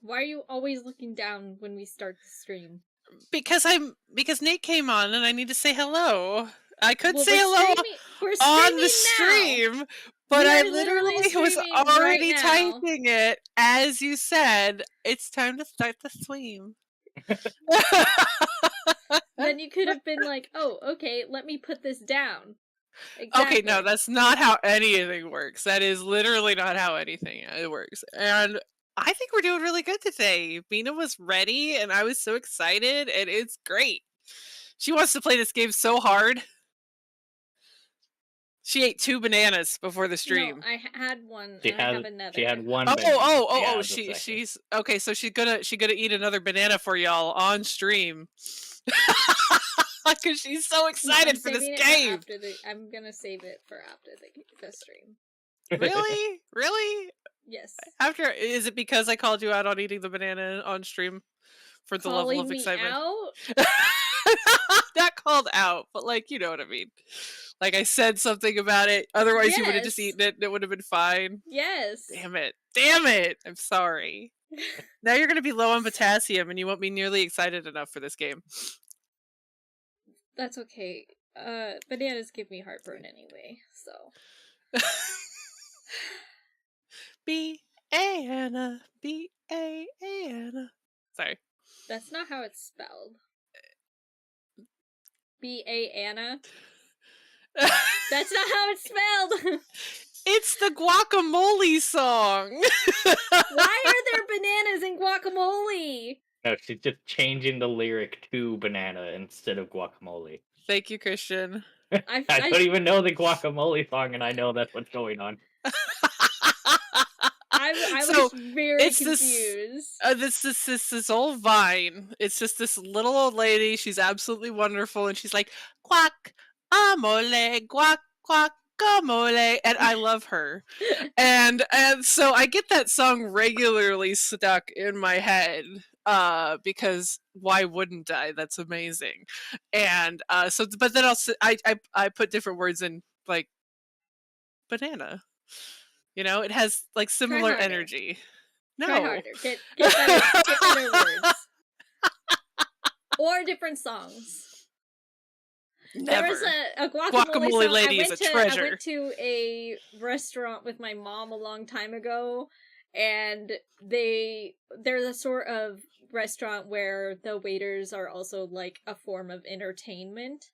Why are you always looking down when we start the stream? Because Nate came on and I need to say hello. I could say we're hello on the streaming stream, but I literally was streaming already right now. typing it as you said. It's time to start the stream. Then you could have been like, oh, okay, let me put this down. Exactly. Okay, no, that's not how anything works. That is literally not how anything works. And I think we're doing really good today. Mina was ready, and I was so excited, and it's great. She wants to play this game so hard. She ate 2 bananas before the stream. No, I had one. I have another. She had one. She's okay. So she's gonna eat another banana for y'all on stream. Because she's so excited for this game. I'm gonna save it for after the stream. Really? Really? Yes. Is it because I called you out on eating the banana on stream for the level of excitement? Out? Not called out, but like, you know what I mean. Like I said something about it. Otherwise, you would have just eaten it and it would have been fine. Yes. Damn it. I'm sorry. Now you're going to be low on potassium and you won't be nearly excited enough for this game. That's okay. Bananas give me heartburn anyway, so. B-A-N-A. B-A-N-A. Sorry. That's not how it's spelled. B-A-Anna. That's not how it's spelled. It's the guacamole song. Why are there bananas in guacamole? No, she's just changing the lyric to banana instead of guacamole. Thank you, Christian. I don't even know the guacamole song, and I know that's what's going on. I was very confused. This old vine. It's just this little old lady. She's absolutely wonderful, and she's like, guacamole, guacamole, and I love her. and so I get that song regularly stuck in my head. Because why wouldn't I? That's amazing. And but then I put different words in, like banana. You know, it has like similar energy. No, try harder. Get better words or different songs. Never. There was a guacamole lady is a treasure. I went to a restaurant with my mom a long time ago, and there's a sort of restaurant where the waiters are also like a form of entertainment.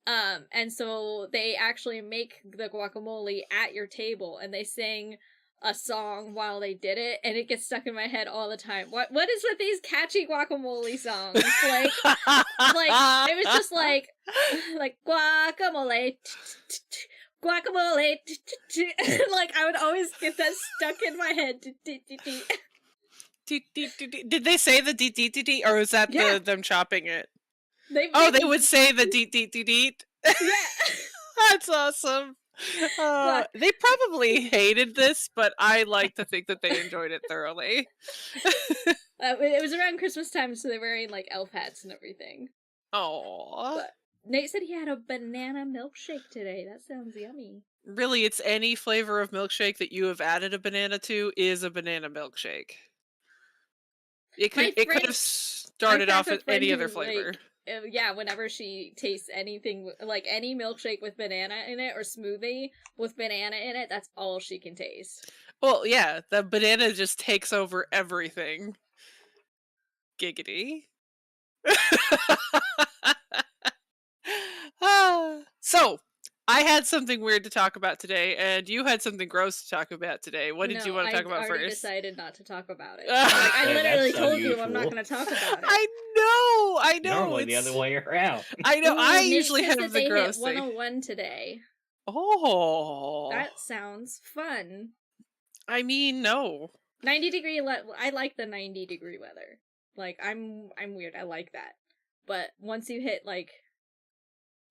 And so they actually make the guacamole at your table, and they sing a song while they did it, and it gets stuck in my head all the time. What is with these catchy guacamole songs? Like it was just like guacamole, guacamole. Like I would always get that stuck in my head. Did they say the d, or is that them chopping it? They would say the d. Yeah. That's awesome. They probably hated this, but I like to think that they enjoyed it thoroughly. It was around Christmas time, so they were wearing like elf hats and everything. Aww. But Nate said he had a banana milkshake today. That sounds yummy. Really, it's any flavor of milkshake that you have added a banana to is a banana milkshake. It could have started off with any other flavor. Like, yeah, whenever she tastes anything, like any milkshake with banana in it or smoothie with banana in it, that's all she can taste. Well, yeah, the banana just takes over everything. Giggity. So, I had something weird to talk about today, and you had something gross to talk about today. What did you want to talk about first? I decided not to talk about it. I literally told you I'm not going to talk about it. I know. Normally the other way around. I know. I usually have the gross thing. 101 today. Oh, that sounds fun. I mean, no. 90-degree. I like the 90-degree weather. Like I'm weird. I like that. But once you hit like.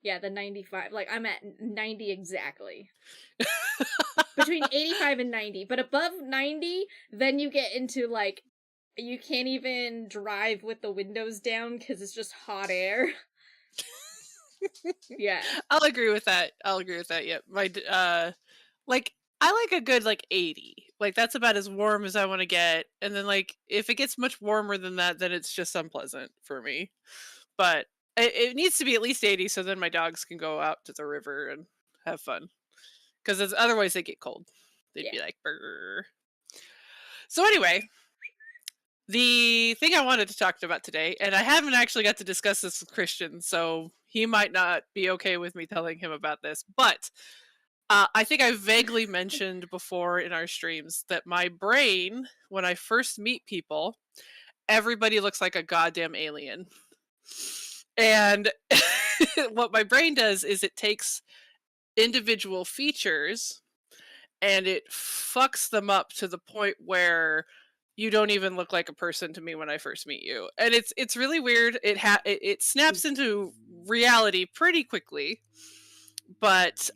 Yeah, the 95. Like, I'm at 90 exactly. Between 85 and 90. But above 90, then you get into, like, you can't even drive with the windows down because it's just hot air. Yeah. I'll agree with that. Yep. My, like, I like a good, like, 80. Like, that's about as warm as I want to get. And then, like, if it gets much warmer than that, then it's just unpleasant for me. But it needs to be at least 80 so then my dogs can go out to the river and have fun. Because otherwise they get cold. They'd be like, brr. So anyway, the thing I wanted to talk about today, and I haven't actually got to discuss this with Christian, so he might not be okay with me telling him about this, but I think I vaguely mentioned before in our streams that my brain, when I first meet people, everybody looks like a goddamn alien. And what my brain does is it takes individual features and it fucks them up to the point where you don't even look like a person to me when I first meet you. And it's really weird. It snaps into reality pretty quickly, but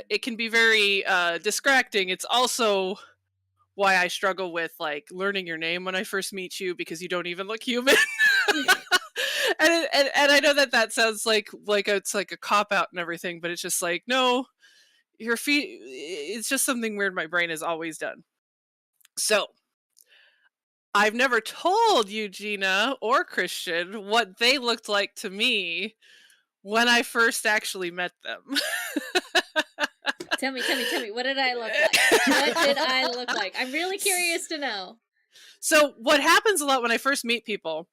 it can be very distracting. It's also why I struggle with like learning your name when I first meet you because you don't even look human. and I know that sounds like it's like a cop out and everything, but it's just like, no, your feet. It's just something weird my brain has always done. So I've never told Eugenia or Christian what they looked like to me when I first actually met them. Tell me. What did I look like? What did I look like? I'm really curious to know. So what happens a lot when I first meet people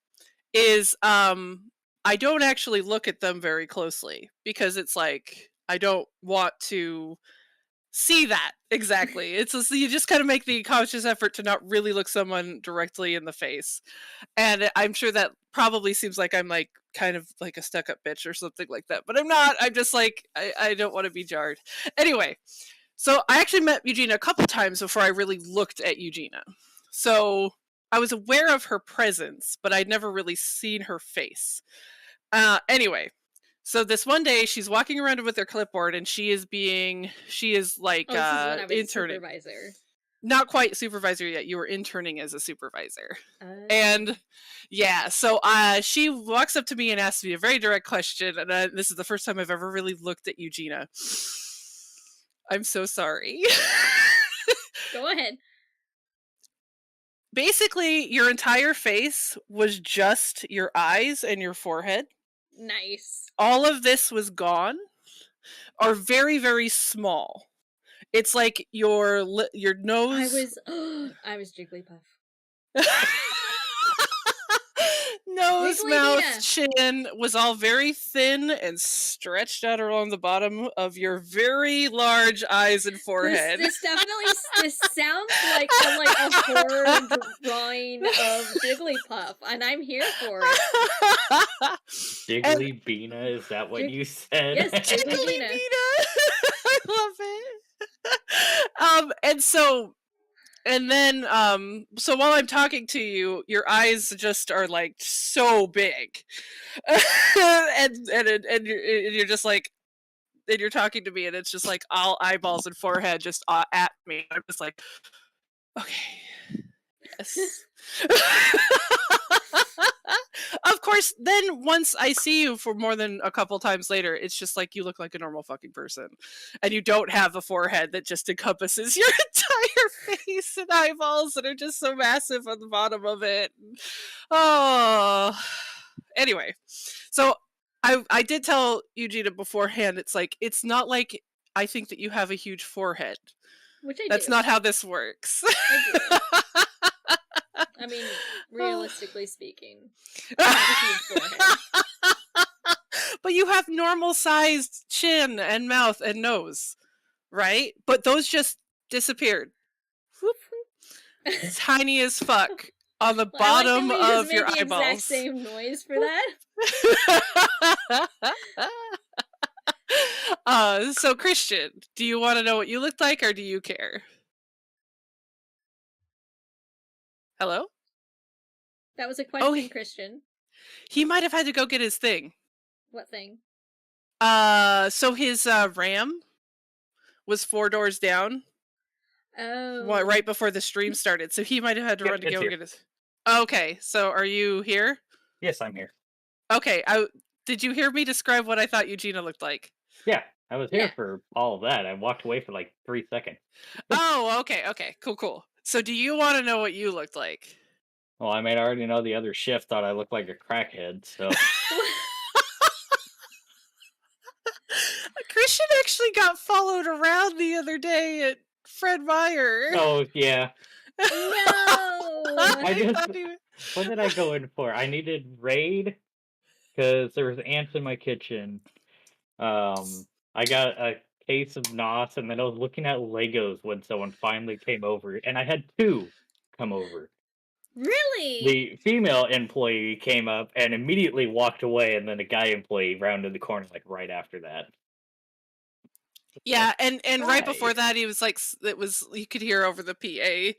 is I don't actually look at them very closely because it's like I don't want to see that exactly. It's just, you just kind of make the conscious effort to not really look someone directly in the face. And I'm sure that probably seems like I'm like kind of like a stuck-up bitch or something like that, but I'm not. I'm just like I don't want to be jarred. Anyway, so I actually met Eugenia a couple times before I really looked at Eugenia. So I was aware of her presence, but I'd never really seen her face. Anyway, so this one day she's walking around with her clipboard and she is like this is when I was interning. supervisor. Not quite supervisor yet. You were interning as a supervisor. And yeah, so she walks up to me and asks me a very direct question. And this is the first time I've ever really looked at Eugenia. I'm so sorry. Go ahead. Basically, your entire face was just your eyes and your forehead. Nice. All of this was gone, or very, very small. It's like your nose. I was Jigglypuff. Nose, Jigglybeana. mouth, chin was all very thin and stretched out along the bottom of your very large eyes and forehead. This sounds like a horror drawing of Jigglypuff, and I'm here for it. Gelibeana, is that what you said? Yes, Gelibeana. I love it. And then, so while I'm talking to you, your eyes just are like so big, and you're just like, and you're talking to me, and it's just like all eyeballs and forehead just at me. I'm just like, okay, yes. Of course, then once I see you for more than a couple times later, it's just like you look like a normal fucking person. And you don't have a forehead that just encompasses your entire face and eyeballs that are just so massive on the bottom of it. Oh. Anyway, so I did tell Eugenia beforehand, it's like, it's not like I think that you have a huge forehead. Which I do. That's not how this works. I do. I mean, realistically speaking, I have a huge forehead. But you have normal sized chin and mouth and nose, right? But those just disappeared. Tiny as fuck on the bottom of your eyeballs. The exact same noise for that. So Christian, do you want to know what you looked like, or do you care? Hello? That was a question, Christian. He might have had to go get his thing. What thing? So his RAM was 4 doors down. Oh. Right before the stream started. So he might have had to run to go get his. Okay, so are you here? Yes, I'm here. Okay, did you hear me describe what I thought Eugenia looked like? Yeah, I was Yeah. here for all of that. I walked away for like 3 seconds. Oh, okay, cool. So do you want to know what you looked like? Well, I mean, I already know the other shift thought I looked like a crackhead, so Christian actually got followed around the other day at Fred Meyer. oh yeah. No. I thought just he what did I go in for? I needed raid because there was ants in my kitchen. I got a case of NOS, and then I was looking at Legos when someone finally came over, and I had two come over. Really? The female employee came up and immediately walked away, and then the guy employee rounded the corner like right after that. Yeah, Like, and why? right before that, he was like, it was you could hear over the PA.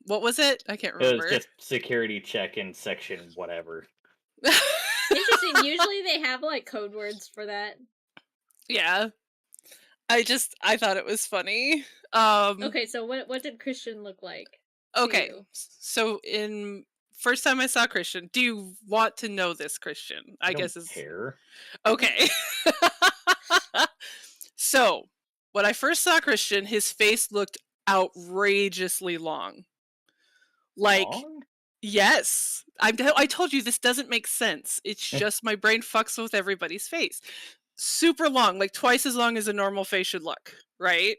What was it? I can't It was remember. just security check in section whatever. Interesting. Usually they have like code words for that. Yeah, I thought it was funny. Okay, so what did Christian look like? Okay, You? so in first time I saw Christian, do you want to know this, Christian? I guess don't is care. okay. So when I first saw Christian, his face looked outrageously long. Like, Long? yes, I told you this doesn't make sense. It's just my brain fucks with everybody's face. Super long, like twice as long as a normal face should look, right?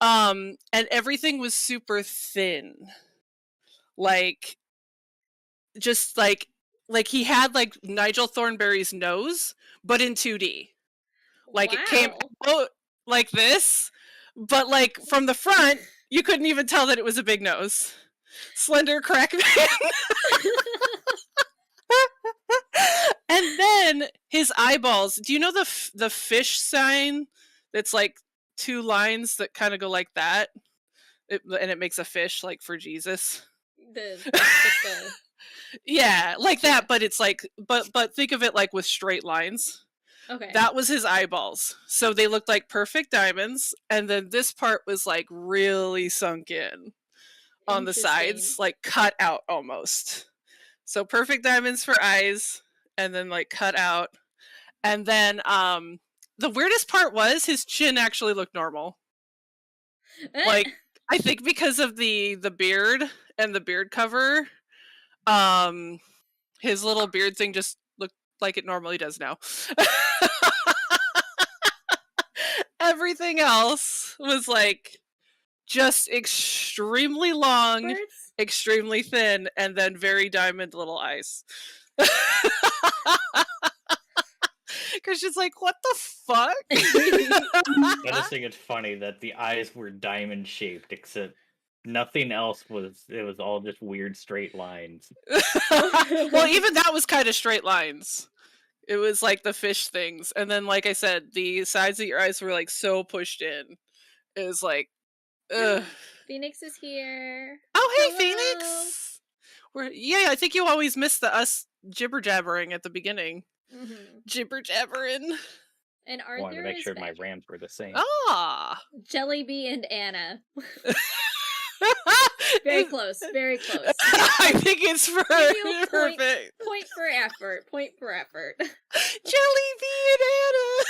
And everything was super thin. Like, just like he had like Nigel Thornberry's nose, but in 2D. Like it came out like this, but like from the front, you couldn't even tell that it was a big nose. Slender crack man. And then his eyeballs. Do you know the fish sign? That's like two lines that kind of go like that, and it makes a fish like for Jesus. The Yeah, like that, but it's like, but think of it like with straight lines. okay. That was his eyeballs. So they looked like perfect diamonds, and then this part was like really sunk in on the sides, like cut out almost. So perfect diamonds for eyes, and then like cut out. And then the weirdest part was his chin actually looked normal. Like, I think because of the beard and the beard cover, his little beard thing just looked like it normally does now. Everything else was like just extremely long, extremely thin, and then very diamond little eyes. Because she's like, what the fuck? I just think it's funny that the eyes were diamond shaped, except nothing else was. It was all just weird straight lines. Well, even that was kind of straight lines. It was like the fish things, and then, like I said, the sides of your eyes were like so pushed in. It was like, ugh. Phoenix is here. Oh, hey, Hello. Phoenix. Yeah, I think you always miss the us jibber jabbering at the beginning. Mm-hmm. Jibber jabbering. And Arthur Wanted to make sure is my back. rams were the same. Ah. Jellybean and Anna. Very close. Very close. I think it's perfect. Point for effort. Point for effort. Jellybean Anna.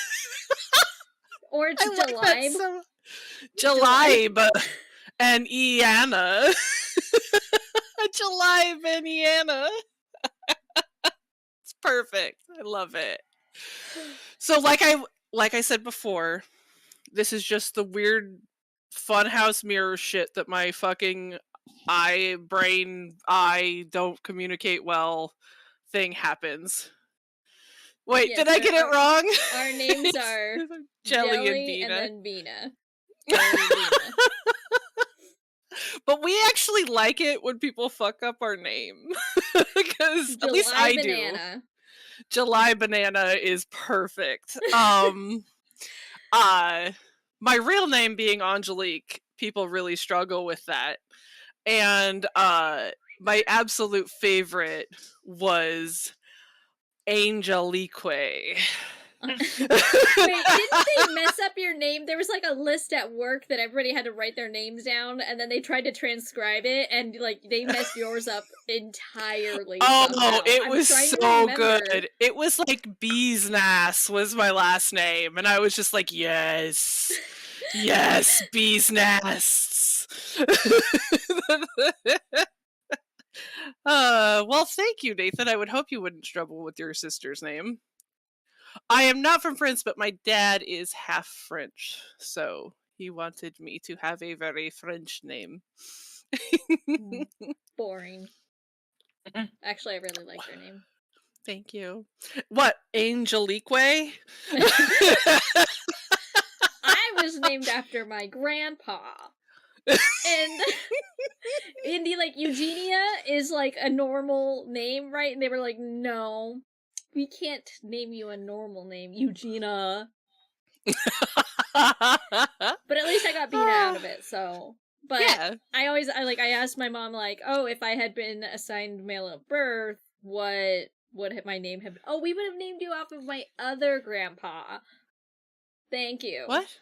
Or it's Jelibe. Jelibe and Iana. Jelibe and Iana. It's perfect. I love it. So like I said before, this is just the weird funhouse mirror shit that my fucking eye don't communicate well thing happens. Wait, Yes, did I get it wrong? Our names are Jelly and Bina. And then Bina. But we actually like it when people fuck up our name. Because at least I do. July Banana is perfect. My real name being Angelique, people really struggle with that. And my absolute favorite was Angelique. Wait, didn't they mess up your name? There was like a list at work that everybody had to write their names down, and then they tried to transcribe it, and like they messed yours up entirely. Oh, somehow. it I'm was trying to so remember. good. It was like Beesnass was my last name, and I was just like, yes, yes, Bees Nests. Well, thank you, Nathan. I would hope you wouldn't struggle with your sister's name. I am not from France, but my dad is half French, so he wanted me to have a very French name. Boring. Actually, I really like your name. Thank you. What, Angelique? I was named after my grandpa. And Indy, like, Eugenia is like a normal name, right? And they were like, no, we can't name you a normal name, Eugenia. But at least I got Bina out of it, so. But yeah. I asked my mom, like, oh, if I had been assigned male at birth, what would my name have been? Oh, we would have named you off of my other grandpa. Thank you. What?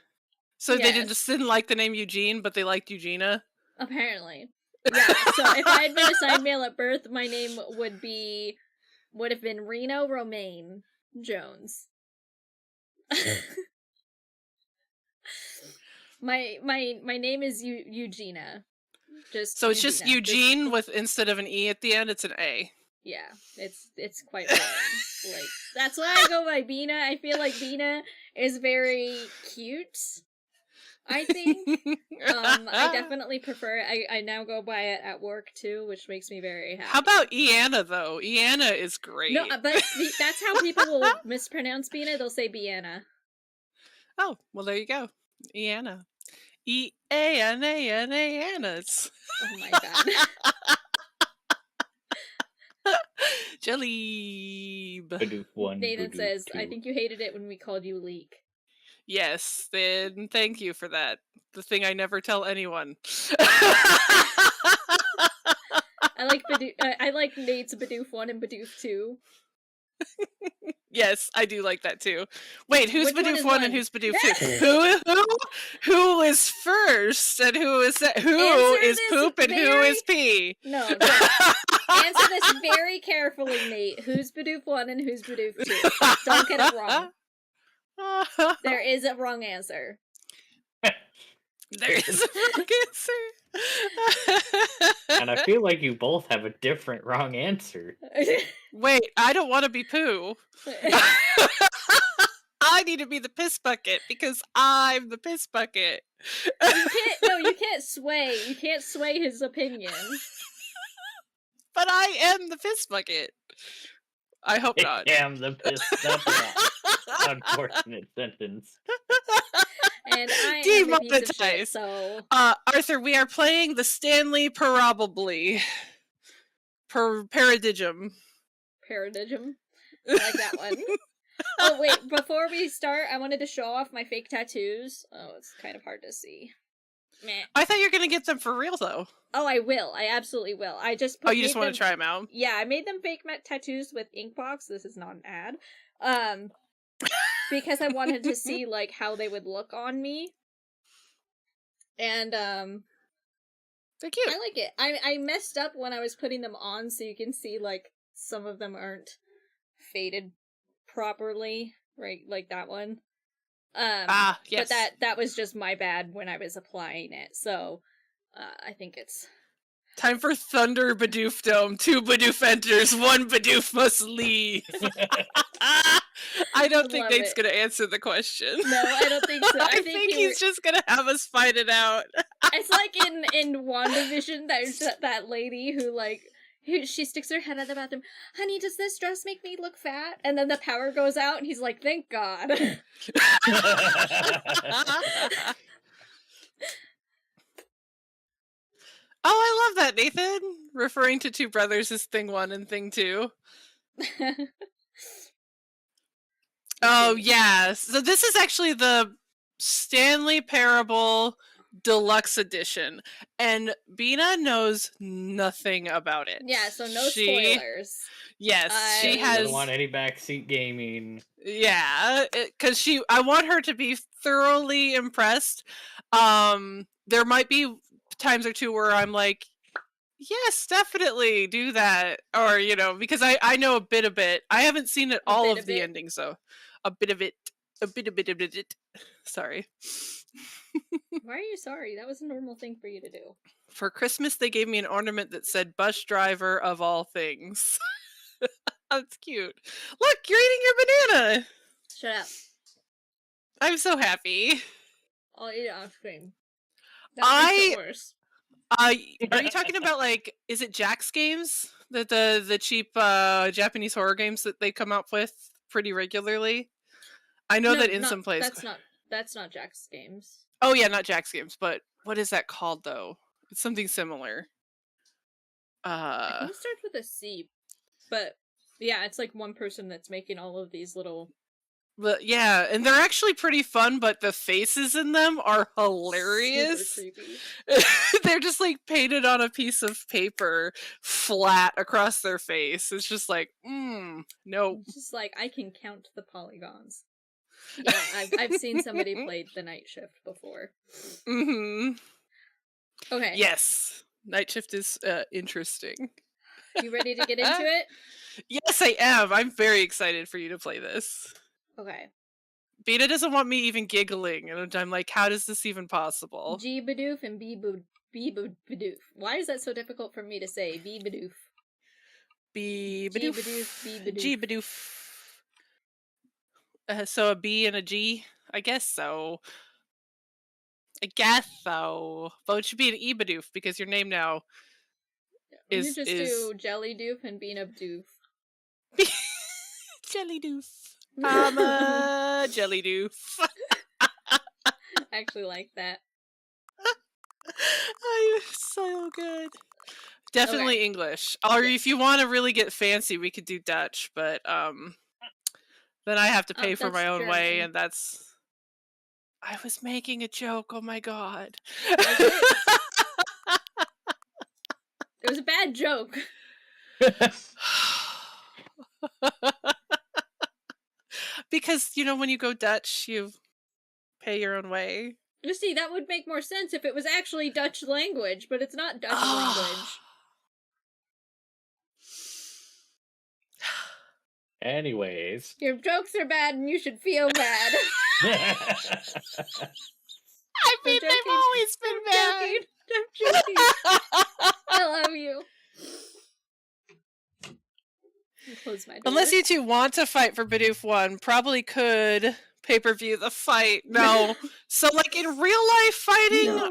So yes. They just didn't like the name Eugene, but they liked Eugenia? Apparently. Yeah, so if I had been assigned male at birth, my name would have been Reno Romaine Jones. my name is Eugenia. Just so it's Eugenia. Just Eugene with instead of an E at the end, it's an A. Yeah, it's quite boring. Like that's why I go by Bina. I feel like Bina is very cute. I think. I definitely prefer it. I now go by it at work too, which makes me very happy. How about Iana though? Iana is great. No, but that's how people will mispronounce Bina. They'll say Biana. Oh, well there you go. Iana. E-A-N-A-N-A-Anas. Oh my god. Jelly. Nathan says, I think you hated it when we called you Leek. Yes, then thank you for that. The thing I never tell anyone. I like Nate's Bidoof 1 and Bidoof 2. Yes, I do like that too. Wait, who's Bidoof 1 and who's Bidoof 2? Who is first and who is that? Who is poop and who is pee? No. Answer this very carefully, Nate. Who's Bidoof 1 and who's Bidoof 2? Don't get it wrong. There is a wrong answer. There is a wrong answer. And I feel like you both have a different wrong answer. Wait, I don't want to be poo. I need to be the piss bucket because I'm the piss bucket. You can't sway. You can't sway his opinion. But I am the piss bucket. I hope not. I am the piss bucket. Unfortunate sentence. And I am a piece of shit, so... Arthur, we are playing the Stanley Parabole. Paradigm. Paradigm? I like that one. Oh, wait, before we start, I wanted to show off my fake tattoos. Oh, it's kind of hard to see. Meh. I thought you were going to get them for real, though. Oh, I will. I absolutely will. I just you just want to try them out? Yeah, I made them fake tattoos with Inkbox. This is not an ad. Because I wanted to see, like, how they would look on me. And, they're cute. I like it. I messed up when I was putting them on, so you can see, like, some of them aren't faded properly, right? Like that one. Yes. But that was just my bad when I was applying it, so, I think it's... Time for Thunder Bidoof Dome. 2 Bidoof enters, 1 Bidoof must leave. I don't think Nate's going to answer the question. No, I don't think so. I think he's just going to have us fight it out. It's like in WandaVision, there's that lady who, like, she sticks her head out of the bathroom. Honey, does this dress make me look fat? And then the power goes out, and he's like, thank God. Oh, I love that, Nathan. Referring to 2 brothers as thing 1 and thing 2. Oh, yeah. So this is actually the Stanley Parable deluxe edition, and Bina knows nothing about it. Yeah, so no spoilers. Yes, she She has. doesn't want any backseat gaming. Yeah, because I want her to be thoroughly impressed. There might be times or two where I'm like, yes, definitely do that, or because I know a bit of it. I haven't seen it all of the endings, so a bit of it. Sorry. Why are you sorry? That was a normal thing for you to do. For Christmas, they gave me an ornament that said "bus driver of all things." That's cute. Look, you're eating your banana. Shut up. I'm so happy. I'll eat ice cream. That makes it worse. Are you talking about, like, is it Jack's games? The cheap Japanese horror games that they come up with pretty regularly? I know that in some places. That's not Jack's games. Oh yeah, not Jack's games, but what is that called though? It's something similar. I think it starts with a C, but yeah, it's like one person that's making all of these little. But yeah, and they're actually pretty fun, but the faces in them are hilarious. Super creepy. They're just like painted on a piece of paper flat across their face. It's just like, nope. It's just like, I can count the polygons. Yeah, I've seen somebody play the night shift before. Mm-hmm. Okay. Yes. Night shift is interesting. You ready to get into it? Yes, I am. I'm very excited for you to play this. Okay. Beta doesn't want me even giggling, and I'm like, how is this even possible? G-Bidoof and B-Bidoof. Why is that so difficult for me to say? B-Bidoof. B-Bidoof. G-Bidoof, B-Bidoof. G-Bidoof. So a B and a G? I guess so. But it should be an E-Bidoof, because your name now is... You just do Jelly-Doof and Bean-Up-Doof. Jelly-Doof. I'm a Jelly-Doof. I actually like that. I'm so good. Definitely okay. English. Or if you want to really get fancy, we could do Dutch, but then I have to pay for my own German. Way, and that's... I was making a joke, oh my god. It was a bad joke. Because, when you go Dutch, you pay your own way. You see, that would make more sense if it was actually Dutch language, but it's not Dutch language. Anyways. Your jokes are bad and you should feel bad. I mean, they've always been bad. I'm joking. I love you. I'll close my door. Unless you two want to fight for Bidoof 1, probably could pay-per-view the fight. No. So, like, in real life fighting, no.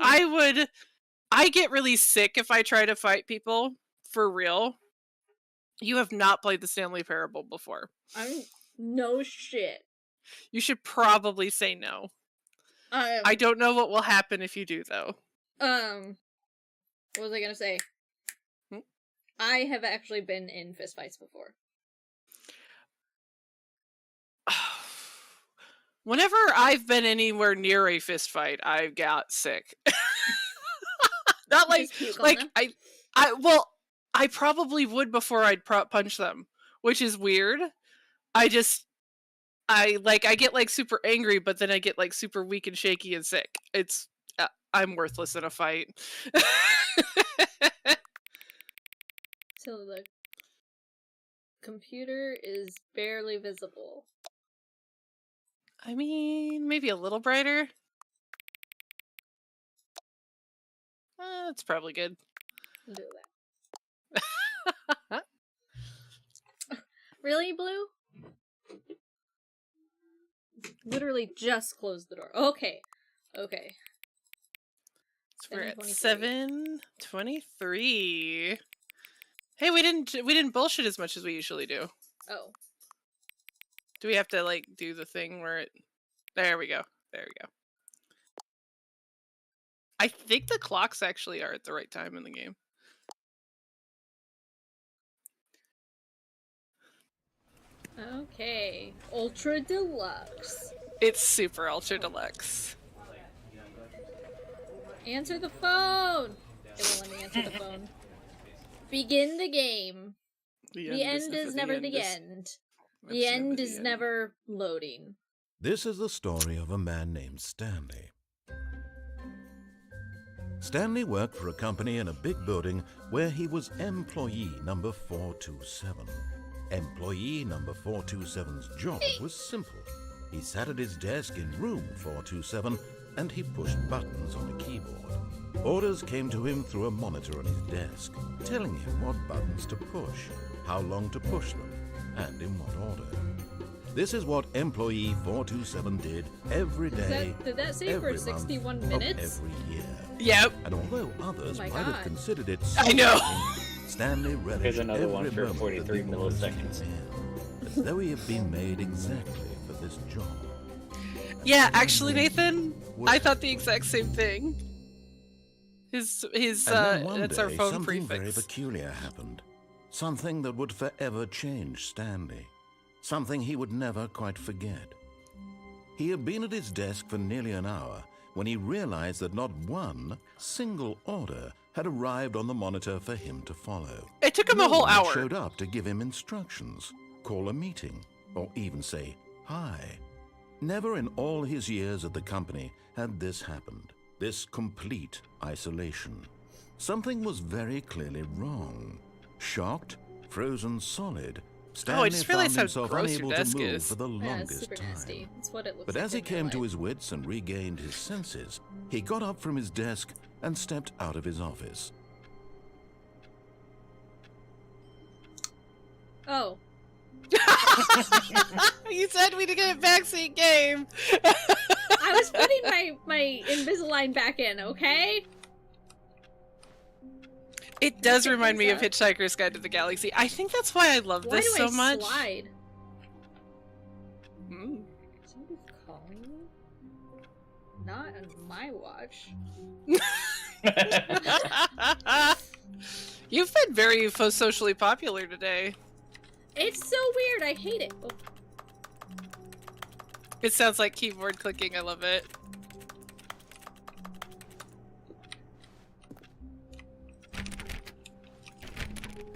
I get really sick if I try to fight people. For real. You have not played the Stanley Parable before. No shit. You should probably say no. I don't know what will happen if you do, though. What was I gonna say? I have actually been in fistfights before. Whenever I've been anywhere near a fistfight, I got sick. Not like I probably would before I'd punch them, which is weird. I get like super angry, but then I get like super weak and shaky and sick. I'm worthless in a fight. So the computer is barely visible. I mean, maybe a little brighter. That's probably good. I'll do that. Really, Blue? Literally just closed the door. Okay. So we're at 7:23. Hey, we didn't bullshit as much as we usually do. Oh. Do we have to like do the thing where it... There we go. I think the clocks actually are at the right time in the game. Okay. Ultra Deluxe. It's super ultra deluxe. Answer the phone! It won't let me answer the phone. Begin the game. The end is never the end. The end is never loading. This is the story of a man named Stanley. Stanley worked for a company in a big building where he was employee number 427. Employee number 427's job was simple. He sat at his desk in room 427 and he pushed buttons on a keyboard. Orders came to him through a monitor on his desk, telling him what buttons to push, how long to push them, and in what order. This is what employee 427 did every day, Did that say for every 61 month minutes? of every year. Yep. And although others Oh my might have God. considered it I know. Stanley relished Here's another every one for moment 43 that the orders milliseconds. came in, as though he had been made exactly for this job. Yeah, actually, Nathan, I thought the exact same thing. And then one that's day, our phone something very prefix. peculiar happened. Something that would forever change Stanley. Something he would never quite forget. He had been at his desk for nearly an hour when he realized that not one single order had arrived on the monitor for him to follow. It took him No a whole one had hour. showed up to give him instructions, call a meeting, or even say hi. Never in all his years at the company had this happened. This complete isolation. Something was very clearly wrong. Shocked, frozen solid, Stanley just found realized how himself gross your unable to desk move is. for the Yeah, it's longest super time. nasty. That's what it looks But like as he in real came to life. his wits and regained his senses, he got up from his desk and stepped out of his office. Oh. You said we did get a backseat game. I was putting my Invisalign back in, okay? It does Pick remind me things of up. Hitchhiker's Guide to the Galaxy. I think that's why I love Why this do so I much. slide? Mm. Somebody's calling me? Not on my watch. You've been very socially popular today. It's so weird. I hate it. Oh, It sounds like keyboard clicking. I love it.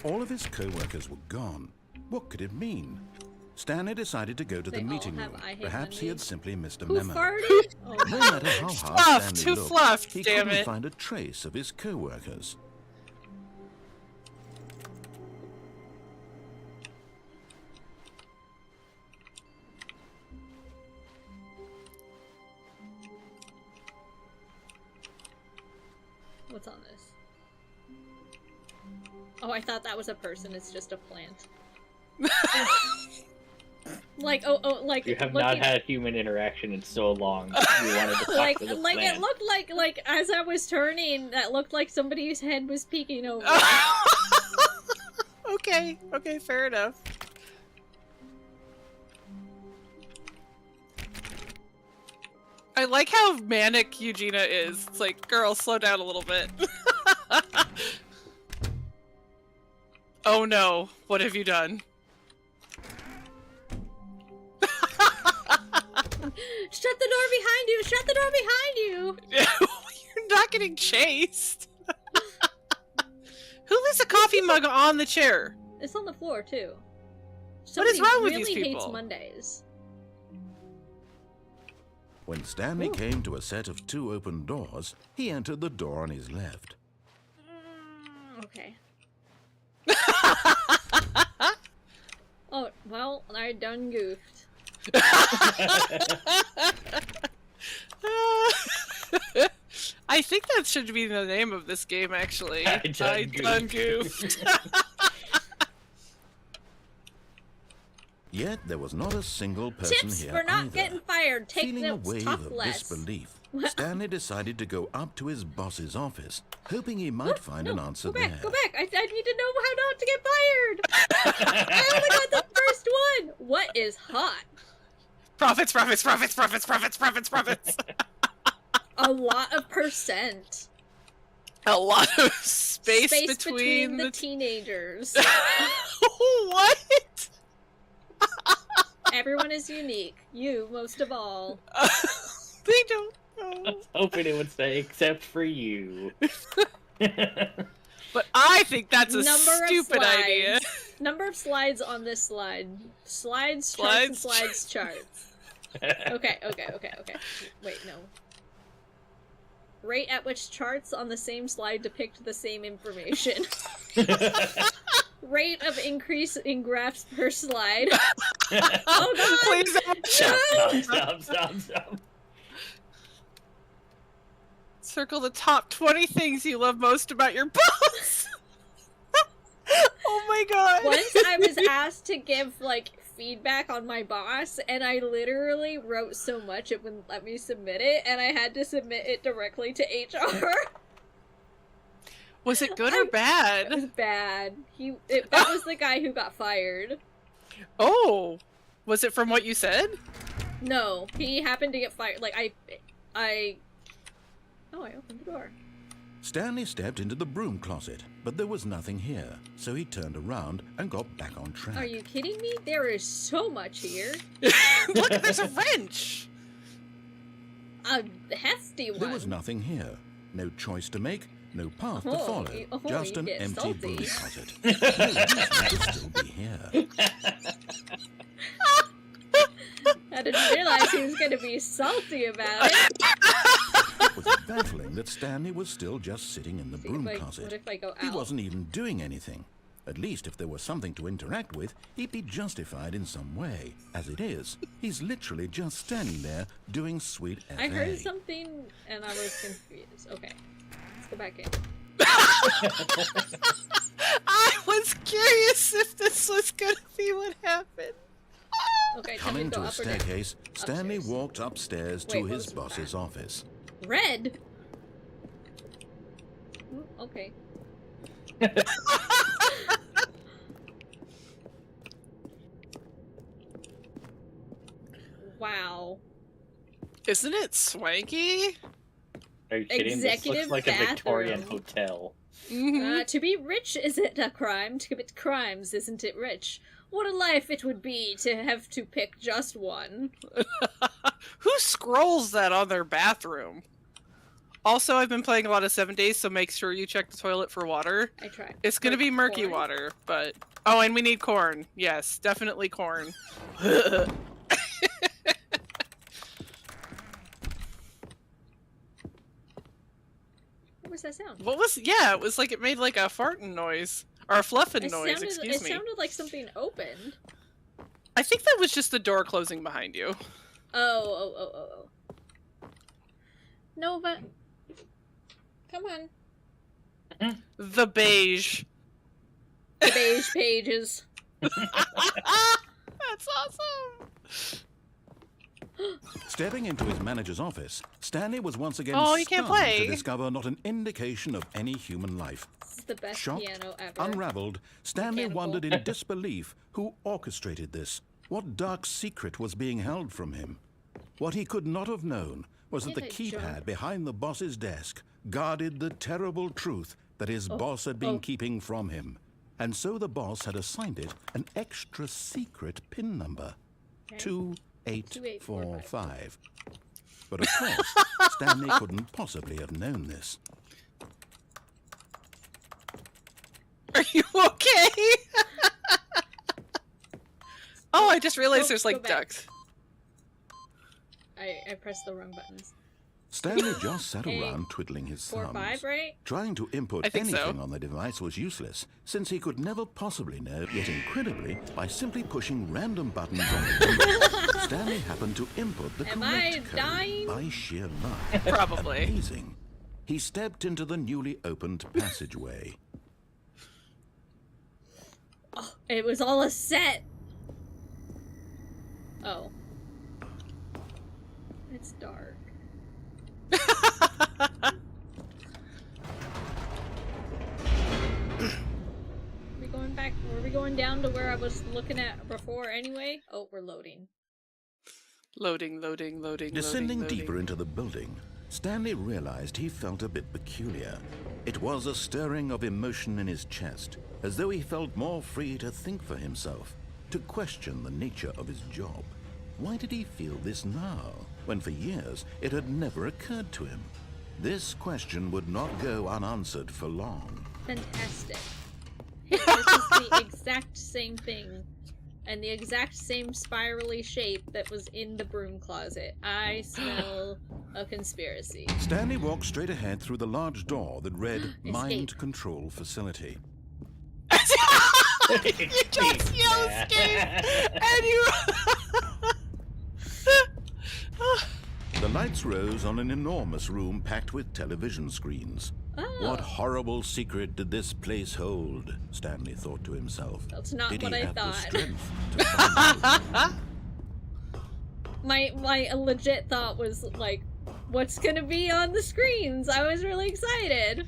All of his co-workers were gone. What could it mean? Stanley decided to go to They the all meeting have room. I hate Perhaps he Monday. had simply missed a who memo. farted? Oh, No matter how hard Fluffed, Stanley too looked, fluffed, he damn couldn't it. find a trace of his co-workers. what's on this? Oh, I thought that was a person. It's just a plant. Like, like You have looking- not had human interaction in so long. You wanted to talk like to the it plant. looked like as I was turning, that looked like somebody's head was peeking over. Okay, fair enough. I like how manic Eugenia is. It's like, girl, slow down a little bit. Oh no, what have you done? Shut the door behind you! Shut the door behind you! You're not getting chased. Who leaves a coffee mug on the chair? It's on the floor too. What is Somebody wrong with really these hates people? Mondays. When Stanley Ooh. came to a set of 2 open doors, he entered the door on his left. Okay. Oh, well, I done goofed. I think that should be the name of this game, actually. I done done goofed. Yet there was not a single person Tips here for not either. getting fired. Take Feeling a notes. wave Talk of less. disbelief, Stanley decided to go up to his boss's office, hoping he might find an answer Go back, there. go back. I need to know how not to get fired. I only got the first one. What is hot? Profits. A lot of percent. A lot of space, between the teenagers. What? Everyone is unique. You most of all. They don't. I was hoping it would say, except for you. But I think that's a stupid idea. Number of slides on this slide. Slides, charts, and slides, charts. Okay. Wait, no. Rate at which charts on the same slide depict the same information. Rate of increase in graphs per slide. Oh god! Please don't. Stop. Circle the top 20 things you love most about your boss. Oh my god. Once I was asked to give, like, feedback on my boss, and I literally wrote so much it wouldn't let me submit it, and I had to submit it directly to HR. Was it good or bad? It was bad. That was the guy who got fired. Oh, was it from what you said? No, he happened to get fired. Like, I opened the door. Stanley stepped into the broom closet, but there was nothing here, so he turned around and got back on track. Are you kidding me? There is so much here. Look, there's a wrench. A hefty one. There was nothing here. No choice to make, no path to follow. Just an empty salty. broom closet. No reason to still be here. I didn't realize he was going to be salty about it. It was baffling that Stanley was still just sitting in the broom closet. What if I go out? He wasn't even doing anything. At least if there was something to interact with, he'd be justified in some way. As it is, he's literally just standing there doing sweet FA. I heard something and I was confused. Okay, let's go back in. I was curious if this was gonna be what happened. Okay, Coming to go a up or down? staircase, Stanley Upstairs. walked upstairs to Wait, what his was boss's that? office. Red? Okay. Wow. Isn't it swanky? Are you kidding? This Executive looks like a Victorian bathroom. hotel. To be rich isn't a crime. To commit crimes isn't it rich? What a life it would be to have to pick just one. Who scrolls that on their bathroom? Also, I've been playing a lot of 7 Days, so make sure you check the toilet for water. I tried. It's gonna be murky corn? water, but... Oh, and we need corn. Yes, definitely corn. What was that sound? What was... Yeah, it was like it made like a farting noise. Or a fluffing noise, excuse me. It sounded like something opened. I think that was just the door closing behind you. Oh. No, but... Come on. The beige. The beige pages. That's awesome! Stepping into his manager's office, Stanley was once again Oh, you can't stunned play. to discover not an indication of any human life. This is the best Shocked, piano ever. unraveled, Stanley Mechanical. wondered in disbelief who orchestrated this. What dark secret was being held from him? What he could not have known was that the Get it, keypad John. behind the boss's desk guarded the terrible truth that his boss had been keeping from him. And so the boss had assigned it an extra secret PIN number. Okay. 2845. But of course, Stanley couldn't possibly have known this. Are you okay? Oh, I just realized there's Go like back. ducks. I pressed the wrong buttons. Stanley just sat Hey, around twiddling his 4, thumbs. 5, right? Trying to input I think so. anything on the device was useless, since he could never possibly know, yet incredibly, by simply pushing random buttons on the keyboard, Stanley happened to input the Am correct I code dying? by sheer luck. Probably. Amazing. He stepped into the newly opened passageway. Oh, it was all a set. Oh. It's dark. we going back? Were we going down to where I was looking at before anyway? Oh, we're loading. Loading. Descending deeper into the building, Stanley realized he felt a bit peculiar. It was a stirring of emotion in his chest, as though he felt more free to think for himself, to question the nature of his job. Why did he feel this now? when for years it had never occurred to him. This question would not go unanswered for long. Fantastic. This is the exact same thing. And the exact same spirally shape that was in the broom closet. I smell a conspiracy. Stanley walked straight ahead through the large door that read Mind Control Facility. You just yell escape, and you... The lights rose on an enormous room packed with television screens. Oh. What horrible secret did this place hold? Stanley thought to himself. That's not did what he I have thought. the strength to find out? My legit thought was like, what's gonna be on the screens? I was really excited.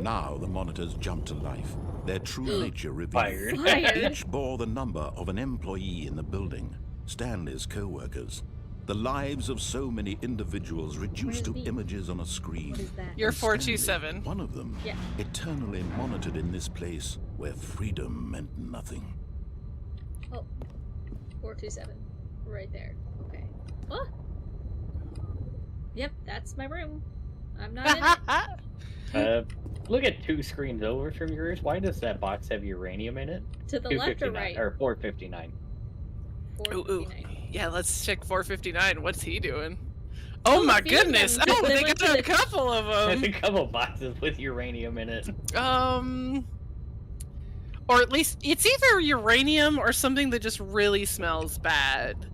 Now the monitors jumped to life, their true nature revealed. Fired. Each bore the number of an employee in the building, Stanley's co-workers. The lives of so many individuals reduced to these? images on a screen. What is that? You're And Stanley, 427. one of them, Yeah. eternally monitored in this place where freedom meant nothing. Oh. 427. Right there. Okay. Oh! Yep, that's my room. I'm not in it. Look at 2 screens over from yours. Why does that box have uranium in it? To the left or 259 right? or 459. Ooh, 459. yeah, let's check 459. What's he doing? Oh Oh, my a few of goodness! them. Oh, They they went got to a the- couple of There's them. a couple boxes with uranium in it. Or at least it's either uranium or something that just really smells bad.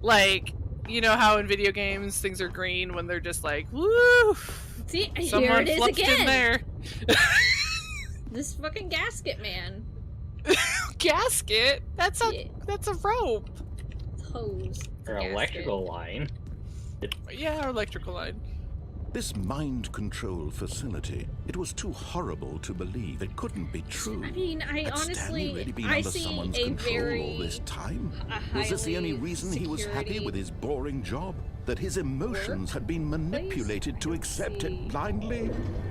Like, you know how in video games things are green when they're just like, woo! See, here Someone it is fluffed in again. there. This fucking gasket man. Gasket? That's a Yeah. that's a rope. It's hose. It's Or gasket. electrical line. Yeah, or electrical line. This mind control facility, it was too horrible to believe. It couldn't be true. I mean, I Had Stanley honestly, really been I under see someone's a control very all this time? a Was this the only highly reason he was happy security with his boring job? That his emotions had been manipulated to accept it blindly?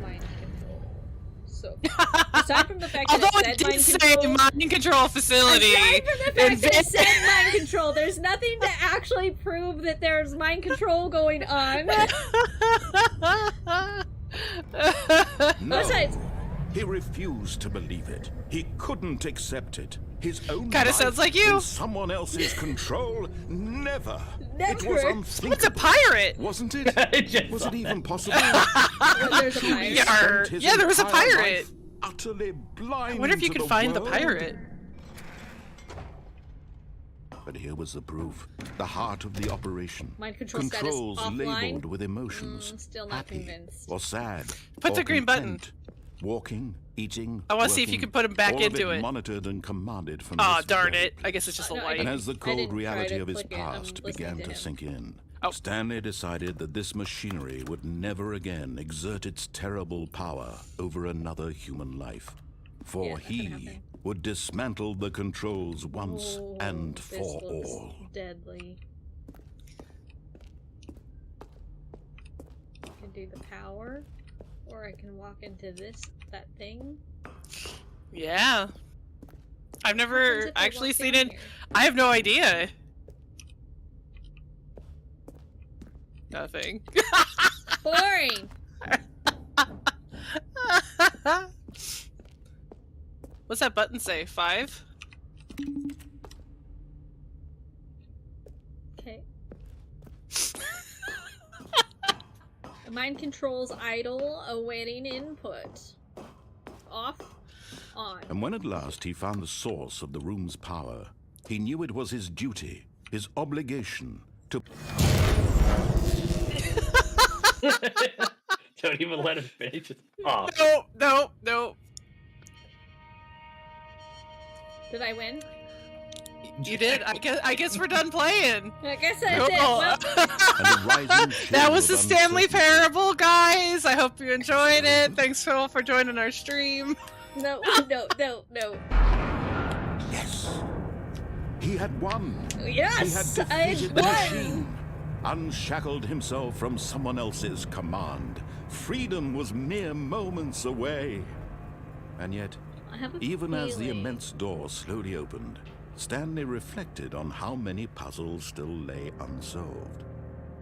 Mind control. So, aside from the fact that Although it it said did mind say control, mind control facility. aside from the fact that it and- said mind control, there's nothing to actually prove that there's mind control going on. No. Besides, He refused to believe it. He couldn't accept it. His own Kinda life sounds like you. in someone else's control? Never. It was Never. unthinkable. What's a pirate? Wasn't it? I just Was saw it even that. possible? there's a pirate. Yeah. Spent his Yeah, there was a entire pirate. life Utterly blind I wonder if you to could the find the world. pirate. But here was the proof. The heart of the operation. Mind control Controls status offline. labeled with emotions. Still not happy convinced. or sad. Put or the green button. content. Walking, eating. I wanna see if you working, can put him back all of into it. monitored and commanded from Aw, this darn very it. I guess it's just a No, I light. And didn't- as the I cold didn't try reality to of his click it. I'm past listening began to to him. sink in, Oh. Stanley decided that this machinery would never again exert its terrible power over another human life. For Yeah, not gonna he happen. would dismantle the controls once Oh, and this for looks all. deadly. I can do the power, or I can walk into that thing. Yeah. I've Happens never if I actually walk seen down it. here? I have no idea. Nothing. Boring. What's that button say? 5? Okay. The mind controls idle, awaiting input. Off. On. And when at last he found the source of the room's power, he knew it was his duty, his obligation, to Don't even let him finish. Oh, No, no, no. Did I win? You did? I guess we're done playing. I guess that's No. it. Well, and a rising That chill was the of Stanley uncertainty. Parable, guys. I hope you enjoyed it. Thanks, Phil, for joining our stream. no. Yes, he had won. Yes, He had I defeated the won. machine, unshackled himself from someone else's command. Freedom was mere moments away. And yet, I have a Even as the feeling. immense door slowly opened, Stanley reflected on how many puzzles still lay unsolved.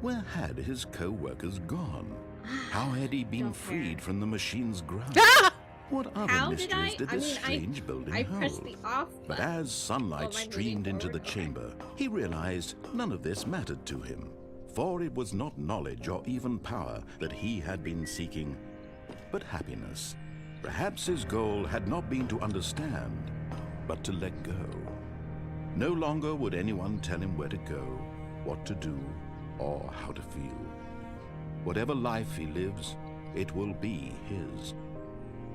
Where had his co-workers gone? How had he been Don't freed care. from the machine's grasp? Ah! What other How did mysteries I? did I this mean, strange building I hold? pressed the off But button. as sunlight Oh, am I moving streamed into the forward? Okay. chamber, he realized none of this mattered to him, for it was not knowledge or even power that he had been seeking, but happiness. Perhaps his goal had not been to understand, but to let go. No longer would anyone tell him where to go, what to do, or how to feel. Whatever life he lives, it will be his.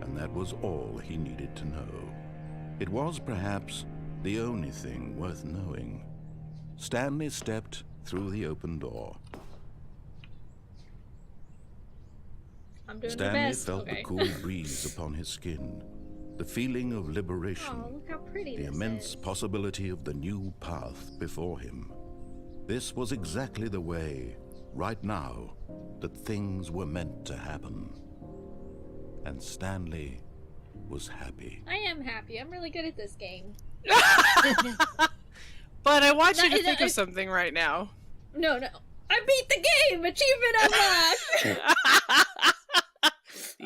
And that was all he needed to know. It was perhaps the only thing worth knowing. Stanley stepped through the open door. I'm doing my Stanley best. felt Okay. the cool breeze upon his skin, the feeling of liberation, Oh, look how pretty the this immense is. possibility of the new path before him. This was exactly the way, right now, that things were meant to happen. And Stanley was happy. I am happy. I'm really good at this game. But I want you No, to think no, of something right now. No. I beat the game! Achievement unlocked!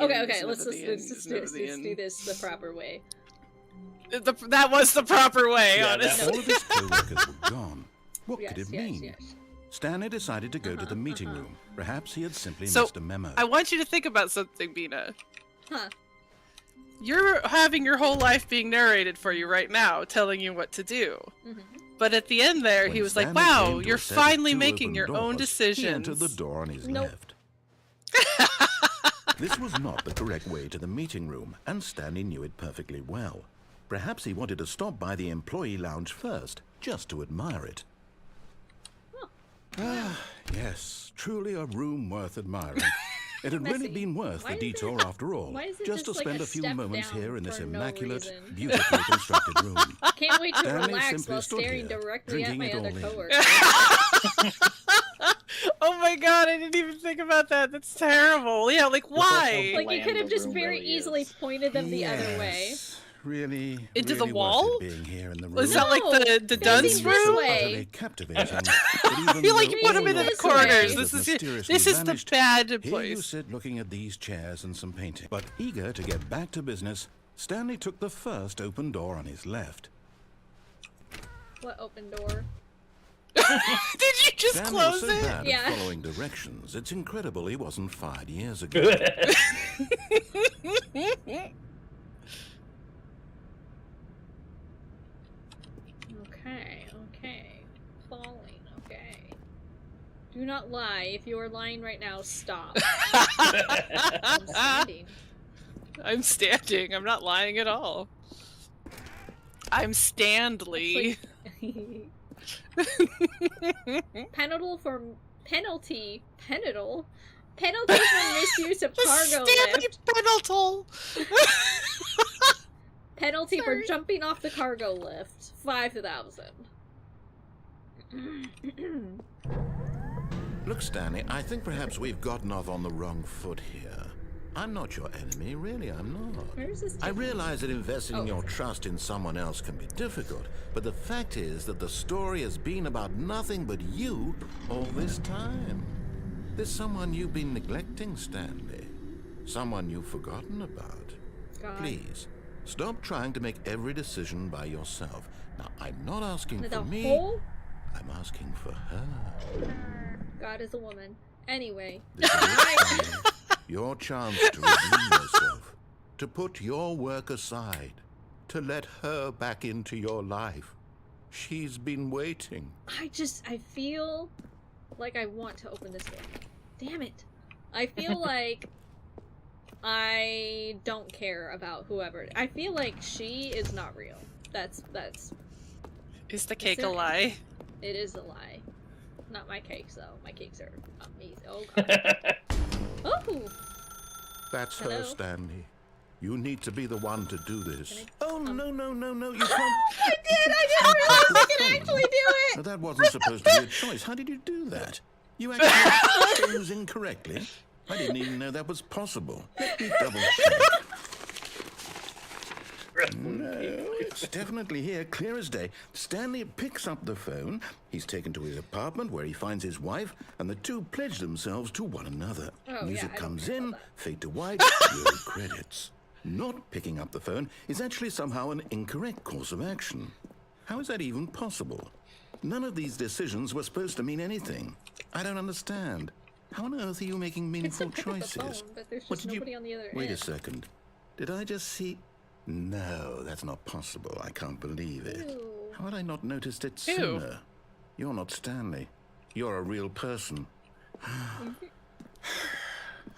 Okay, let's do this the proper way. That was the proper way, Yeah, honestly. All of his co-workers were gone. What could it mean? Yes. Stanley decided to go to the meeting room. Perhaps he had simply So, missed a memo. I want you to think about something, Bina. Huh. You're having your whole life being narrated for you right now, telling you what to do. Mhm. But at the end there, When he was like, Stanley wow, came to you're a set of finally two making open your own doors, decisions. He entered the door on his Nope. left. This was not the correct way to the meeting room, and Stanley knew it perfectly well. Perhaps he wanted to stop by the employee lounge first, just to admire it. Ah, yes, truly a room worth admiring. It had really Messy. been worth Why the is it- detour after all, why is it just to just like spend a a few step moments down here in this for no immaculate, reason? beautifully constructed room. Can't wait to Stanley relax simply while stood staring here, directly at drinking my it other all in. coworker. Oh my god, I didn't even think about that. That's terrible. Yeah, like, why? Like you could have the just room very really easily is. pointed them the other way. Yes, really, Into the really wall? worth it being here in the room. Was that like the facing dunce this room? way. Utterly captivating. I feel like you put them in the This corners. way. This is the bad Here you place. sit looking at these chairs and some painting. But eager to get back to business, Stanley took the first open door on his left. What open door? Did you just Stanley was close so it? bad Yeah. at following directions, it's incredible he wasn't fired years ago. Okay. Falling, okay. Do not lie. If you are lying right now, stop. I'm standing. I'm standing. I'm not lying at all. I'm Stanley. Penalty for misuse of cargo Stanley lift. Penalty. Penalty for Sorry. jumping off the cargo lift. 5,000. Look, Stanley, I think perhaps we've gotten off on the wrong foot here. I'm not your enemy, really, I'm not. Where's this? I realize that investing Oh. your trust in someone else can be difficult, but the fact is that the story has been about nothing but you all this time. There's someone you've been neglecting, Stanley. Someone you've forgotten about. God. Please, stop trying to make every decision by yourself. Now, I'm not asking The for me, whole I'm asking for her. God is a woman. Anyway. This is it, Stanley. Your chance to redeem yourself, to put your work aside, to let her back into your life. She's been waiting. I feel like I want to open this door. Damn it. I feel like I don't care about whoever. I feel like she is not real. That's Is the cake Is a it- lie? it is a lie. Not my cakes though. My cakes are amazing. Oh god. Oh! That's Hello? her, Stanley. You need to be the one to do this. Can Oh, no, you can't. I didn't realize I could actually do No, it! that wasn't supposed to be a choice. How did you do that? You actually did things incorrectly. I didn't even know that was possible. Let me double check. wrestling No, game. it's definitely here, clear as day. Stanley picks up the phone. He's taken to his apartment where he finds his wife, and the two pledge themselves to one another. Oh, Music yeah, I don't comes care in, about that. fade to white, roll credits. Not picking up the phone is actually somehow an incorrect course of action. How is that even possible? None of these decisions were supposed to mean anything. I don't understand. How on earth are you making I can still meaningful pick up the choices? phone, but there's What just did you- nobody on the other Wait a end. second. Did I just see... No, that's not possible. I can't believe it. Ew. How had I not noticed it Ew. sooner? You're not Stanley. You're a real person. I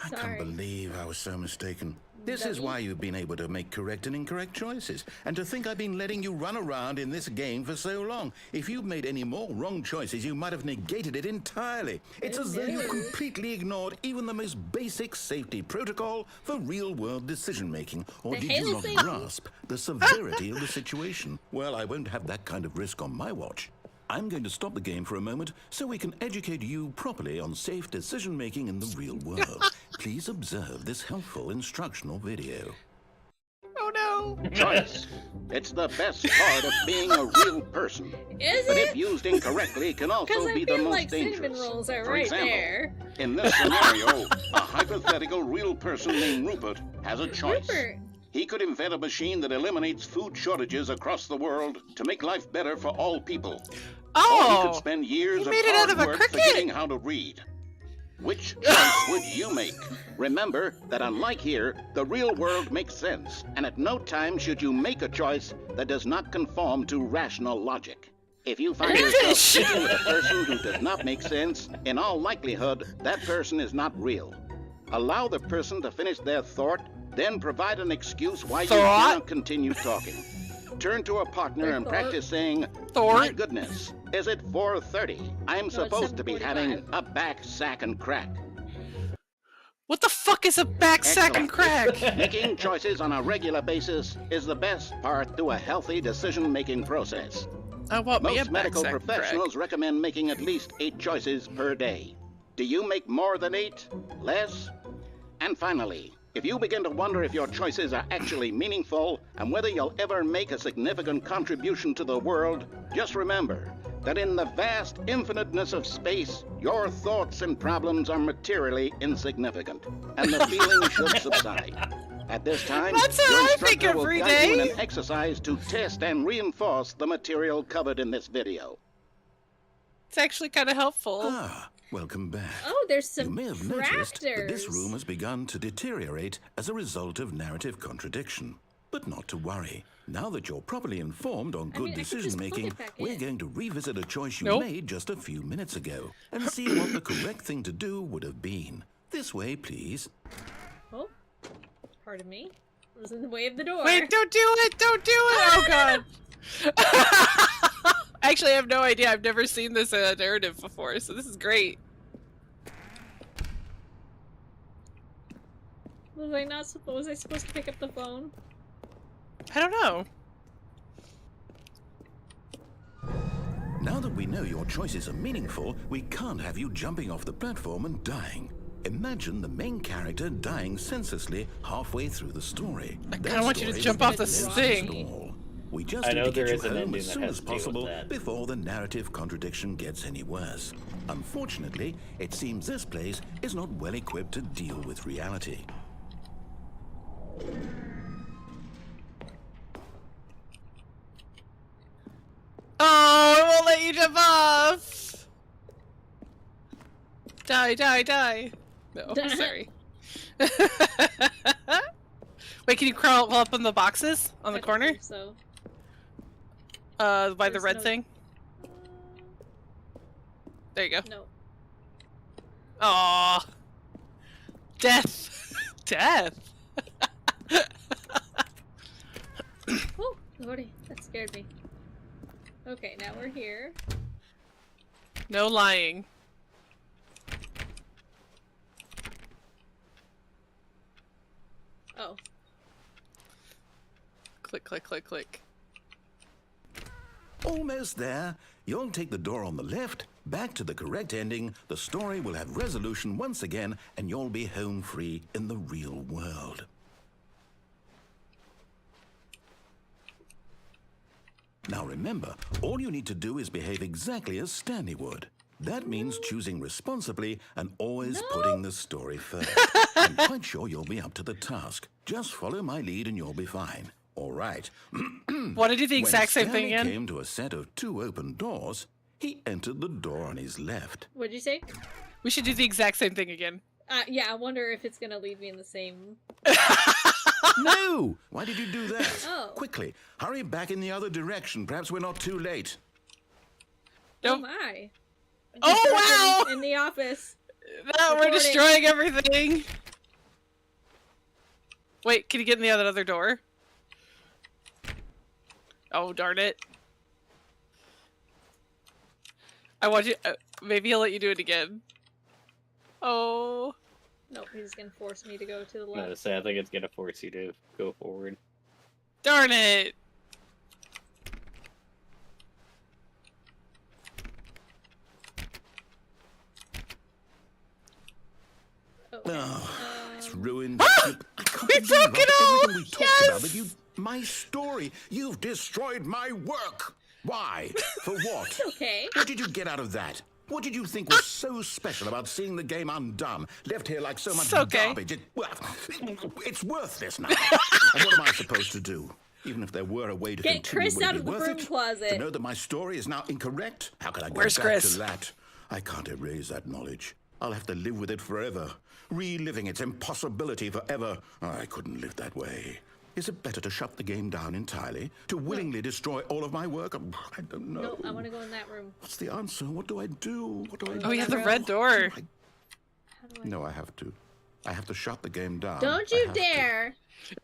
can't Sorry. believe I was so mistaken. This is Lovey. why you've been able to make correct and incorrect choices. And to think I've been letting you run around in this game for so long. If you'd made any more wrong choices, you might have negated it entirely. It's as though you no. completely ignored even the most basic safety protocol for real-world decision-making. Or The did Halo you not thing? grasp the severity of the situation? Well, I won't have that kind of risk on my watch. I'm going to stop the game for a moment so we can educate you properly on safe decision-making in the real world. Please observe this helpful instructional video. Oh no! Choice. It's the best part of being a real person. Is But if it? used incorrectly, can Because also I be the feel most like cinnamon dangerous. rolls are For right example, there. in this scenario, a hypothetical real person named Rupert has a choice. Rupert. He could invent a machine that eliminates food shortages across the world to make life better for all people. Or he could Oh! spend years He of made it hard out of a work cricket. forgetting how to read. Which choice would you make? Remember that unlike here, the real world makes sense, and at no time should you make a choice that does not conform to rational logic. If you find yourself sitting with a person who does not make sense, in all likelihood, that person is not real. Allow the person to finish their thought, then provide an excuse why you Thought? cannot continue talking. Turn to a partner Their and thought? practice saying, Thought? "My goodness, is it 4:30? I'm it's supposed to be having 7:45. a back sack and crack." What the fuck is a back sack and crack? Making choices on a regular basis is the best part to a healthy decision-making process. I want me a Most back medical sack and crack. professionals recommend making at least 8 choices per day. Do you make more than 8? Less? And finally, if you begin to wonder if your choices are actually meaningful and whether you'll ever make a significant contribution to the world, just remember that in the vast infiniteness of space, your thoughts and problems are materially insignificant, and the feeling should subside. At this time, That's your what I think instructor will every guide you in day. an exercise to test and reinforce the material covered in this video. It's actually kind of helpful. Ah, welcome back. Oh, there's You some may have noticed that this tractors. room has begun to deteriorate as a result of narrative contradiction. But not to worry. Now that you're properly informed on good mean, I could just decision making, plug it back we're in. going to revisit a choice you Nope. made just a few minutes ago and see what the correct thing to do would have been. This way, please. Oh, pardon me. I was in the way of the door. Wait, don't do it! Don't do it! Oh god! Actually, I have no idea. I've never seen this narrative before, so this is great. Was I not supposed? Was I supposed to pick up the phone? I don't know. Now that we know your choices are meaningful, we can't have you jumping off the platform and dying. Imagine the main character dying senselessly halfway through the story. I kinda want you to jump off this thing. We just I need know to get there you is an home ending as that soon has as to deal with possible that. before the narrative contradiction gets any worse. Unfortunately, it seems this place is not well equipped to deal with reality. Oh, I won't let you jump off! Die, die, die. No, sorry. Wait, can you crawl up on the boxes on the I don't corner? think So By the There's red no- thing? There you go. no. Aww. Death. Death. Oh, lordy, that scared me. Okay, now we're here. No lying. Oh, Click, click, click, click. Almost there. You'll take the door on the left, back to the correct ending, the story will have resolution once again, and you'll be home free in the real world. Now remember, all you need to do is behave exactly as Stanley would. That means choosing responsibly and always putting the story first. I'm quite sure you'll be up to the task. Just follow my lead and you'll be fine. All right. Want to do the exact same thing When again? Stanley came to a set of 2 open doors, he entered the door on his left. What'd you say? We should do the exact same thing again. Yeah, I wonder if it's gonna lead me in the same... No! Why did you do that? Oh. Quickly, hurry back in the other direction. Perhaps we're not too late. Oh Nope. my. Oh, wow! In the office. No, we're Recording. destroying everything. Wait, can you get in the other door? Oh, darn it. I want you... maybe he'll let you do it again. Oh. Nope, he's gonna force me to go to the I'm gonna left. say, I think it's gonna force you to go forward. Darn it. Oh, it's ruined. Ah! I can't We believe broke it all! Everything we talked about, Yes! but my story. You've destroyed my work. Why? For what? Okay. What did you get out of that? What did you think was so special about seeing the game undone, left here like so much It's okay. garbage? It's worthless now. And what am I supposed to do? Even if there were a way to Get continue, Chris would it out be of the worth broom it? closet. To know that my story is now incorrect? How can I go Where's back Chris? to that? I can't erase that knowledge. I'll have to live with it forever, reliving its impossibility forever. I couldn't live that way. Is it better to shut the game down entirely? To willingly destroy all of my work? I don't know. No, I want to go in that room. What's the answer? What do I do? What do I do? Oh, you have the How red door. How do I... No, I have to. I have to shut the game down. Don't I you have to. dare!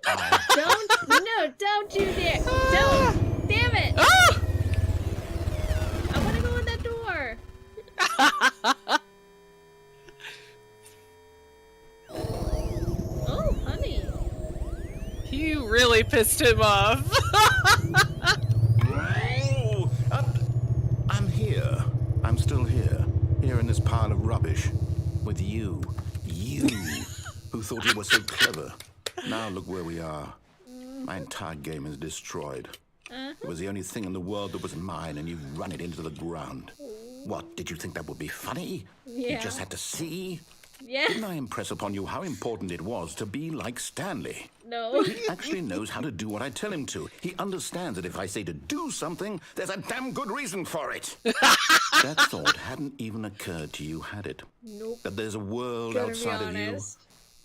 I- Don't! No, don't you dare! Don't! Damn it! Ah! I want to go in that door! Oh, honey. You really pissed him off. Oh, I'm here. I'm still here. Here in this pile of rubbish. With you. You. Who thought you were so clever. Now look where we are. My entire game is destroyed. It was the only thing in the world that was mine, and you've run it into the ground. What, did you think that would be funny? You Yeah. just had to see? Yeah. Didn't I impress upon you how important it was to be like Stanley? No. He actually knows how to do what I tell him to. He understands that if I say to do something, there's a damn good reason for it. That thought hadn't even occurred to you, had it? Nope. That there's a world Gonna be outside of you. honest.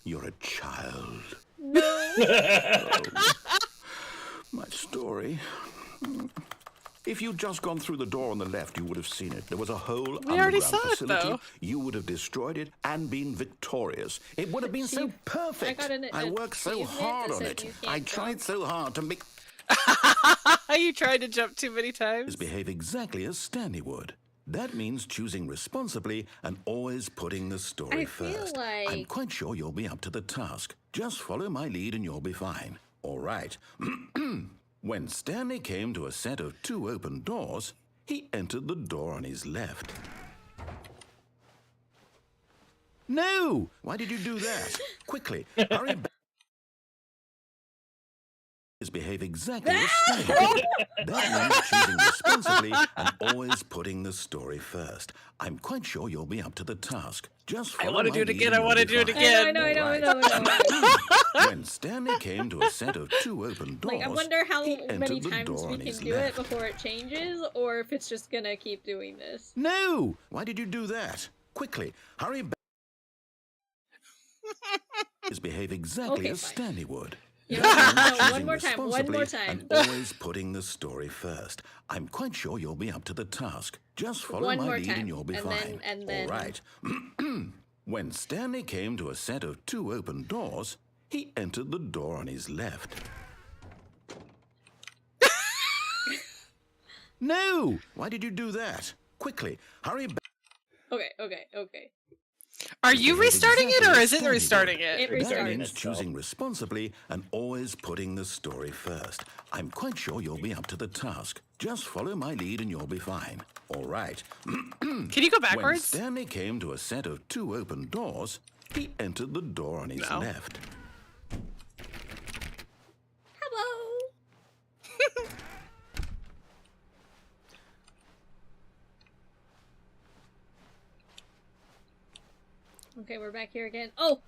You're a child. No. My story. If you'd just gone through the door on the left, you would have seen it. There was a whole We already underground saw it, facility. though. You would have destroyed it and been victorious. It would have been so perfect. I got an I worked so achievement hard that on said it. you can't I tried jump. so hard to make You tried to jump too many times. behave exactly as Stanley would. That means choosing responsibly and always putting the story I feel first. I'm like- quite sure you'll be up to the task. Just follow my lead and you'll be fine. All right. When Stanley came to a set of 2 open doors, he entered the door on his left. No! Why did you do that? Quickly, hurry back. Behave exactly as Stanley. That means choosing responsibly and always putting the story first. I'm quite sure you'll be up to the task. Just follow wanna my do it lead again, and I you'll wanna be do it fine. again. I know. Alright. When Stanley came to a set of 2 open doors, Like, I wonder how he many entered the times door we on can his do left. it before it changes, or if it's just gonna keep doing this. No! Why did you do that? Quickly, hurry back. Behave exactly Okay, as fine. Stanley would. You know, That no, means one choosing more time, one more responsibly time. And always putting the story first. I'm quite sure you'll be up to the task. Just follow One my more lead time, and you'll be and fine. then- All right. When Stanley came to a set of 2 open doors, he entered the door on his left. No! Why did you do that? Quickly, hurry back. Okay. Are you Behave restarting it, exactly or as is it Stanley restarting would. it? It That restarted means itself. choosing responsibly and always putting the story first. I'm quite sure you'll be up to the task. Just follow my lead and you'll be fine. All right. Can you go When backwards? Stanley came to a set of 2 open doors, he entered the door on his No. left. Hello. Okay, we're back here again. Oh!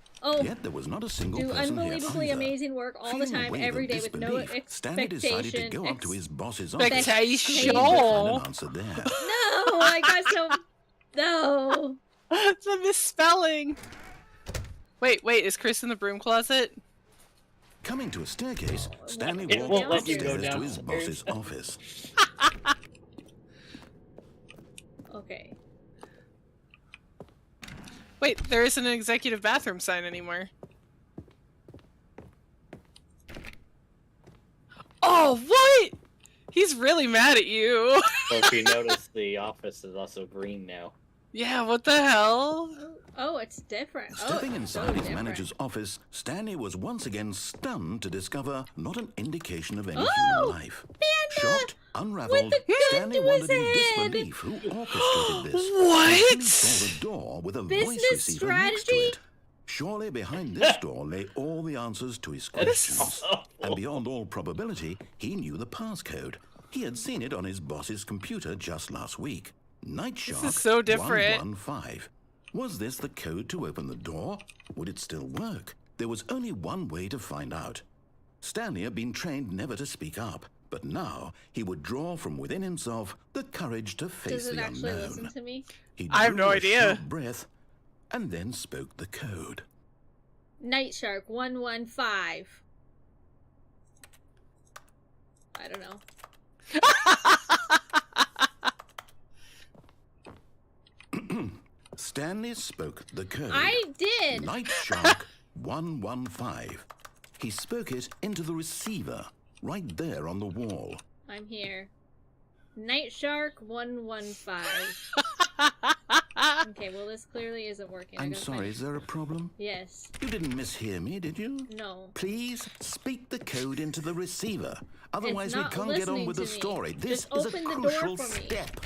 Yet there was not a single Do person here unbelievably either. amazing work all the Feeling a time, wave of every day, with no disbelief, Stanley decided to expectation. go up to his boss's Expectation. office. Find an answer there. No! I got so... No! It's a misspelling. Wait, is Chris in the broom closet? Coming to a staircase, Stanley It walked won't let you upstairs go to his downstairs. boss's office. Okay. Wait, there isn't an executive bathroom sign anymore. Oh, what? He's really mad at you. So if you notice, the office is also green now. Yeah, what the hell? Oh, it's different. Stepping it's inside so his different. manager's office, Stanley was once again stunned to discover not an indication of any Oh! human life. Shocked, unraveled, the gun Stanley to his wondered in head. disbelief who orchestrated this. What? Until he saw the door with a Business voice receiver next to strategy? it. Surely behind this door lay all the answers to his questions. And beyond all probability, he knew the passcode. He had seen it on his boss's computer just last week. Night Shark is so different. 115. Was this the code to open the door? Would it still work? There was only one way to find out. Stanley had been trained never to speak up, but now he would draw from within himself the courage to face Does it the actually unknown. listen to me? He I have drew no a idea. short breath and then spoke the code. Night Shark 115. I don't know. Stanley spoke the code. I did! Night Shark 115. He spoke it into the receiver, right there on the wall. I'm here. Night Shark 115. Okay, well this clearly isn't working. I I'm gotta sorry, find- is there a problem? Yes. You didn't mishear me, did you? No. Please speak the code into the receiver. Otherwise, we not can't get on listening with the to me. story. This Just is a open the door crucial for me. step.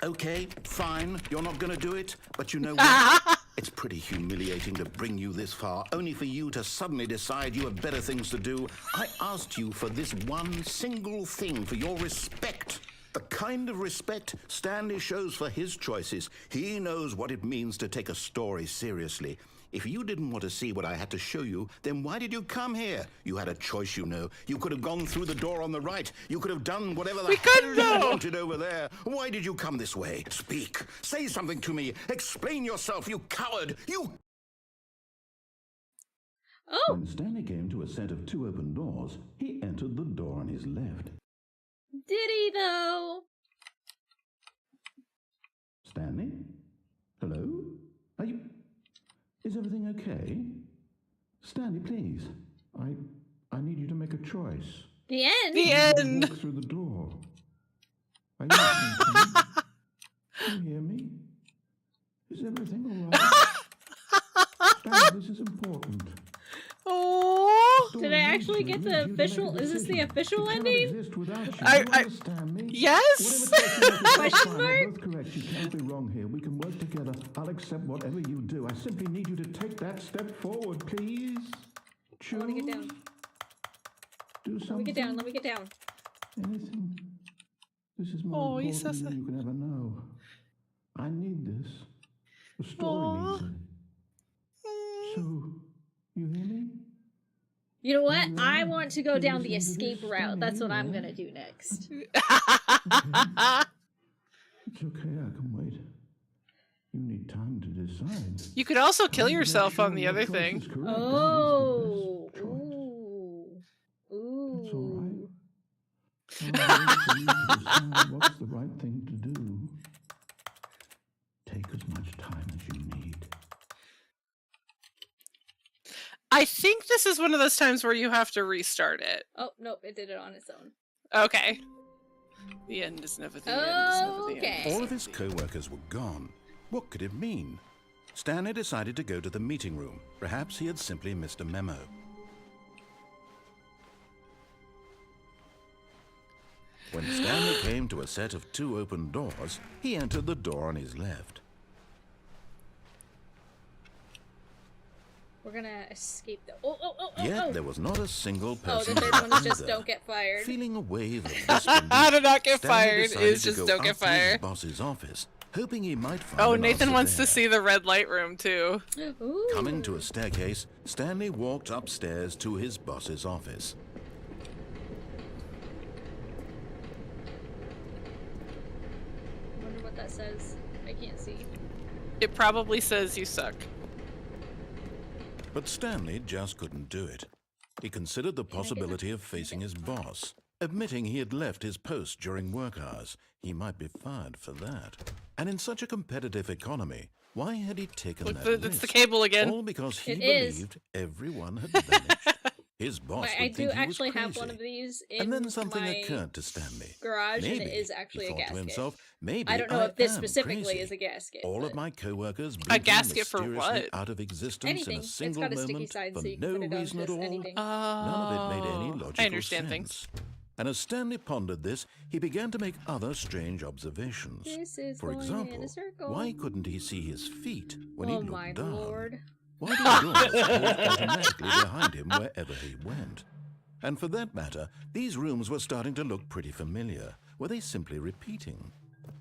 Okay, fine. You're not going to do it, but you know what? It's pretty humiliating to bring you this far, only for you to suddenly decide you have better things to do. I asked you for this one single thing, for your respect. The kind of respect Stanley shows for his choices. He knows what it means to take a story seriously. If you didn't want to see what I had to show you, then why did you come here? You had a choice, you know. You could have gone through the door on the right. You could have done whatever the hell you wanted over there. Why did you come this way? Speak. Say something to me. Explain yourself, you coward. You... Oh! When Stanley came to a set of 2 open doors, he entered the door on his left. Did he though? Stanley? Hello? Are you... Is everything okay? Stanley, please. I need you to make a choice. The end? The end. Walk through the door. Are you listening to me? Can you hear me? Is everything all right? Stanley, this is important. Oh. Did I actually get the official? Is this the official ending? Yes. Question mark? Both correct. You can't be wrong here. We can work together. I'll accept whatever you do. I simply need you to take that step forward, please. I want to get down. Do Let me something. get down. Let me get down. Anything. This is more he's important so than sad. you can ever know. I need this. The story Aw. needs it. So, you hear me? You know what? Yeah, I want to go down the listen to escape this, route. That's what I'm yeah. gonna do next. It's okay, I can wait. You need time to decide. You could also kill I need to make yourself sure on the your other choice thing. is correct. That is Oh. the best choice. Ooh. That's all right. Ooh. I'll wait for you to decide what's the right thing to do. Take as much time as you need. I think this is one of those times where you have to restart it. Oh, nope, it did it on its own. Okay. The end is never the end. Is never the Okay. end. All of his co-workers were gone. What could it mean? Stanley decided to go to the meeting room. Perhaps he had simply missed a memo. When Stanley came to a set of 2 open doors, he entered the door on his left. We're gonna escape the. Oh! Yet there was not a single Oh, person the third one is just either. don't get fired. Feeling a wave of disbelief, How to not get Stanley fired decided is to just go don't up get to his fired. boss's office, hoping he might find Oh, an Nathan answer wants there. to see the red light room too. Ooh. Coming to a staircase, Stanley walked upstairs to his boss's office. I wonder what that says. I can't see. It probably says you suck. But Stanley just couldn't do it. He considered the possibility of facing his boss. Admitting he had left his post during work hours, he might be fired for that. And in such a competitive economy, why had he taken Look, that it's the risk? cable again. All because he It is. believed everyone had vanished. His boss Wait, would I do think he actually was have crazy. one of these in And then something my occurred to Stanley. garage, Maybe, and it is actually he a thought to gasket. himself, maybe I don't know if this am specifically crazy. is a gasket. All but of my co-workers A blinking gasket for mysteriously what? out of existence anything. in a It's single got a sticky moment side for so you no can put it on reason at just all. anything. None of it made any logical I understand sense. things. And as Stanley pondered this, he began to make other strange observations. This is For going example, in a circle. why couldn't he see his feet when he Oh looked my down? lord. Why did doors close automatically behind him wherever he went? And for that matter, these rooms were starting to look pretty familiar. Were they simply repeating?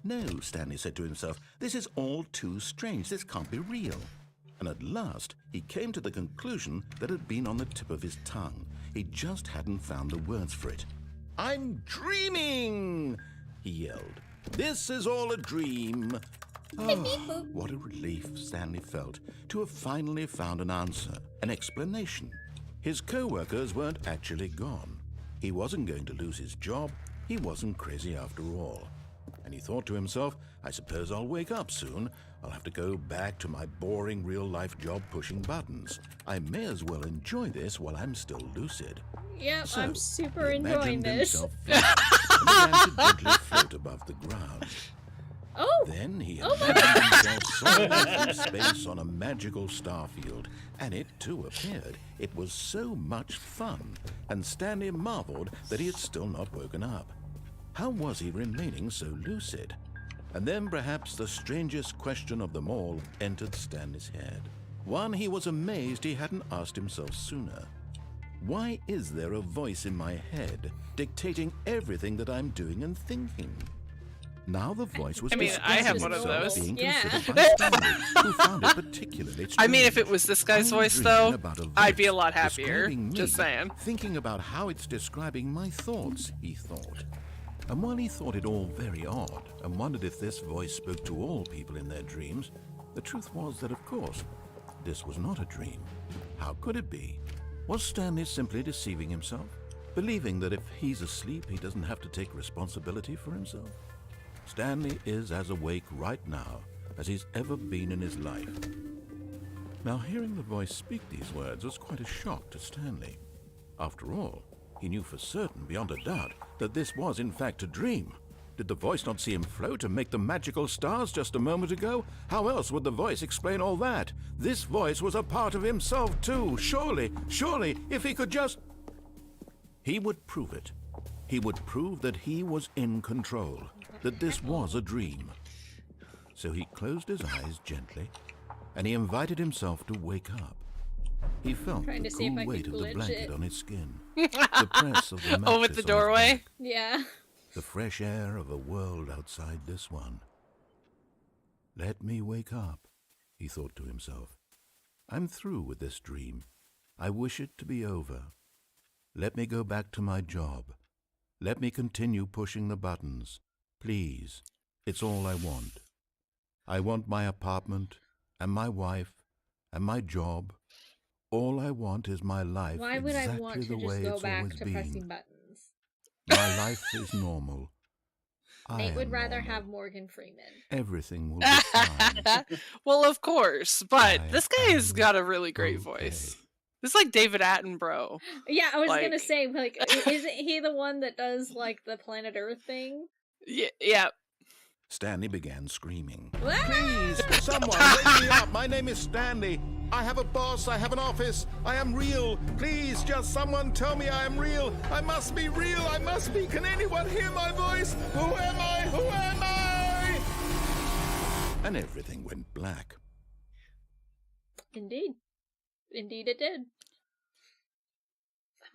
No, Stanley said to himself, this is all too strange. This can't be real. And at last, he came to the conclusion that had been on the tip of his tongue. He just hadn't found the words for it. I'm dreaming, he yelled. This is all a dream. Oh, what a relief Stanley felt to have finally found an answer, an explanation. His co-workers weren't actually gone. He wasn't going to lose his job. He wasn't crazy after all. And he thought to himself, I suppose I'll wake up soon. I'll have to go back to my boring real-life job pushing buttons. I may as well enjoy this while I'm still lucid. Yep, So, I'm super he enjoying imagined this. himself flying and began to gently float above the ground. Oh! Then he Oh my imagined himself soaring through space on a magical star field, and it too appeared. It was so much fun, and Stanley marveled that he had still not woken up. How was he remaining so lucid? And then perhaps the strangest question of them all entered Stanley's head. One he was amazed he hadn't asked himself sooner. Why is there a voice in my head dictating everything that I'm doing and thinking? Now the voice was I mean, I have one of itself those. being Yeah. considered by Stanley, who found it particularly strange. I mean, if it was this guy's I'm voice, dreaming though, about a I'd be a voice lot happier. describing me, Just saying. Thinking about how it's describing my thoughts, he thought. And while he thought it all very odd and wondered if this voice spoke to all people in their dreams, the truth was that, of course, this was not a dream. How could it be? Was Stanley simply deceiving himself, believing that if he's asleep, he doesn't have to take responsibility for himself? Stanley is as awake right now as he's ever been in his life. Now, hearing the voice speak these words was quite a shock to Stanley. After all, he knew for certain, beyond a doubt, that this was in fact a dream. Did the voice not see him float and make the magical stars just a moment ago? How else would the voice explain all that? This voice was a part of himself too. Surely, if he could just... He would prove it. He would prove that he was in control, that this was a dream. So he closed his eyes gently, and he invited himself to wake up. He felt Trying the to see if cool I could weight of the glitch blanket it. on his skin, the press of the mattress Oh, with the on his doorway? back, Yeah. the fresh air of a world outside this one. Let me wake up, he thought to himself. I'm through with this dream. I wish it to be over. Let me go back to my job. Let me continue pushing the buttons. Please, it's all I want. I want my apartment, and my wife, and my job. All I want is my life Why would I exactly want the to way just go it's back always to been. pressing buttons? My life is normal. I Nate would am rather normal. have Morgan Freeman. Everything will be fine. Well, of course, but I this guy has am got a really great okay. voice. This is like David Attenborough. Yeah, I was gonna Like- say, like, isn't he the one that does, like, the planet Earth thing? Yeah. Stanley began screaming. Please, Someone wake me up. My name is Stanley. I have a boss. I have an office. I am real. Please, just someone tell me I am real. I must be real. I must be. Can anyone hear my voice? Who am I? Who am I? And everything went black. Indeed. indeed it did.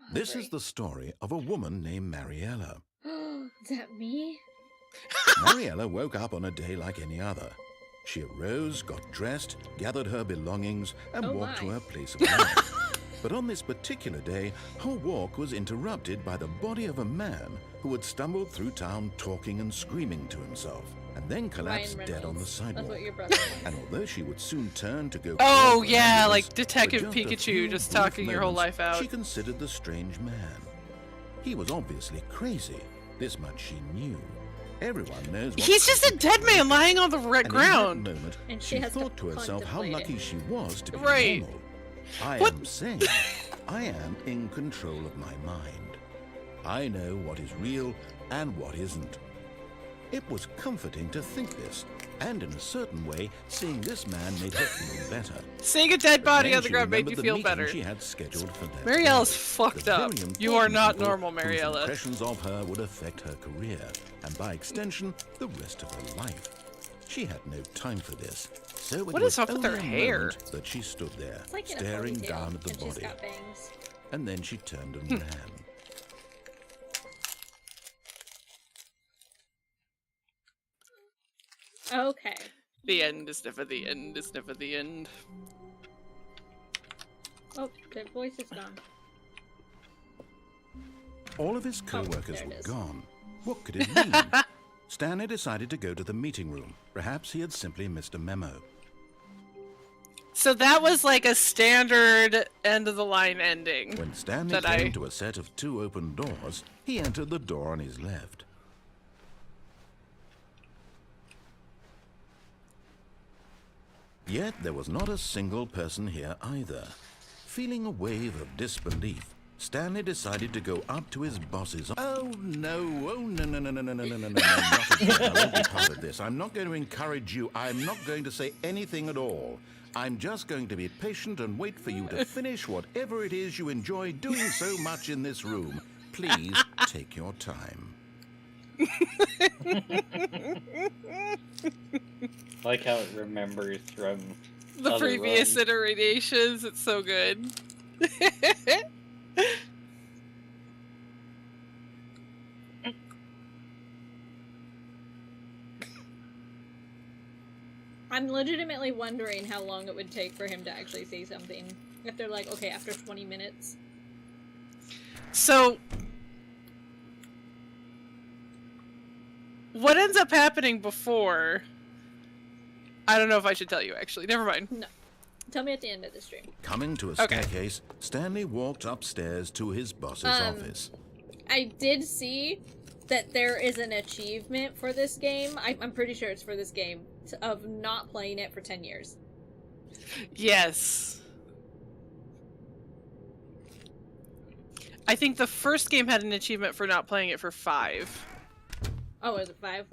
I'm This is hungry. the story of a woman named Mariella. Is that me? Mariella woke up on a day like any other. She arose, got dressed, gathered her belongings, and Oh walked to my. her place of work. But on this particular day, her walk was interrupted by the body of a man who had stumbled through town talking and screaming to himself, and then collapsed Ryan dead on the Reynolds. That's sidewalk. what your brother was. And although she would soon turn to go Oh call for an yeah, ambulance, like for Detective just a Pikachu, few just brief talking your whole moments, life out. She considered the strange man. He was obviously crazy. This much she knew. Everyone knows what He's just a dead man lying on the and in that ground. moment, And she she has to thought to herself how contemplate lucky it. she was to be Right. normal. I What? am sane. I am in control of my mind. I know what is real and what isn't. It was comforting to think this, and in a certain way, seeing this man made her feel better. Seeing a dead body Then on the she ground made remembered you the feel meeting better. She had scheduled for that Mariella's day. fucked The up. very You are important not people normal, whose Mariella. impressions of her would affect her career, and by extension, the rest of her life. She had no time for this, so it What was is up with only her a hair? moment that she stood there, It's like in a staring ponytail, down at the and she's body, got bangs. and then she turned and ran. Okay. The end is never the end is never the end. Oh, their voice is gone. All of his co-workers there it were is. gone. What could it mean? Stanley decided to go to the meeting room. Perhaps he had simply missed a memo. So that was like a standard end of the line ending. When Stanley That came I- to a set of 2 open doors, he entered the door on his left. Yet there was not a single person here either. Feeling a wave of disbelief, Stanley decided to go up to his boss's. Oh no, no, not again. I won't be part of this. I'm not going to encourage you. I'm not going to say anything at all. I'm just going to be patient and wait for you to finish whatever it is you enjoy doing so much in this room. Please take your time. Like how it remembers from The other previous runs. iterations, it's so good. I'm legitimately wondering how long it would take for him to actually say something. If they're like, okay, after 20 minutes. So, what ends up happening before? I don't know if I should tell you, actually. Never mind. No. Tell me at the end of the stream. Coming to a Okay. staircase, Stanley walked upstairs to his boss's office. I did see that there is an achievement for this game. I'm pretty sure it's for this game, of not playing it for 10 years. Yes. I think the first game had an achievement for not playing it for 5. Oh, is it 5?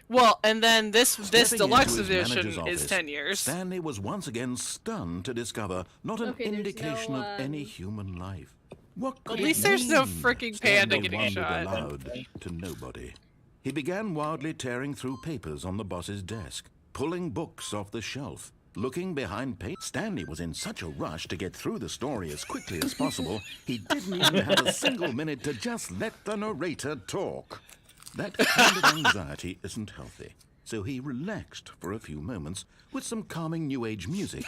Well, and then this Stepping deluxe into his manager's edition is office, 10 years. Stanley was once again stunned to discover not an Okay, there's indication no, of any human life. What could At least it there's no mean? freaking Stanley panda getting wondered shot. aloud to nobody. He began wildly tearing through papers on the boss's desk, pulling books off the shelf, looking behind pages. Stanley was in such a rush to get through the story as quickly as possible, he didn't even have a single minute to just let the narrator talk. That kind of anxiety isn't healthy, so he relaxed for a few moments with some calming New Age music.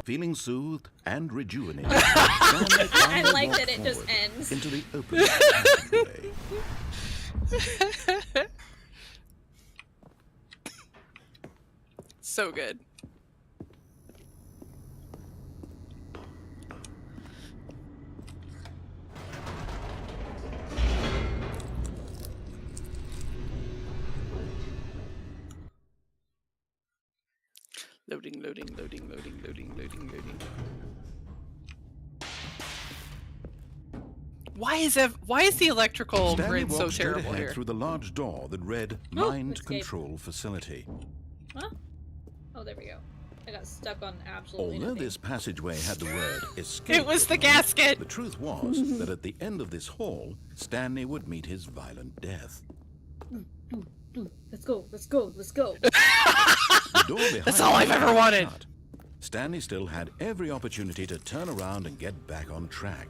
Feeling soothed and rejuvenated, Stanley I finally like walked that it just forward ends. into the open passageway. So good. Loading, loading, loading, loading, loading, loading, loading. Why is the electrical Stanley grid so walked straight terrible ahead here? through the large door that read Oh, Mind escape. Control Facility. Huh? Oh, there we go. I got stuck on absolutely Although nothing. this passageway had the word escape, It was the written on it, gasket! the truth was that at the end of this hall, Stanley would meet his violent death. Let's go, let's go, let's go. The door behind That's all I've him ever was wanted. shut. Stanley still had every opportunity to turn around and get back on track.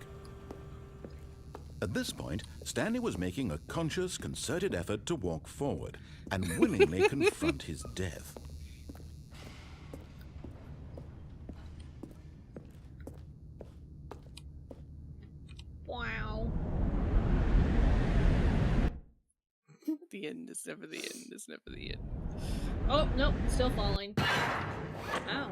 At this point, Stanley was making a conscious, concerted effort to walk forward and willingly confront his death. Wow. The end is never the end, is never the end. Oh, nope, still falling. Ow.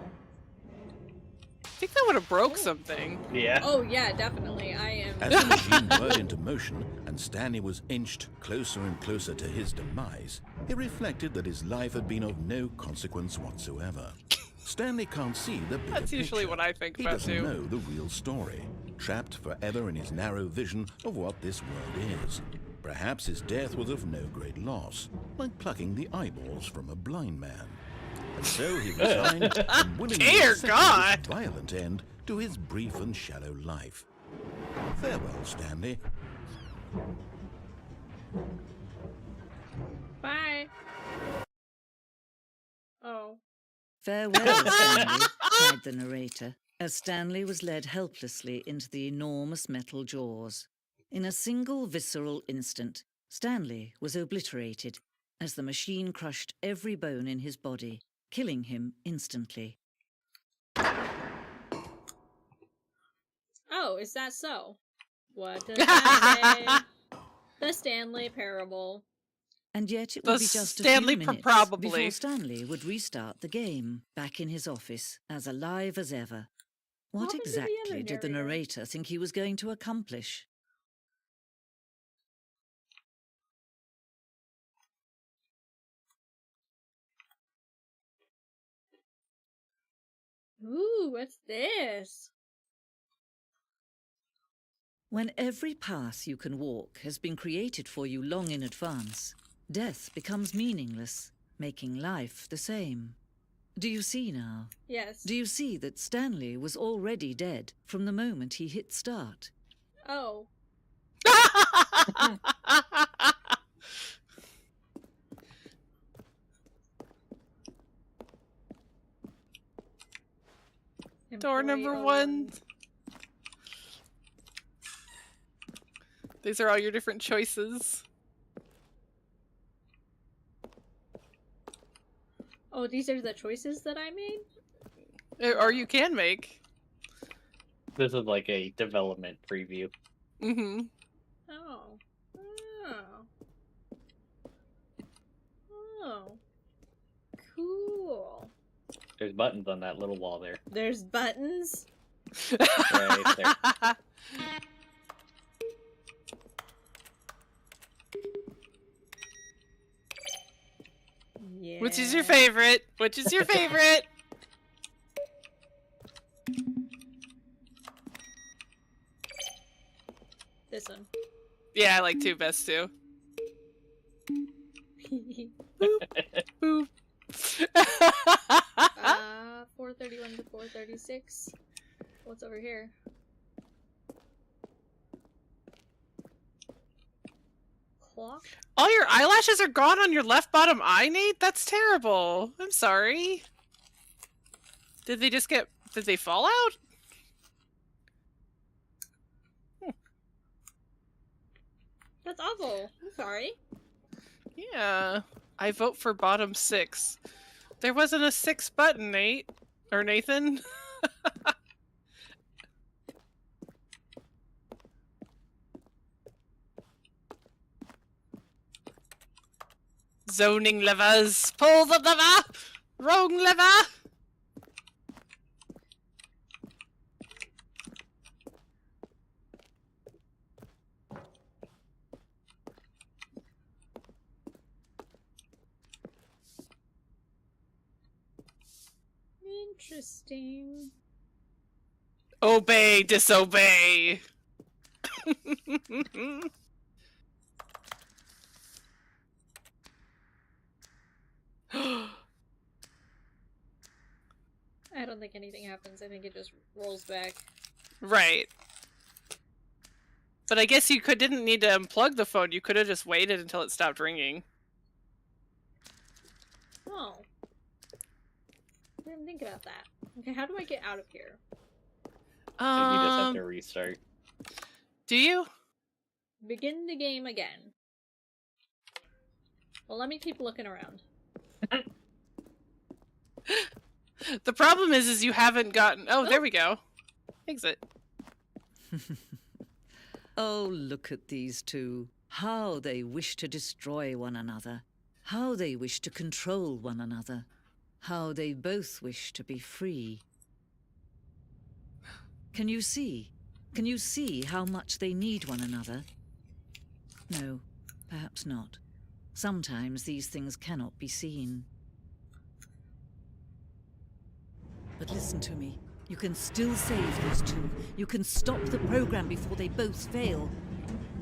I think that would have broke something. Yeah. Oh, yeah, definitely. I am. As the machine whirred into motion and Stanley was inched closer and closer to his demise, he reflected that his life had been of no consequence whatsoever. Stanley can't see the bigger That's usually picture. what I think He about doesn't too. know the real story, trapped forever in his narrow vision of what this world is. Perhaps his death was of no great loss, like plucking the eyeballs from a blind man. And so he resigned and willingly Dear accepted God! this violent end to his brief and shallow life. Farewell, Stanley. Bye. Oh. Farewell, Stanley, cried the narrator, as Stanley was led helplessly into the enormous metal jaws. In a single visceral instant, Stanley was obliterated as the machine crushed every bone in his body, killing him instantly. Oh, is that so? What does that say? The Stanley Parable. And yet it The would be just Stanley a few minutes Probably. before Stanley would restart the game, back in his office, as alive as ever. What happened to the other exactly did the narrator? narrator think he was going to accomplish? Ooh, what's this? When every path you can walk has been created for you long in advance, death becomes meaningless, making life the same. Do you see now? Yes. Do you see that Stanley was already dead from the moment he hit start? Oh. Door number Employee 1. owned. These are all your different choices. Oh, these are the choices that I made? Or you can make. This is like a development preview. Mm-hmm. Oh. Oh. Oh. Cool. There's buttons on that little wall there. There's buttons? Right there. Yeah. Which is your favorite? Which is your favorite? This one. Yeah, I like 2 best too. Boop. 431 to 436. What's over here? Clock? All your eyelashes are gone on your left bottom eye, Nate? That's terrible. I'm sorry. Did they fall out? That's awful. I'm sorry. Yeah. I vote for bottom 6. There wasn't a 6 button, Nate. Or Nathan. Zoning levers. Pull the lever. Wrong lever. Interesting. Obey, disobey. I don't think anything happens. I think it just rolls back. Right. But I guess you didn't need to unplug the phone. You could have just waited until it stopped ringing. Oh. I didn't think about that. Okay, how do I get out of here? So you just have to restart. Do you? Begin the game again. Well, let me keep looking around. The problem is you haven't gotten... Oh, there we go. Exit. Oh, look at these two. How they wish to destroy one another. How they wish to control one another. How they both wish to be free. Can you see? Can you see how much they need one another? No, perhaps not. Sometimes these things cannot be seen. But listen to me. You can still save these two. You can stop the program before they both fail.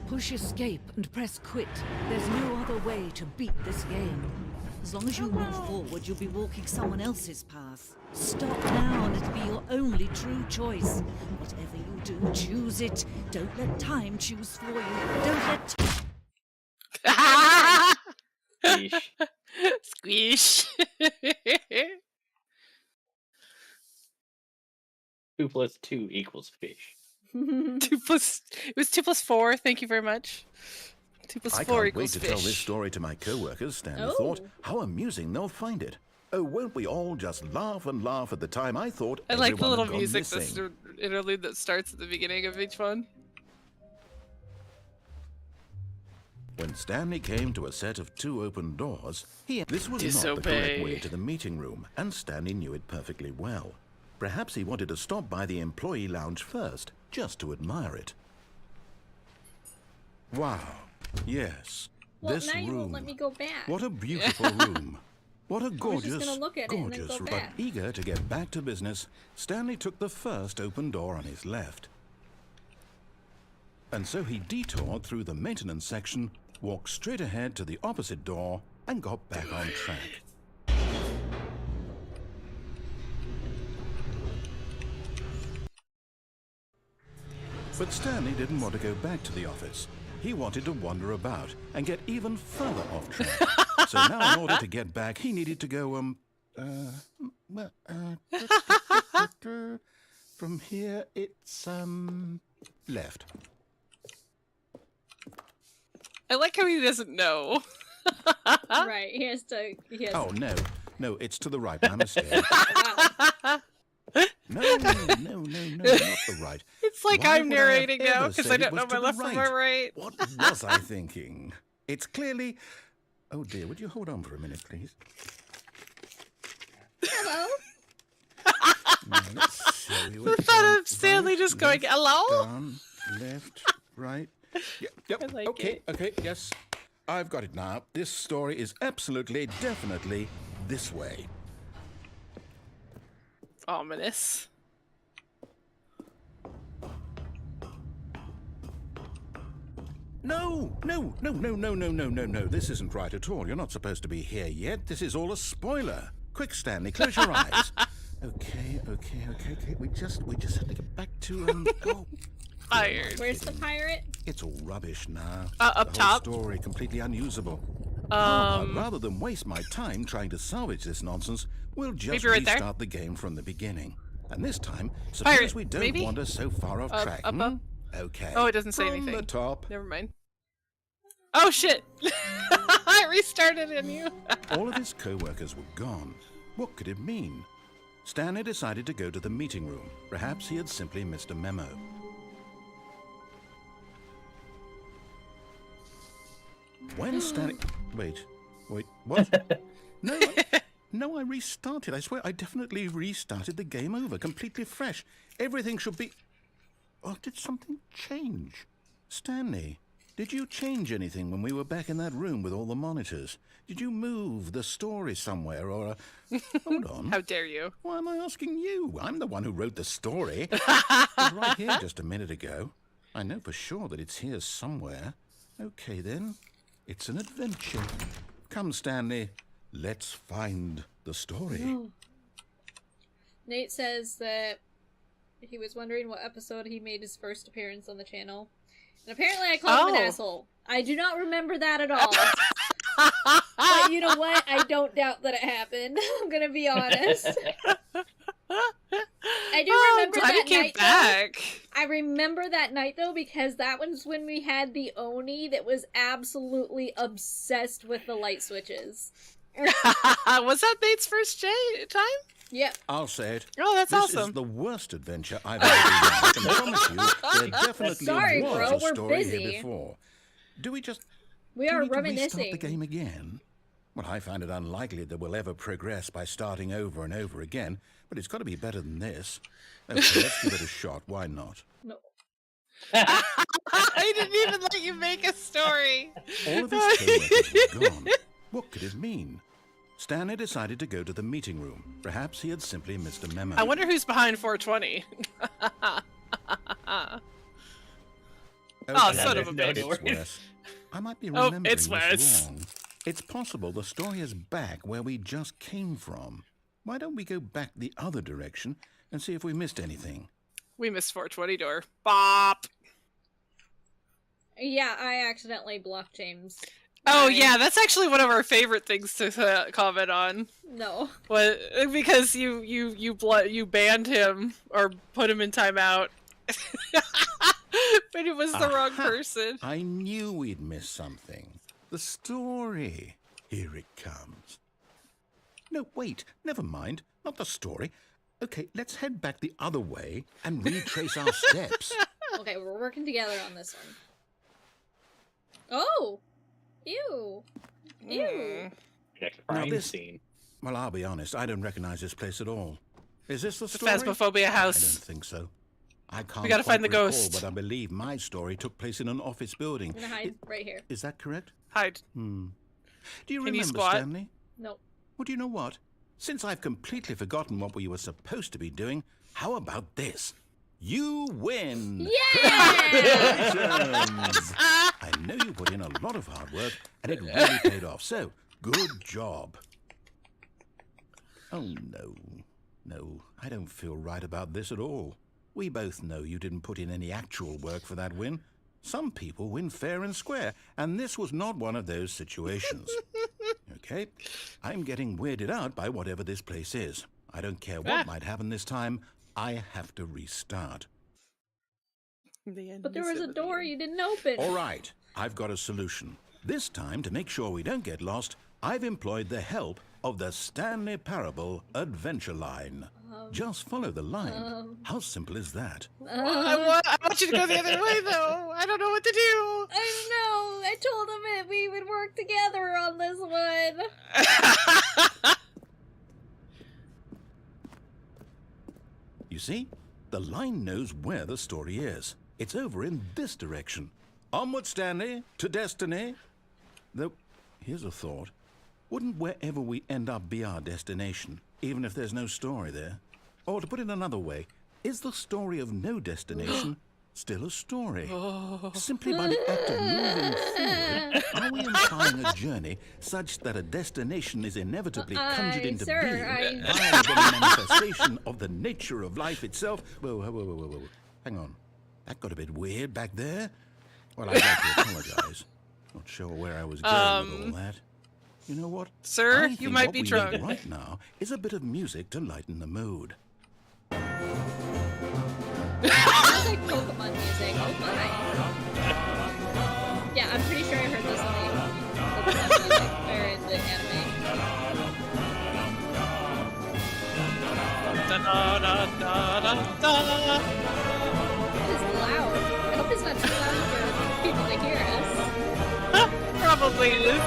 Push escape and press quit. There's no other way to beat this game. As long as you move forward, you'll be walking someone else's path. Stop now and it'll be your only true choice. Whatever you do, choose it. Don't let time choose for you. Don't let... Yeesh. Squish. 2 + 2 = fish. 2 plus... It was 2 + 4. Thank you very much. 2 + 4 I can't wait equals to fish. tell this story to my co-workers, Stanley Oh. thought. How amusing they'll find it. Oh, won't we all just laugh and laugh at the time I thought I like the everyone little had gone music, missing. the interlude that starts at the beginning of each one. When Stanley came to a set of 2 open doors, this was not the correct Disobey. way to the meeting room, and Stanley knew it perfectly well. Perhaps he wanted to stop by the employee lounge first, just to admire it. Wow, yes, Well, this now you room. won't let me go back. What a beautiful room. What a just gorgeous, gonna look at it and then gorgeous go room. back. But eager to get back to business, Stanley took the first open door on his left. And so he detoured through the maintenance section, walked straight ahead to the opposite door, and got back on track. But Stanley didn't want to go back to the office. He wanted to wander about and get even further off track. So now in order to get back, he needed to go, from here it's, left. I like how he doesn't know. Right, he has to... Oh, no, it's to the right, my mistake. Wow. No, not the right. It's like Why I'm would I have narrating now ever because said I it don't know was my to the left from my right. What was I thinking? It's clearly... Oh dear, would you hold on for a minute, please? Hello? Now, let's see. The thought of Stanley just going, left, hello? Down, left, right. Yep, I like okay, yes. I've got it now. This story is absolutely, definitely this way. Ominous. No. This isn't right at all. You're not supposed to be here yet. This is all a spoiler. Quick, Stanley, close your eyes. Okay. We just have to get back to, Fired. Where's the pirate? It's all rubbish now. Up the whole top. story completely unusable. Rather than waste my time trying to salvage this nonsense, we'll just Maybe right there? restart the game from the beginning. And this time, suppose Pirate, we don't maybe? wander so far off track. Up. Okay. Oh, it doesn't say from anything. the top. Never mind. Oh shit! I restarted in you. All of his co-workers were gone. What could it mean? Stanley decided to go to the meeting room. Perhaps he had simply missed a memo. When Stanley... Wait, what? No, I restarted. I swear, I definitely restarted the game over, completely fresh. Everything should be... Oh, did something change? Stanley, did you change anything when we were back in that room with all the monitors? Did you move the story somewhere, or... Hold on. How dare you? Why am I asking you? I'm the one who wrote the story. It was right here just a minute ago. I know for sure that it's here somewhere. Okay, then. It's an adventure. Come, Stanley. Let's find the story. Nate says that he was wondering what episode he made his first appearance on the channel. And apparently I called him an asshole. I do not remember that at all. But you know what? I don't doubt that it happened. I'm gonna be honest. I do remember that night, though. I remember that night, though, because that was when we had the Oni that was absolutely obsessed with the light switches. Was that Nate's first time? Yep. I'll say it. Oh, that's awesome. This is the worst adventure I've ever been on. I can promise you, there definitely was a story here before. Do we just... We are reminiscing. Restart the game again? Well, I find it unlikely that we'll ever progress by starting over and over again, but it's got to be better than this. Okay, let's give it a shot. Why not? No. I didn't even let you make a story. All of his co-workers were gone. What could it mean? Stanley decided to go to the meeting room. Perhaps he had simply missed a memo. I wonder who's behind 420. Oh, son of a bitch. It's Wes. I might be remembering it's this Wes. wrong. It's possible the story is back where we just came from. Why don't we go back the other direction and see if we missed anything? We missed 420 door. Bop! Yeah, I accidentally blocked James. Oh yeah, that's actually one of our favorite things to comment on. No. What? Because you banned him or put him in timeout. But it was the wrong person. I knew we'd miss something. The story. Here it comes. No, wait. Never mind. Not the story. Okay, let's head back the other way and retrace our steps. Okay, we're working together on this one. Oh! Ew. Ew. Crime scene. Well, I'll be honest. I don't recognize this place at all. Is this the The story? Phasmophobia house. I don't think so. I can't We gotta quite find the recall, ghost. But I believe my story took place in an office building. I'm gonna hide right here. Is that correct? Hide. Do you Can you remember, squat? Stanley? Nope. Well, do you know what? Since I've completely forgotten what we were supposed to be doing, how about this? You win! Yeah! Congratulations! I know you put in a lot of hard work, and it really paid off, so good job. Oh, no. No, I don't feel right about this at all. We both know you didn't put in any actual work for that win. Some people win fair and square, and this was not one of those situations. Okay? I'm getting weirded out by whatever this place is. I don't care what might happen this time. I have to restart. But there was a door you didn't open. All right, I've got a solution. This time, to make sure we don't get lost, I've employed the help of the Stanley Parable Adventure Line. Just follow the line. How simple is that? I want you to go the other way, though. I don't know what to do. I know. I told him that we would work together on this one. You see? The line knows where the story is. It's over in this direction. Onward, Stanley, to destiny. Though, here's a thought. Wouldn't wherever we end up be our destination, even if there's no story there? Or to put it another way, is the story of no destination still a story? Simply by the act of moving forward, are we implying a journey such that a destination is inevitably conjured into being by the manifestation of the nature of life itself? Whoa. Hang on. That got a bit weird back there. Well, I'd like to apologize. Not sure where I was going with all that. You know what? Sir, I you think might what be we drunk. need right now is a bit of music to lighten the mood. Sounds like Pokemon music. Oh my. Yeah, I'm pretty sure I heard this in the Pokemon music, or in the anime. It is loud. I hope it's not too loud for people to hear us. Probably is.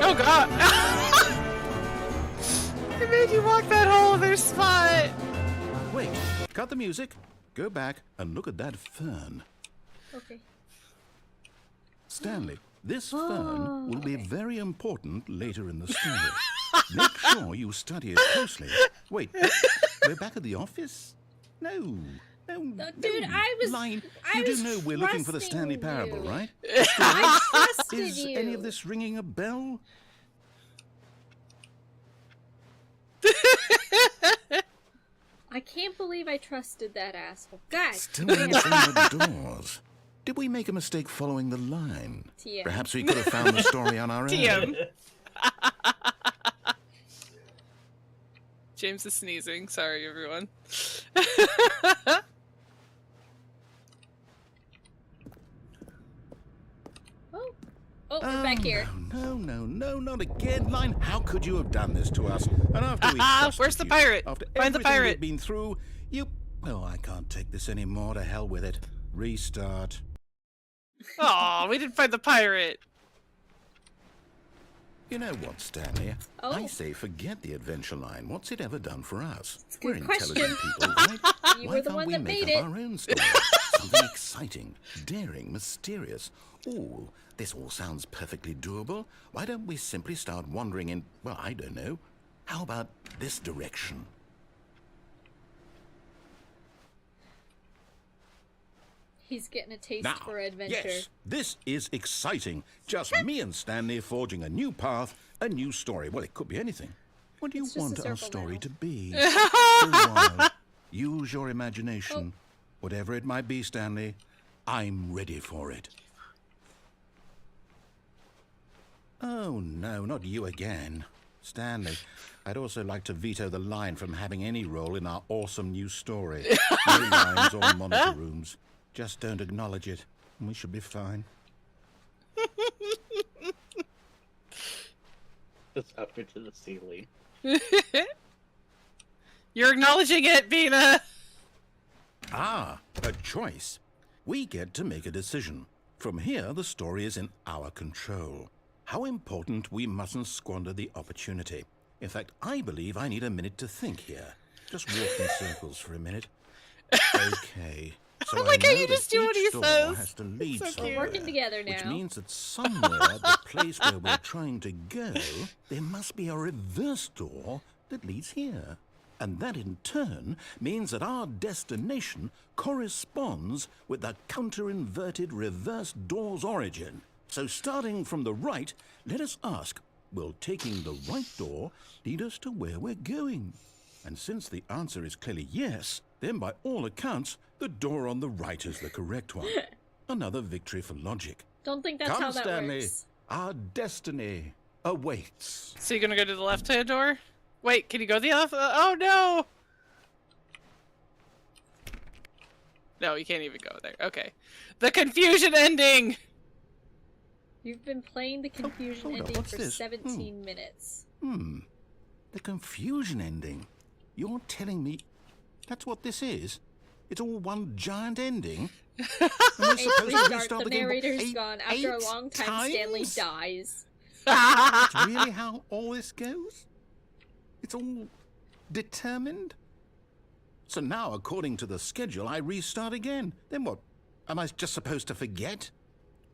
Oh god! I made you walk that whole other spot! Wait, cut the music, go back and look at that fern. Okay. Stanley, This fern will be very important later in the story. Make sure you study it closely. Wait, we're back at the office? No. Dude, I was Line. I You do was know we're looking for the Stanley trusting Parable, you. right? I trusted Is you. any of this ringing a bell? I can't believe I trusted that asshole. God Still damn. missing the doors. Did we make a mistake following the line? TM. Perhaps we could have found the story on our own. TM. James is sneezing. Sorry, everyone. Oh, we're back here. No, not again, Line. How could you have done this to us? And after we Where's the trusted you, pirate? After Find the everything pirate. we've been through, you... Well, I can't take this anymore. To hell with it. Restart. Aw, we didn't find the pirate. You know what, Stanley? Oh. I say forget the adventure line. What's it ever done for us? a good We're question. intelligent people, right? You Why were the can't one we that make made up it. our own story? Something exciting, daring, mysterious. Ooh, this all sounds perfectly doable. Why don't we simply start wandering in, well, I don't know. How about this direction? He's getting a taste Now, for adventure. yes, this is exciting. Just me and Stanley forging a new path, a new story. Well, it could be anything. What do you It's just want a our circle story now. to be? Go wild. Use your imagination. Whatever it might be, Stanley, I'm ready for it. Oh, no, not you again. Stanley, I'd also like to veto the line from having any role in our awesome new story. No lines or monitor rooms. Just don't acknowledge it, and we should be fine. Just up into the ceiling. You're acknowledging it, Bina. Ah, a choice. We get to make a decision. From here, the story is in our control. How important we mustn't squander the opportunity. In fact, I believe I need a minute to think here. Just walk in circles for a minute. Okay. So I like I how know you that just do what each he door says. has to lead so cute. somewhere, We're working together which now. means that somewhere at the place where we're trying to go, there must be a reverse door that leads here. And that in turn means that our destination corresponds with the counter-inverted reverse door's origin. So starting from the right, let us ask, will taking the right door lead us to where we're going? And since the answer is clearly yes, then by all accounts, the door on the right is the correct one. Another victory for logic. Don't think that's Come, how that Stanley. works. Our destiny awaits. So you're gonna go to the left-hand door? Wait, can you go the other? Oh no! No, you can't even go there. Okay. The confusion ending! You've been playing the confusion hold on, ending what's for this? 17 minutes. The confusion ending. You're telling me that's what this is? It's all one giant ending? And we're Eighth supposed to restart, restart the game narrator's eight- gone. After a 8 long time, Stanley times? dies. That's really how all this goes? It's all determined? So now, according to the schedule, I restart again. Then what? Am I just supposed to forget?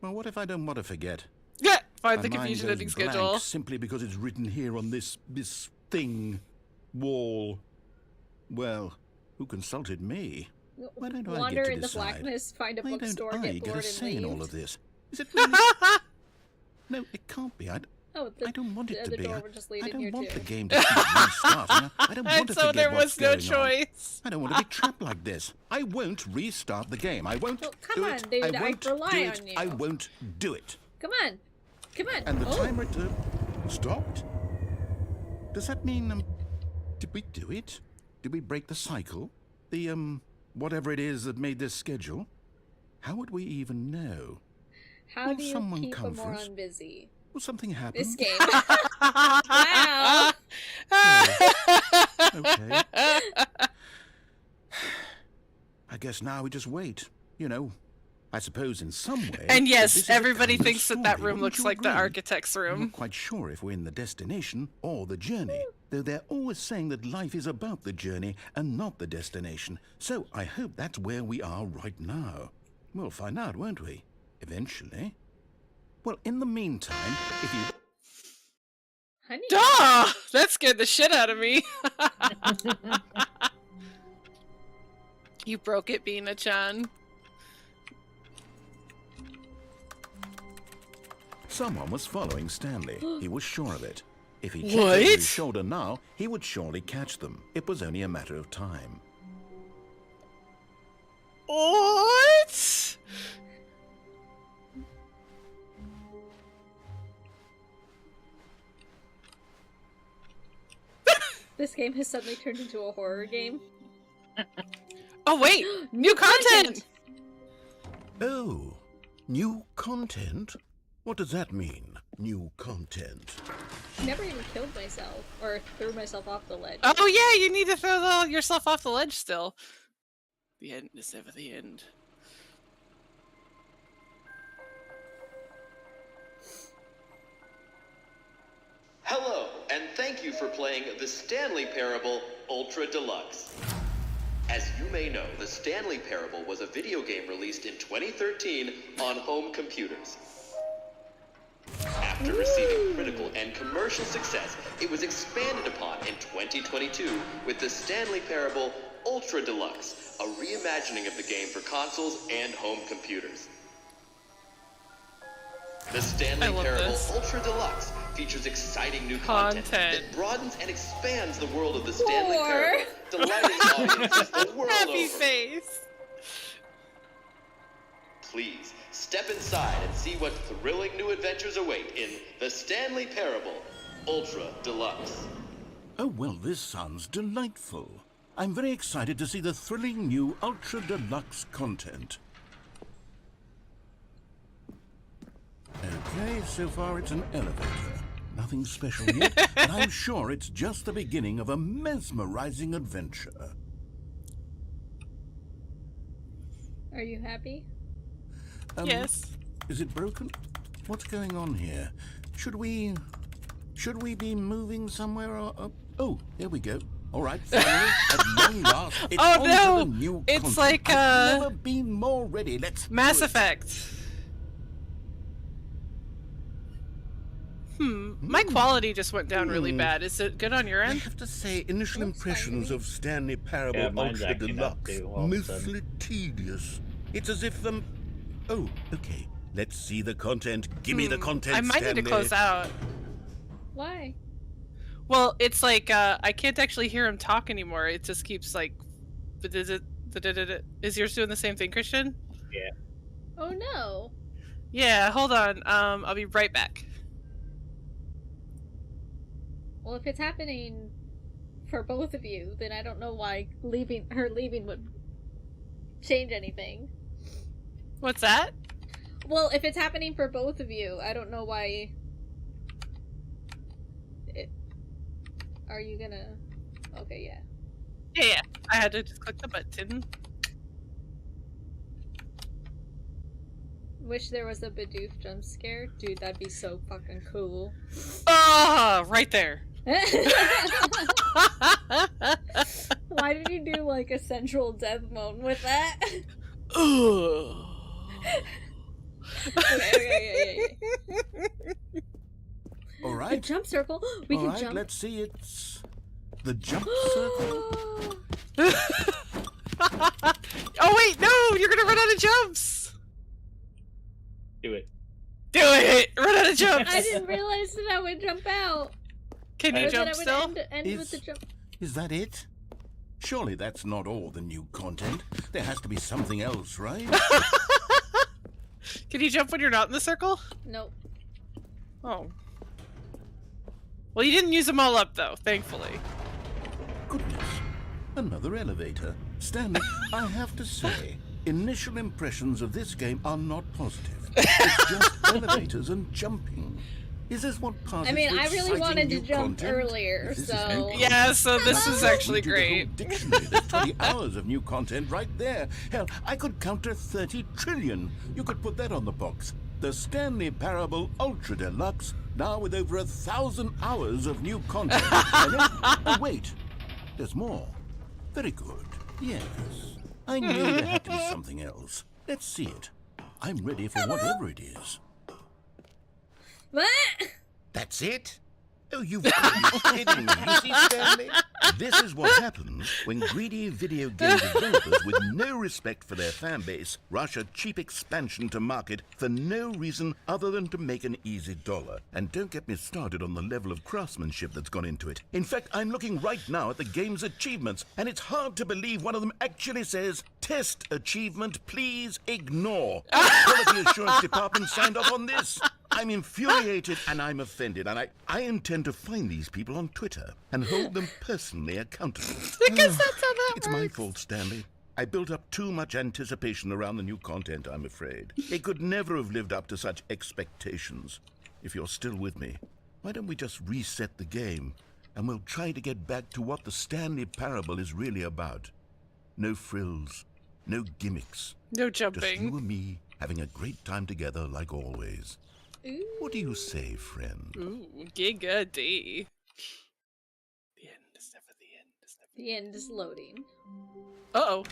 Well, what if I don't want to forget? Yeah! Find the My mind confusion goes ending blank schedule. simply because it's written here on this thing, wall. Well, who consulted me? Why don't I Wander get to in the decide? blackness, find a Why bookstore, don't I get get a bored, say and in all leave. of this? Is it really? No, it can't be. I don't want it to the be. door would just lead I in don't here want too. the game to keep restarting. I don't want And to so forget there what's was no going on. choice. I don't want to be trapped like this. I won't restart the game. I won't Well, come do on, it. dude, I I won't rely do it. on you. I won't do it. Come on. Come on. And the Oh, timer stopped? Does that mean, did we do it? Did we break the cycle? The, whatever it is that made this schedule? How would we even know? how will do you someone keep a come for us? moron busy? Will something happen? This game. Wow. Okay. I guess now we just wait. You know, I suppose in some way. And this yes, is a everybody kind of thinks that that story, room wouldn't looks you like the agree? architect's I'm room. not quite sure if we're in the destination or the journey, though they're always saying that life is about the journey and not the destination. So I hope that's where we are right now. We'll find out, won't we? Eventually. Well, in the meantime, if you... Honey. Duh! That scared the shit out of me. You broke it, Bina-chan. Someone was following Stanley. He was sure of it. If he checked What? over his shoulder now, he would surely catch them. It was only a matter of time. What? This game has suddenly turned into a horror game. Oh wait, new content! Oh, new content? What does that mean, new content? Never even killed myself or threw myself off the ledge. Oh yeah, you need to throw yourself off the ledge still. The end is ever the end. Hello, and thank you for playing the Stanley Parable Ultra Deluxe. As you may know, the Stanley Parable was a video game released in 2013 on home computers. After receiving critical and commercial success, it was expanded upon in 2022 with the Stanley Parable Ultra Deluxe, a reimagining of the game for consoles and home computers. The Stanley I love Parable this. Ultra Deluxe features exciting new content that broadens and expands the world of the Stanley More. Parable, delighting audiences the world Happy over. face. Please, step inside and see what thrilling new adventures await in the Stanley Parable Ultra Deluxe. Oh, well, this sounds delightful. I'm very excited to see the thrilling new Ultra Deluxe content. Okay, so far it's an elevator. Nothing special yet, but I'm sure it's just the beginning of a mesmerizing adventure. Are you happy? Yes. Is it broken? What's going on here? Should we be moving somewhere? Or, oh, here we go. All right, finally, at long last, it's Oh, on to no! the new It's content. like, I've never been more ready. Let's Mass do it. Effect. My quality just went down really bad. Is it good on your I end? have to say, initial Looks fine to impressions me. of Stanley Parable Yeah, mine's Ultra acting up Deluxe, too, all of a sudden. mostly tedious. It's as if them... Oh, okay. Let's see the content. Give me the content, I might Stanley. need to close out. Why? Well, it's like I can't actually hear him talk anymore. It just keeps like, is yours doing the same thing, Christian? Oh no. Yeah, hold on. I'll be right back. Well, if it's happening for both of you, then I don't know why her leaving would change anything. What's that? Well, if it's happening for both of you, I don't know why. Are you gonna? Okay, yeah. Yeah, I had to just click the button. Wish there was a Bidoof jump scare, dude. That'd be so fucking cool. Ah, right there. Why did you do like a central death moan with that? Ugh. Okay. All The right. jump circle. We All can right, jump. let's see. It's the jump circle. Oh wait, no! You're gonna run out of jumps. Do it. Do it! Run out of jumps. I didn't realize that I would jump out. Can you Or that jump I would still? end with the jump. Is that it? Surely that's not all the new content. There has to be something else, right? Can you jump when you're not in the circle? Nope. Oh. Well, you didn't use them all up though, thankfully. Goodness. Another elevator. Stanley, I have to say, initial impressions of this game are not positive. It's just elevators and jumping. Is this what passes I mean, for I really exciting wanted to new jump content? earlier, If this is so- new Yeah, so this is content, actually we did the whole great. dictionary. There's 20 hours of new content right there. Hell, I could count to 30 trillion. You could put that on the box. The Stanley Parable Ultra Deluxe, now with over 1,000 hours of new content. And then, oh, wait. There's more. Very good. Yes. I knew there had to be something else. Let's see it. I'm ready for whatever it is. What? That's it? Oh, you've got to be kidding me. You see, Stanley? This is what happens when greedy video game developers with no respect for their fan base rush a cheap expansion to market for no reason other than to make an easy dollar. And don't get me started on the level of craftsmanship that's gone into it. In fact, I'm looking right now at the game's achievements, and it's hard to believe one of them actually says, "Test achievement, please ignore." The Quality Assurance Department signed off on this. I'm infuriated and I'm offended, and I intend to find these people on Twitter and hold them personally accountable. Because that's how that It's works. my fault, Stanley. I built up too much anticipation around the new content, I'm afraid. It could never have lived up to such expectations. If you're still with me, why don't we just reset the game, and we'll try to get back to what the Stanley Parable is really about. No frills, no gimmicks. No Just you jumping. and me having a great time together like always. Ooh. What do you say, friend? Ooh, giga-D. The end is never the end. Is never... The end is loading. Uh-oh.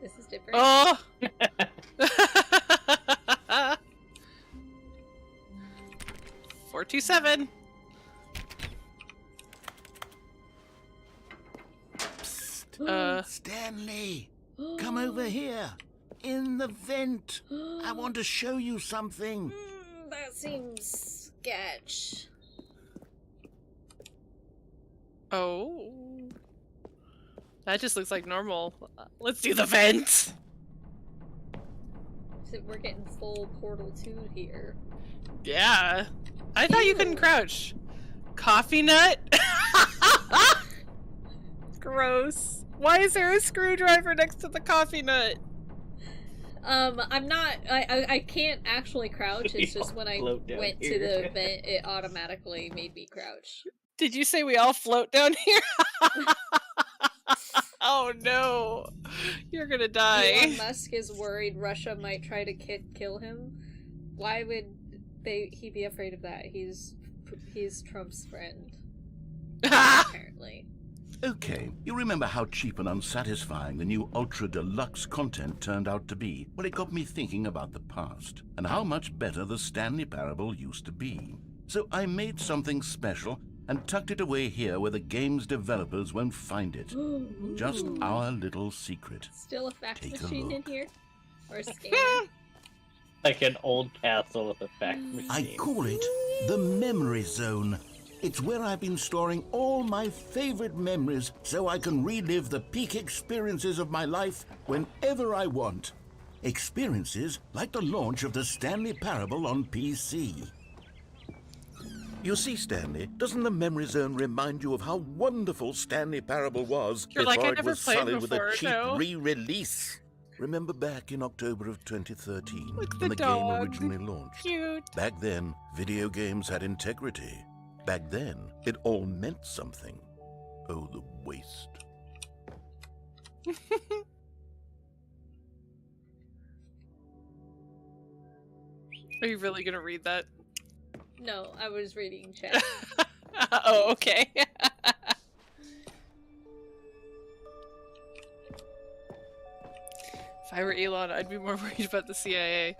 This is different. Oh! 427. Stanley, come over here. In the vent. I want to show you something. That seems sketch. Oh. That just looks like normal. Let's do the vent. So we're getting full Portal 2 here. Yeah. I thought you couldn't crouch. Coffee nut? Gross. Why is there a screwdriver next to the coffee nut? I'm not. I can't actually crouch. It's We just all when I float down went to here. the vent, it automatically made me crouch. Did you say we all float down here? Oh no. You're gonna Elon die. Musk is worried Russia might try to kill him. Why would he be afraid of that? He's Trump's friend, apparently. Okay, you remember how cheap and unsatisfying the new Ultra Deluxe content turned out to be? Well, it got me thinking about the past and how much better the Stanley Parable used to be. So I made something special and tucked it away here where the game's developers won't find it. Just our little secret. Still a fax Take a machine in look. here, or a scanner. Like an old castle with a fax machine. I call it the Memory Zone. It's where I've been storing all my favorite memories so I can relive the peak experiences of my life whenever I want. Experiences like the launch of the Stanley Parable on PC. You see, Stanley, doesn't the Memory Zone remind you of how wonderful Stanley Parable was You're like, before I it never was played sullied with a before, cheap no. re-release? Remember back in October of 2013 Look, when the the game dog. originally launched? Cute. Back then, video games had integrity. Back then, it all meant something. Oh, the waste. Are you really gonna read that? No, I was reading chat. Oh, okay. If I were Elon, I'd be more worried about the CIA.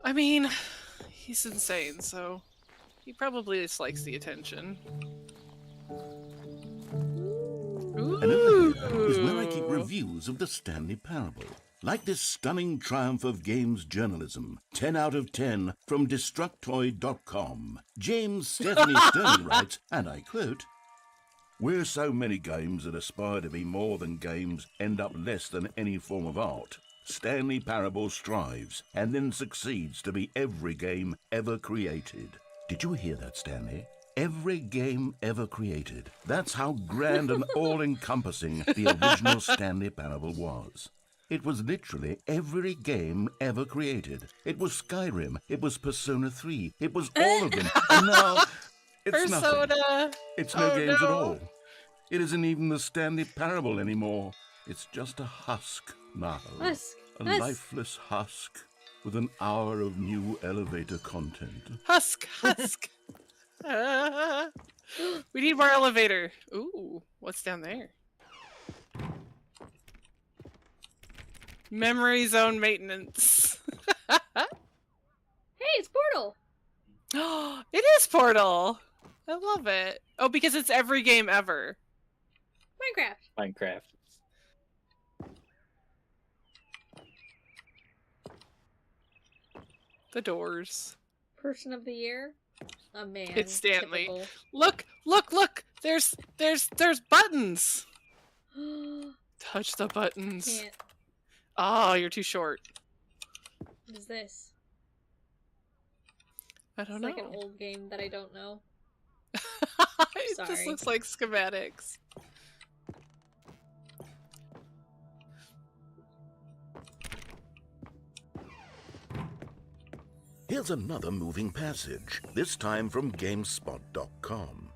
I mean, he's insane, so he probably just likes the attention. And over here is where I keep reviews of the Stanley Parable. Like this stunning triumph of games journalism, 10 out of 10 from Destructoid.com. James Stephanie Stern writes, and I quote, "Where so many games that aspire to be more than games end up less than any form of art, Stanley Parable strives and then succeeds to be every game ever created." Did you hear that, Stanley? Every game ever created. That's how grand and all-encompassing the original Stanley Parable was. It was literally every game ever created. It was Skyrim. It was Persona 3. It was all of them. And now, it's nothing. Persona. It's no Oh, games no. at all. It isn't even the Stanley Parable anymore. It's just a husk now. Husk. A Husk. lifeless husk with an hour of new elevator content. Husk. We need more elevator. Ooh, what's down there? Memory zone maintenance. Hey, it's Portal. portal. I love it. Oh, because it's every game ever. Minecraft. The doors. Person of the year? A man. It's Stanley. Typical. Look! There's buttons. Touch the buttons. Can't. Oh, you're too short. What is this? I don't It's know. like an old game that I don't know. It just Sorry. looks like schematics. Here's another moving passage, this time from GameSpot.com.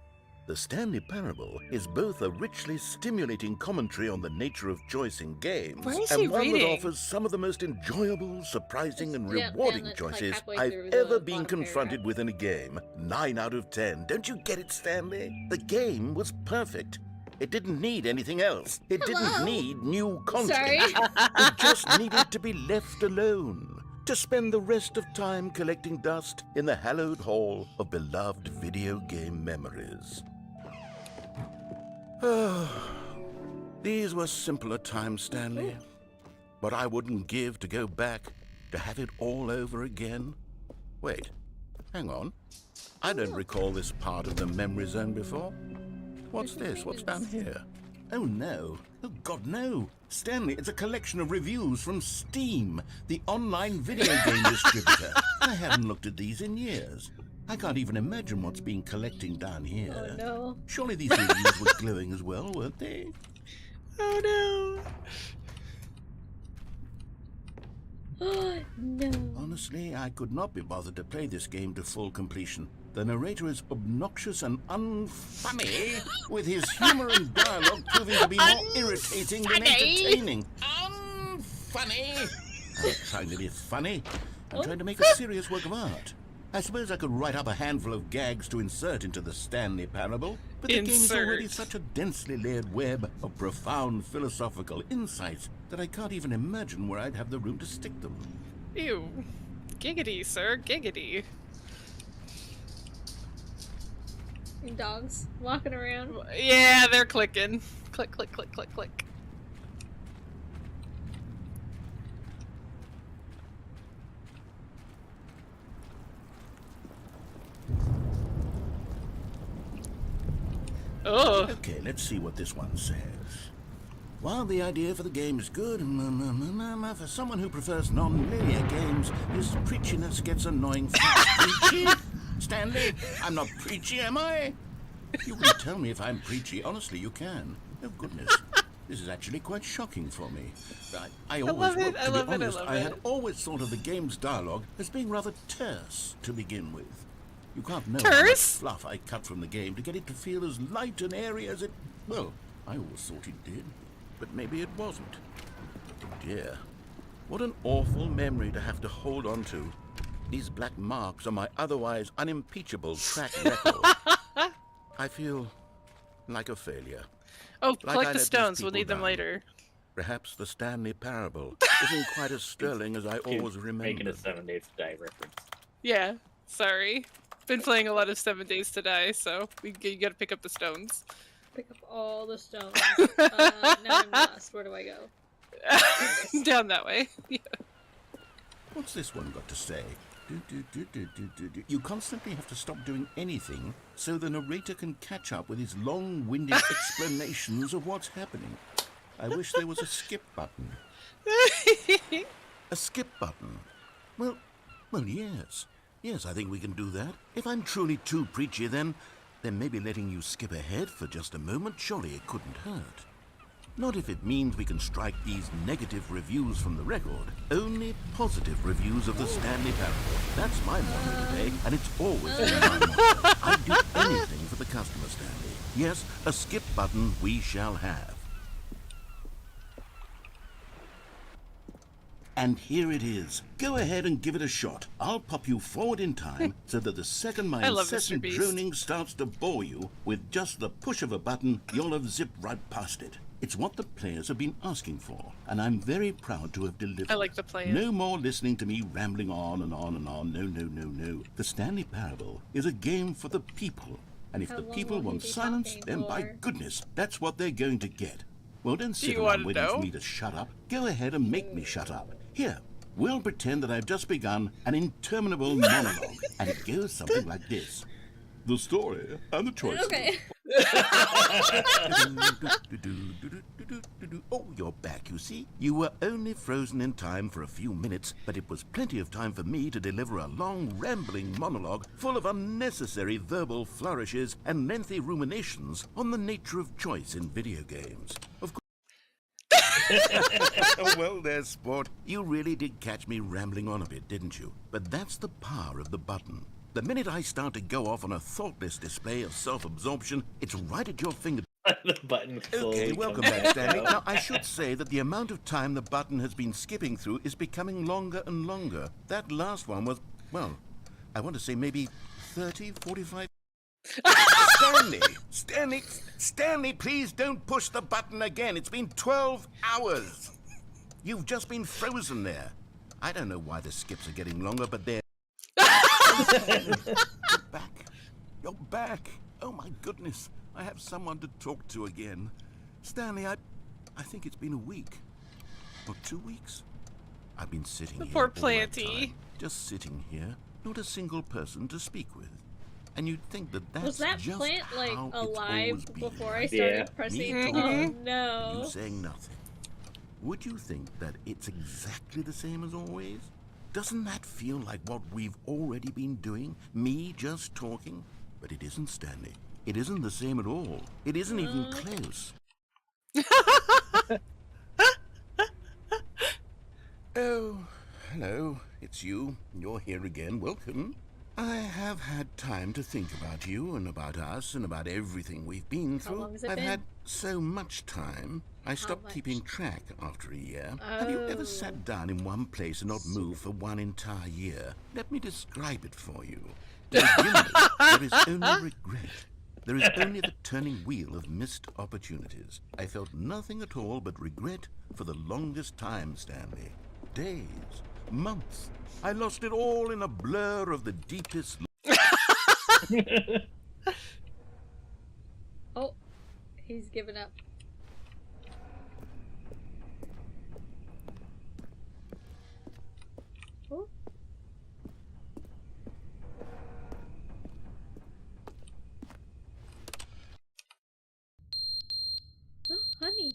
The Stanley Parable is both a richly stimulating commentary on the nature of choice in games, Where is and he one that reading? offers some of the most enjoyable, surprising, and Yeah, rewarding it's like choices halfway I've through the ever been bottom confronted paragraph. with in a game. 9 out of 10. Don't you get it, Stanley? The game was perfect. It didn't need anything else. It didn't Hello? need new content. Sorry. It just needed to be left alone, to spend the rest of time collecting dust in the hallowed hall of beloved video game memories. These were simpler times, Stanley. But I wouldn't give to go back to have it all over again. Wait, hang on. I don't recall this part of the memory zone before. What's this? What's down here? Oh no. Oh God, no. Stanley, it's a collection of reviews from Steam, the online video game distributor. I haven't looked at these in years. I can't even imagine what's been collecting down here. Oh no. Surely these reviews were glowing as well, weren't they? Oh no. No. Honestly, I could not be bothered to play this game to full completion. The narrator is obnoxious and unfunny, with his humor and dialogue proving to be more irritating than entertaining. Unfunny! I'm not trying to be funny. I'm trying to make a serious work of art. I suppose I could write up a handful of gags to insert into the Stanley Parable, but the game is already Insert. such a densely layered web of profound philosophical insights that I can't even imagine where I'd have the room to stick them. Ew. Giggity, sir. Giggity. Dogs walking around. Yeah, they're clicking. Click, click, click, click, click. Oh. Okay, let's see what this one says. While the idea for the game is good, for someone who prefers non-linear games, this preachiness gets annoying fast. Preachy? Stanley, I'm not preachy, am I? You can tell me if I'm preachy. Honestly, you can. Oh, goodness. This is actually quite shocking for me. I always, love it, well, I to love be it, I honest, love I had it. always thought of the game's dialogue as being rather terse to begin with. You can't know how much Terse? fluff I cut from the game to get it to feel as light and airy as it... Well, I always thought it did, but maybe it wasn't. Oh dear. What an awful memory to have to hold on to. These black marks on my otherwise unimpeachable track record. I feel like a failure. Oh, Like I collect let the these stones. We'll people need them down. later. Perhaps the Stanley Parable isn't quite as sterling as I always Making remembered. a 7 Days to Die reference. Yeah, sorry. Been playing a lot of 7 Days to Die, so you gotta pick up the stones. Pick up all the stones. Now I'm lost. Where do I go? Down that way. Yeah. What's this one got to say? You constantly have to stop doing anything so the narrator can catch up with his long-winded explanations of what's happening. I wish there was a skip button. A skip button? Well, yes. Yes, I think we can do that. If I'm truly too preachy, then maybe letting you skip ahead for just a moment, surely it couldn't hurt. Not if it means we can strike these negative reviews from the record. Only positive reviews of the Stanley Parable. That's my motto today, and it's always been my motto. I'd do anything for the customer, Stanley. Yes, a skip button we shall have. And here it is. Go ahead and give it a shot. I'll pop you forward in time so that the second my I love Mr. incessant Beast. droning starts to bore you, with just the push of a button, you'll have zipped right past it. It's what the players have been asking for, and I'm very proud to have delivered. I like the plan. No more listening to me rambling on and on and on. No, no, no, no. The Stanley Parable is a game for the people. And if How the long people will he want be silence, talking then by for? goodness, that's what they're going to get. Well, don't sit you around wanna waiting know? for me to shut up. Go ahead and make me shut up. Here, we'll pretend that I've just begun an interminable monologue, and it goes something like this. The story and the choices. Okay. Oh, you're back, you see. You were only frozen in time for a few minutes, but it was plenty of time for me to deliver a long, rambling monologue full of unnecessary verbal flourishes and lengthy ruminations on the nature of choice in video games. Of course. Well, there, sport. You really did catch me rambling on a bit, didn't you? But that's the power of the button. The minute I start to go off on a thoughtless display of self-absorption, it's right at your fingertips. The button slowly Okay, welcome comes back, Stanley. out. Now, I should say that the amount of time the button has been skipping through is becoming longer and longer. That last one was, well, I want to say maybe 30, 45... Stanley, please don't push the button again. It's been 12 hours. You've just been frozen there. I don't know why the skips are getting longer, but they're... You're back. You're back. Oh, my goodness. I have someone to talk to again. Stanley, I think it's been a week. Or 2 weeks. I've been sitting The here poor all that Planty. time, just sitting here, not a single person to speak with. And you'd think that that's Was that just plant like how it's alive always been, before I right? started Yeah. pressing? Me Oh talking, no. You saying nothing. Would you think that it's exactly the same as always? Doesn't that feel like what we've already been doing? Me just talking? But it isn't, Stanley. It isn't the same at all. It isn't even close. Oh, hello. It's you. You're here again. Welcome. I have had time to think about you and about us and about everything we've been through. long has it I've been? had so much time. I stopped much? keeping track after a year. Have you ever sat down in one place and not moved for one entire year? Let me describe it for you. To begin with, there is only regret. There is only the turning wheel of missed opportunities. I felt nothing at all but regret for the longest time, Stanley. Days, months. I lost it all in a blur of the deepest... Oh, he's given up. Oh. Oh, honey.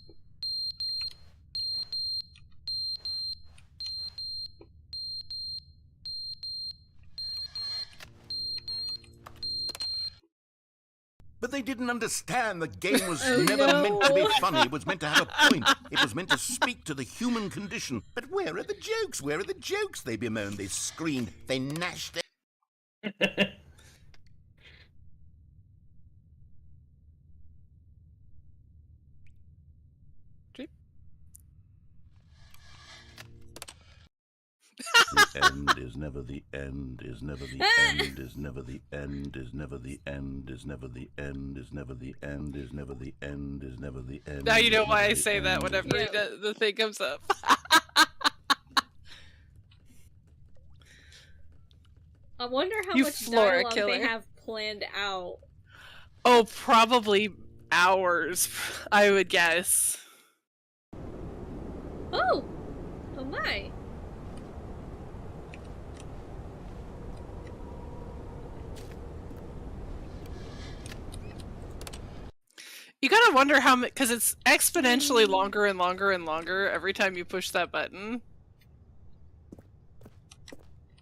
But they didn't understand the game was never meant to be funny. It was meant to have a point. It was meant to speak to the human condition. But where are the jokes? Where are the jokes? They bemoaned, they screamed, they gnashed their... The end is never the end, is never the end, is never the end, is never the end, is never the end, is never the end, is never the end, is never the end. Now you know is why never I the say that end, whenever Yeah. the thing comes up. I wonder how You much Flora dialogue killer. they have planned out. Oh, probably hours, I would guess. Oh! Oh my! You gotta wonder how much, because it's exponentially longer and longer and longer every time you push that button.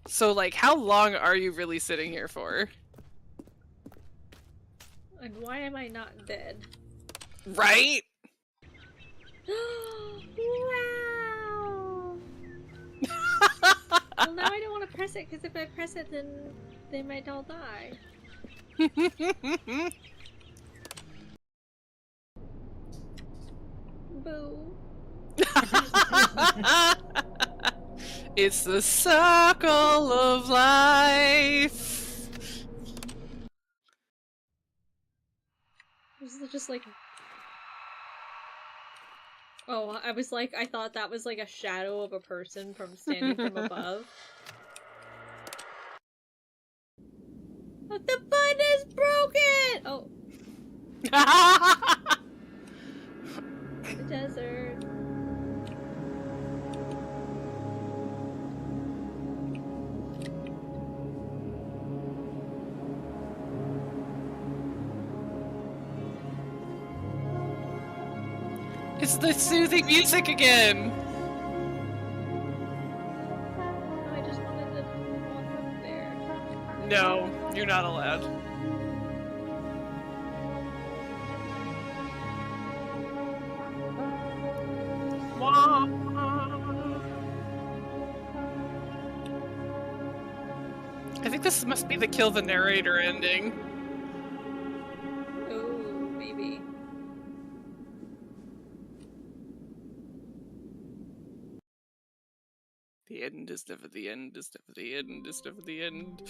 So, like, how long are you really sitting here for? And why am I not dead? Right? Wow! Well, now I don't want to press it, because if I press it, then they might all die. Boo. It's the circle of life. This is just like... Oh, I was like, I thought that was like a shadow of a person from standing from above. But the button is broken! Oh. The desert. It's the soothing music again! I just wanted to walk up there. No, you're not allowed. I think this must be the kill the narrator ending. Oh, maybe. The end is never the end, is never the end, is never the end.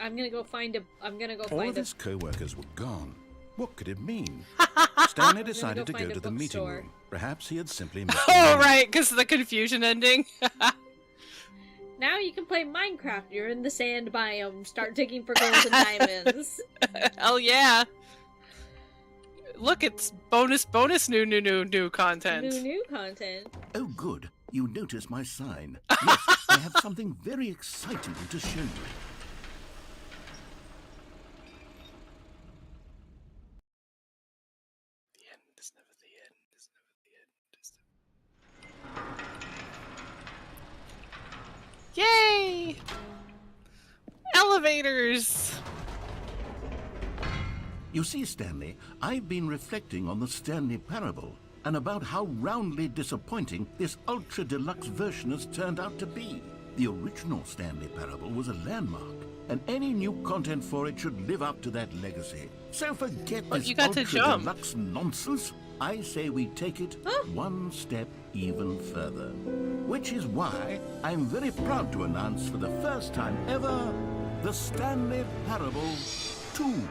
I'm gonna go find a. All of his co-workers were gone. What could it mean? Stanley decided to go to the meeting room. Perhaps he had simply missed the Oh, moment. right, because of the confusion ending. Now you can play Minecraft. You're in the sand biome. Start digging for gold and diamonds. Hell yeah. Look, it's bonus new content. New content. Oh, good. You notice my sign. Yes, I have something very exciting to show you. The end is never the end, is never the end, is never... Yay! Elevators! You see, Stanley, I've been reflecting on the Stanley Parable and about how roundly disappointing this ultra-deluxe version has turned out to be. The original Stanley Parable was a landmark, and any new content for it should live up to that legacy. So forget this ultra-deluxe nonsense. I say we take it one step even further. Which is why I'm very proud to announce for the first time ever, the Stanley Parable 2.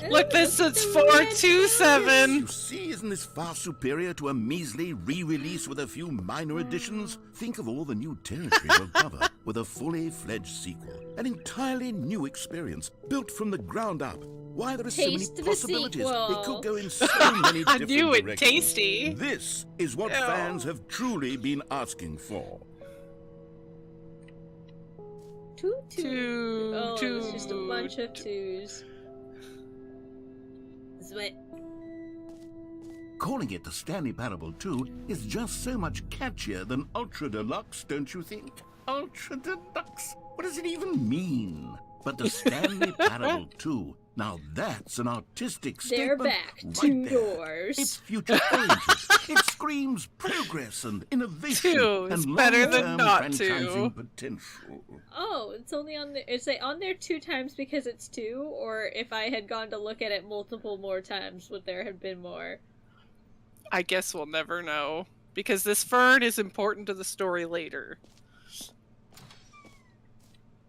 Look, this is 427. You see, isn't this far superior to a measly re-release with a few minor additions? Think of all the new territory we'll cover with a fully fledged sequel. An entirely new experience, built from the ground up. Why, there are so many Taste the possibilities. sequel. It could go in so many I different knew it, directions. tasty. This is what fans have truly been asking for. Two. Oh, it's just a bunch of twos. Sweat. Calling it the Stanley Parable 2 is just so much catchier than Ultra Deluxe, don't you think? Ultra Deluxe? What does it even mean? But the Stanley Parable 2, now that's an artistic They're statement. back. Right Two there. doors. It's future-oriented. It screams progress and innovation Two is and better than long-term not franchising two. potential. Oh, it's only on the. Is it on there 2 times because it's 2, or if I had gone to look at it multiple more times, would there have been more? I guess we'll never know. Because this fern is important to the story later.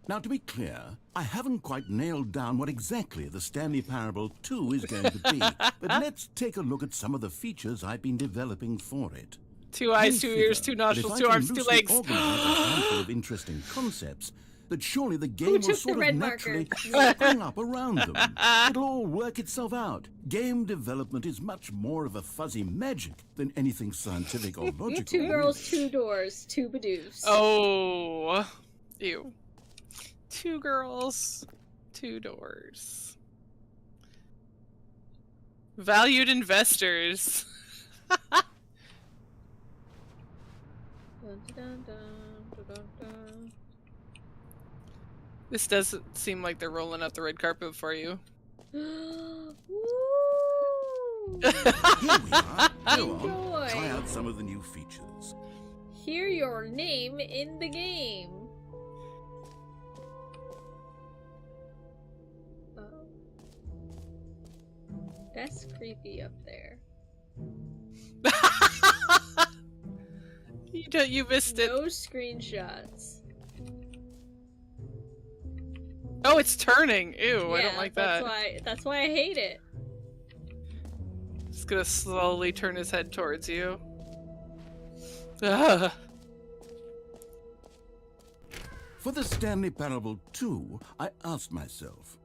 Now, to be clear, I haven't quite nailed down what exactly the Stanley Parable 2 is going to be, but let's take a look at some of the features I've been developing for it. 2 eyes, 2 ears, 2 nostrils, 2 arms, 2 legs. Organize a handful of interesting concepts, that surely the game will took the sort of red naturally marker? spring up around them. It'll all work itself out. Game development is much more of a fuzzy magic than anything scientific or logical. 2 girls, 2 doors, 2 badoos. Oh. Ew. 2 girls, 2 doors. Valued investors. Dun, dun, dun, dun, dun. This doesn't seem like they're rolling out the red carpet for you. Woo! Here we are. Go on. Enjoy. Try out some of the new features. Hear your name in the game. Oh. That's creepy up there. You missed it. No screenshots. Oh, it's turning. Ew, I Yeah, don't like that's that. That's why I hate it. It's gonna slowly turn his head towards you. Ugh. For the Stanley Parable 2, I asked myself,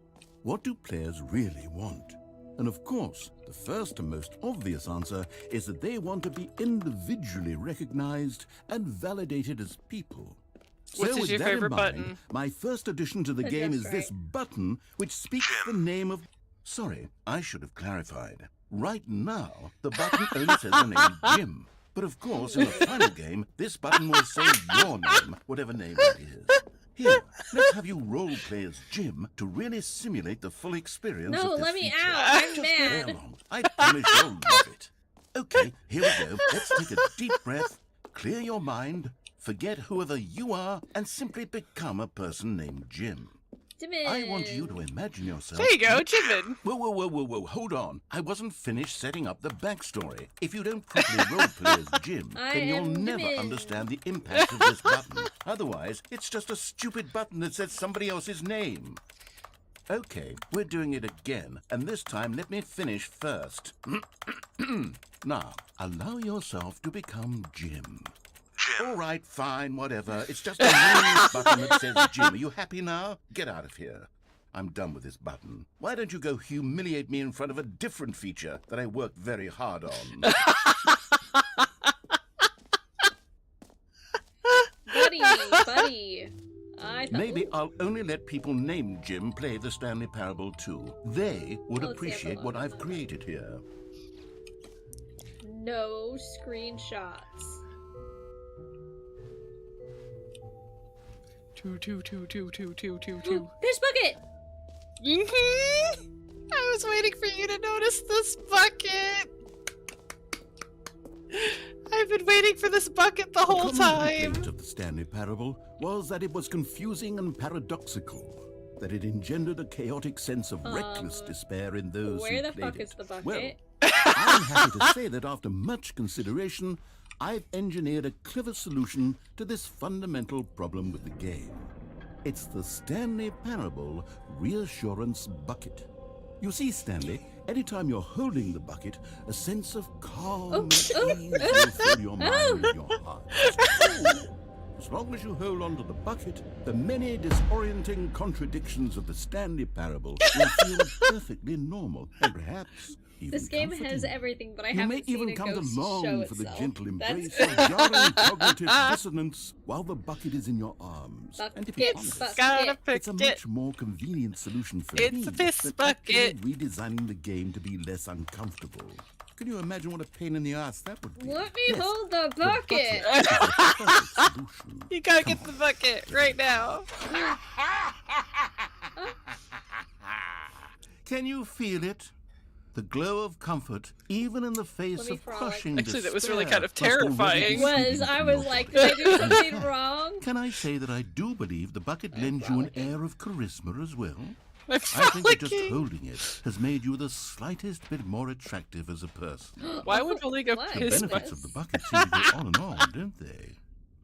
what do players really want? And of course, the first and most obvious answer is that they want to be individually recognized and validated as people. What is your with that favorite in mind, button? my first addition to the game is Just this button, which speaks the name of... Sorry, I should have clarified. Right now, the button only says the name Jim. But of course, in the final game, this button will say your name, whatever name that is. Here, let's have you role-play as Jim to really simulate the full experience No, of this let me feature. out. I'm Just mad. play along. I promise you'll love it. Okay, here we go. Let's take a deep breath, clear your mind, forget whoever you are, and simply become a person named Jim. Jimin. I want you to imagine yourself... There you go, Jimin. Whoa, hold on. I wasn't finished setting up the backstory. If you don't properly roleplay as Jim, then you'll never understand the impact of this button. Otherwise, it's just a stupid button that says somebody else's name. Okay, we're doing it again, and this time let me finish first. Now, allow yourself to become Jim. All right, fine, whatever. It's just a meaningless button that says Jim. Are you happy now? Get out of here. I'm done with this button. Why don't you go humiliate me in front of a different feature that I worked very hard on? Buddy. Maybe I'll only let people named Jim play the Stanley Parable 2. They would appreciate what I've created here. No screenshots. Two. Fish bucket! I was waiting for you to notice this bucket. I've been waiting for this bucket the whole common time. complaint of the Stanley Parable was that it was confusing and paradoxical, that it engendered a chaotic sense of reckless despair in those Where who the played fuck it. is the bucket? Well, I'm happy to say that after much consideration, I've engineered a clever solution to this fundamental problem with the game. It's the Stanley Parable Reassurance Bucket. You see, Stanley, anytime you're holding the bucket, a sense of calm and ease will fill your mind and your heart. As long as you hold on to the bucket, the many disorienting contradictions of the Stanley Parable will feel perfectly normal and perhaps even This game comforting. has everything, but I You may haven't seen even a come to ghost long show for the itself. gentle embrace That's... of jarring cognitive dissonance while the bucket is in your arms. And to be honest, Gotta pick it's a it. much more convenient solution for It's me a piss than bucket. actually redesigning the game to be less uncomfortable. Can you imagine what a pain in the ass that would be? Let me Yes, hold the the bucket! is a perfect solution. You gotta Come get the bucket right now. Can you feel it? The glow of comfort, even in the face Let me of frolic. crushing Actually, that was despair, really kind of must already be terrifying. sweeping I through was your like, body. did I do something wrong? Can I say that I do believe the bucket lends you an air of charisma as well? I'm I think that just frolicking. holding it has made you the slightest bit more attractive as a person. Why would Gelibeana What? The piss benefits bucket? of the bucket seem to go on and on, don't they?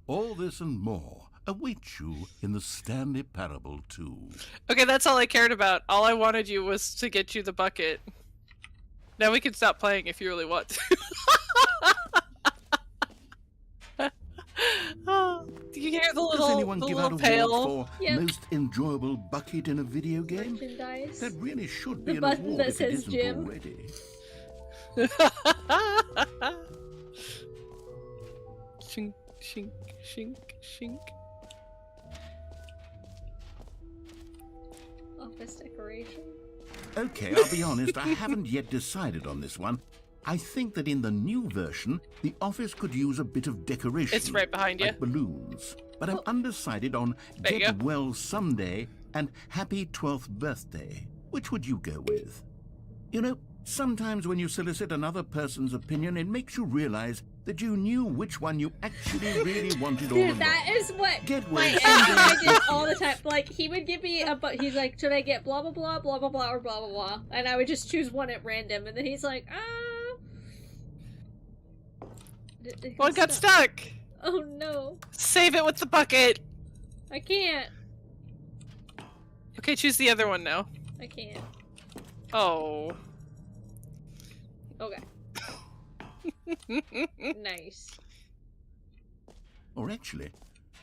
All this and more await you in the Stanley Parable 2. Okay, that's all I cared about. All I wanted you was to get you the bucket. Now we can stop playing if you really want to. Oh, do you hear the Does little, anyone the give little out pail? awards for Yep. most enjoyable bucket in a video game? Merchandise. That really should be The an button award that if it says isn't Jim. already. Shink, shink, shink, shink. Office decoration. Okay, I'll be honest, I haven't yet decided on this one. I think that in the new version, the office could use a bit of decoration. It's right behind you. Like balloons. But I'm undecided on There you Get go. Well Someday and Happy 12th Birthday. Which would you go with? You know, sometimes when you solicit another person's opinion, it makes you realize that you knew which one you actually really wanted all Dude, along. that is what Get my well ex someday. and I did all the time. Like, he would give me he's like, should I get blah blah blah, blah blah blah, or blah blah blah? And I would just choose one at random, and then he's like, It One got stuck. Oh no, Save it with the bucket. I can't. Okay, choose the other one now. I can't. Oh. Okay. Nice. Or actually,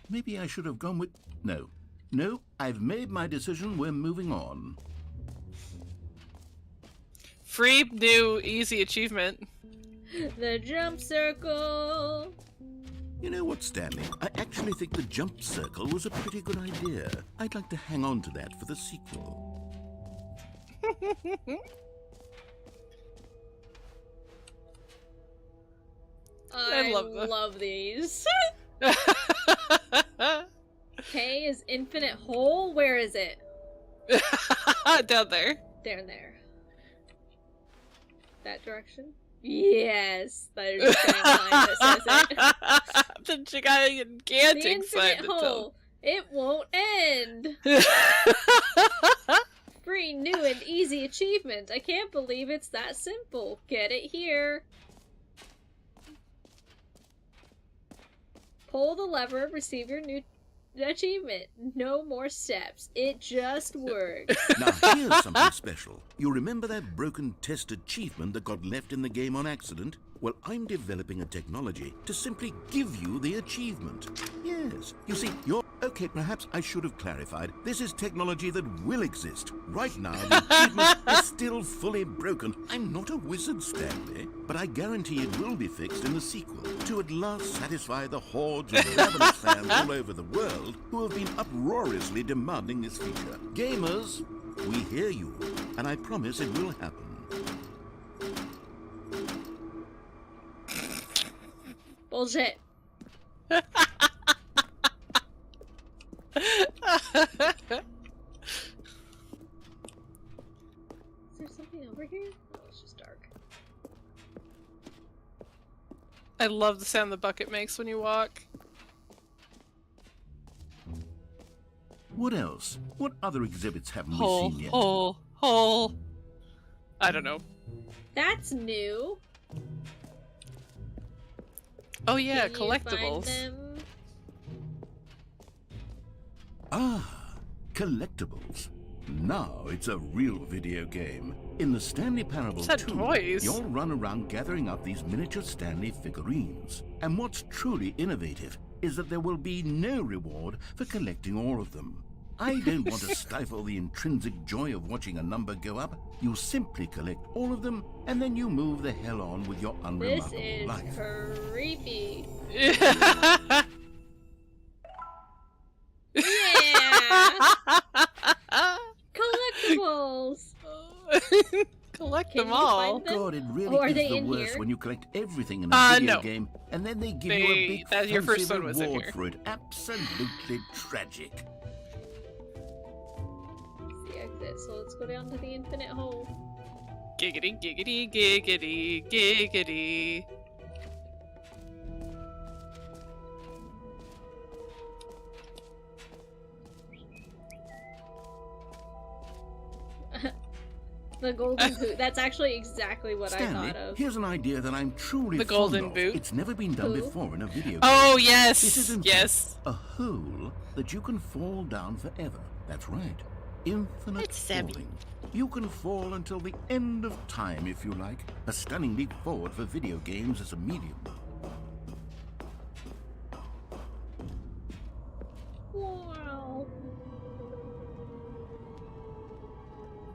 maybe I should have gone with... No. No, I've made my decision. We're moving on. Free, new, easy achievement. The jump circle. You know what, Stanley? I actually think the jump circle was a pretty good idea. I'd like to hang on to that for the sequel. I love love these. K is infinite hole. Where is it? Down there. Down there. That direction? Yes. There's a giant line that says it. The gigantic The sign infinite to hole. It won't end. tell. Free, new, and easy achievement. I can't believe it's that simple. Get it here. Pull the lever, receive your new achievement. No more steps. It just works. Now here's something special. You remember that broken test achievement that got left in the game on accident? Well, I'm developing a technology to simply give you the achievement. Yes. You see, you're... Okay, perhaps I should have clarified. This is technology that will exist. Right now, the achievement is still fully broken. I'm not a wizard, Stanley, but I guarantee it will be fixed in the sequel to at last satisfy the hordes of ravenous fans all over the world who have been uproariously demanding this feature. Gamers, we hear you, and I promise it will happen. Bullshit. Is there something over here? Oh, it's just dark. I love the sound the bucket makes when you walk. What else? What other exhibits haven't Hole, we seen yet? hole. I don't know. That's new. Oh yeah, Can you find collectibles. them? Ah, collectibles. Now it's a real video game. In the Stanley Parable Is that 2, toys? you'll run around gathering up these miniature Stanley figurines. And what's truly innovative is that there will be no reward for collecting all of them. I don't want to stifle the intrinsic joy of watching a number go up. You simply collect all of them, and then you move the hell on with your This unremarkable is life. creepy. Yeah. Yeah! Collectibles! Collect Can them you all. find them? God, it really Oh, are is they the in worst here? when you collect everything in a video No. game, and then they give you a big your fancy first one was in reward here. for it. Absolutely tragic. It's the exit, so let's go down to the infinite hole. Giggity, giggity, giggity, giggity. The golden boot. That's actually exactly what I Stanley, thought of. here's an idea that I'm truly The fond golden of. boot? It's never been done Who? before in a video game. Oh This yes, is in yes. fact a hole that you can fall down forever. That's right. Infinite It's savvy. falling. You can fall until the end of time if you like. A stunning leap forward for video games as a medium. Wow.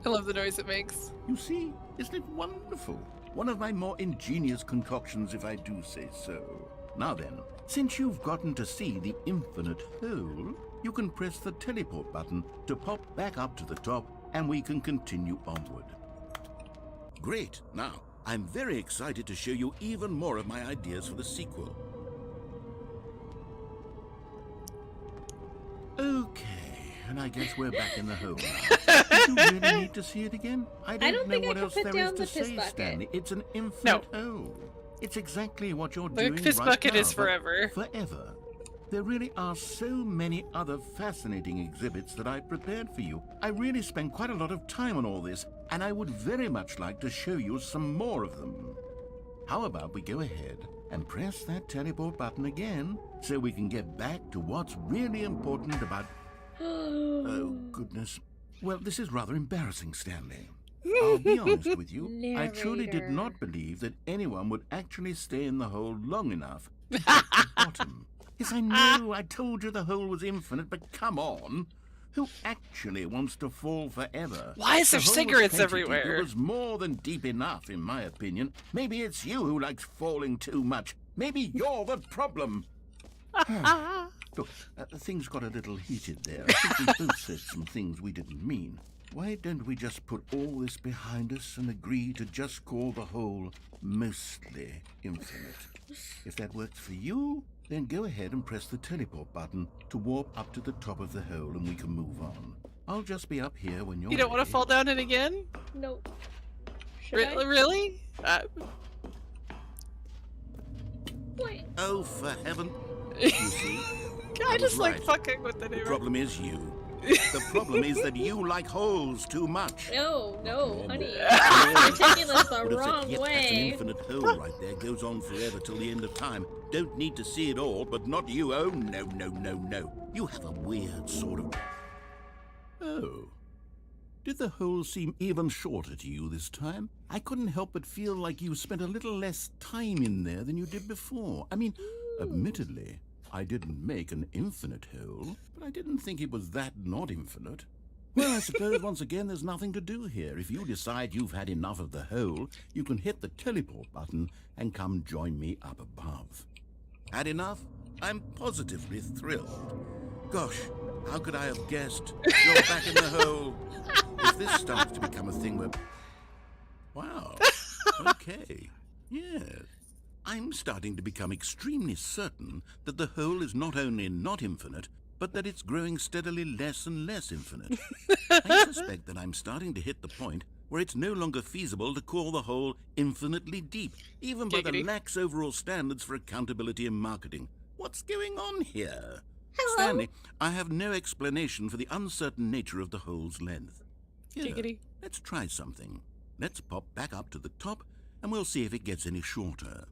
I love the noise it makes. You see, isn't it wonderful? One of my more ingenious concoctions, if I do say so. Now then, since you've gotten to see the infinite hole, you can press the teleport button to pop back up to the top, and we can continue onward. Great. Now, I'm very excited to show you even more of my ideas for the sequel. Okay, and I guess we're back in the hole now. Did you really need to see it again? I don't don't know think I what can else put there down is the to piss say, bucket. Stanley. It's an infinite hole. It's exactly what you're The doing piss right bucket now, is but forever. Forever. There really are so many other fascinating exhibits that I've prepared for you. I really spent quite a lot of time on all this, and I would very much like to show you some more of them. How about we go ahead and press that teleport button again so we can get back to what's really important about... Oh, goodness. Well, this is rather embarrassing, Stanley. I'll be honest with you. I truly did Narrator. not believe that anyone would actually stay in the hole long enough to get to the bottom. Yes, I know. I told you the hole was infinite, but come on. Who actually wants to fall forever? Why is there The hole was cigarettes plenty deep. everywhere? It was more than deep enough, in my opinion. Maybe it's you who likes falling too much. Maybe you're the problem. Look, things got a little heated there. I think we both said some things we didn't mean. Why don't we just put all this behind us and agree to just call the hole mostly infinite? If that works for you, then go ahead and press the teleport button to warp up to the top of the hole and we can move on. I'll just be up here when you're You don't want to ready. fall down it again? Nope. Should I? Really? Wait. Oh, for heaven. You see? I I just was like right. fucking with the The name. problem is you. The problem is that you like holes too much. No, honey. Yeah. You're taking this the But it's wrong yep, that's an way. infinite hole right there. Goes on forever till the end of time. Don't need to see it all, but not you. Oh, no. You have a weird sort of... Oh. Did the hole seem even shorter to you this time? I couldn't help but feel like you spent a little less time in there than you did before. I mean, admittedly, I didn't make an infinite hole, but I didn't think it was that not infinite. Well, I suppose once again there's nothing to do here. If you decide you've had enough of the hole, you can hit the teleport button and come join me up above. Had enough? I'm positively thrilled. Gosh, how could I have guessed? You're back in the hole. If this starts to become a thing where... Wow. Okay. Yes. I'm starting to become extremely certain that the hole is not only not infinite, but that it's growing steadily less and less infinite. I suspect that I'm starting to hit the point where it's no longer feasible to call the hole infinitely deep, even by the Giggity. lax overall standards for accountability in marketing. What's going on here? Hello. Stanley, I have no explanation for the uncertain nature of the hole's length. Here, Giggity. let's try something. Let's pop back up to the top, and we'll see if it gets any shorter.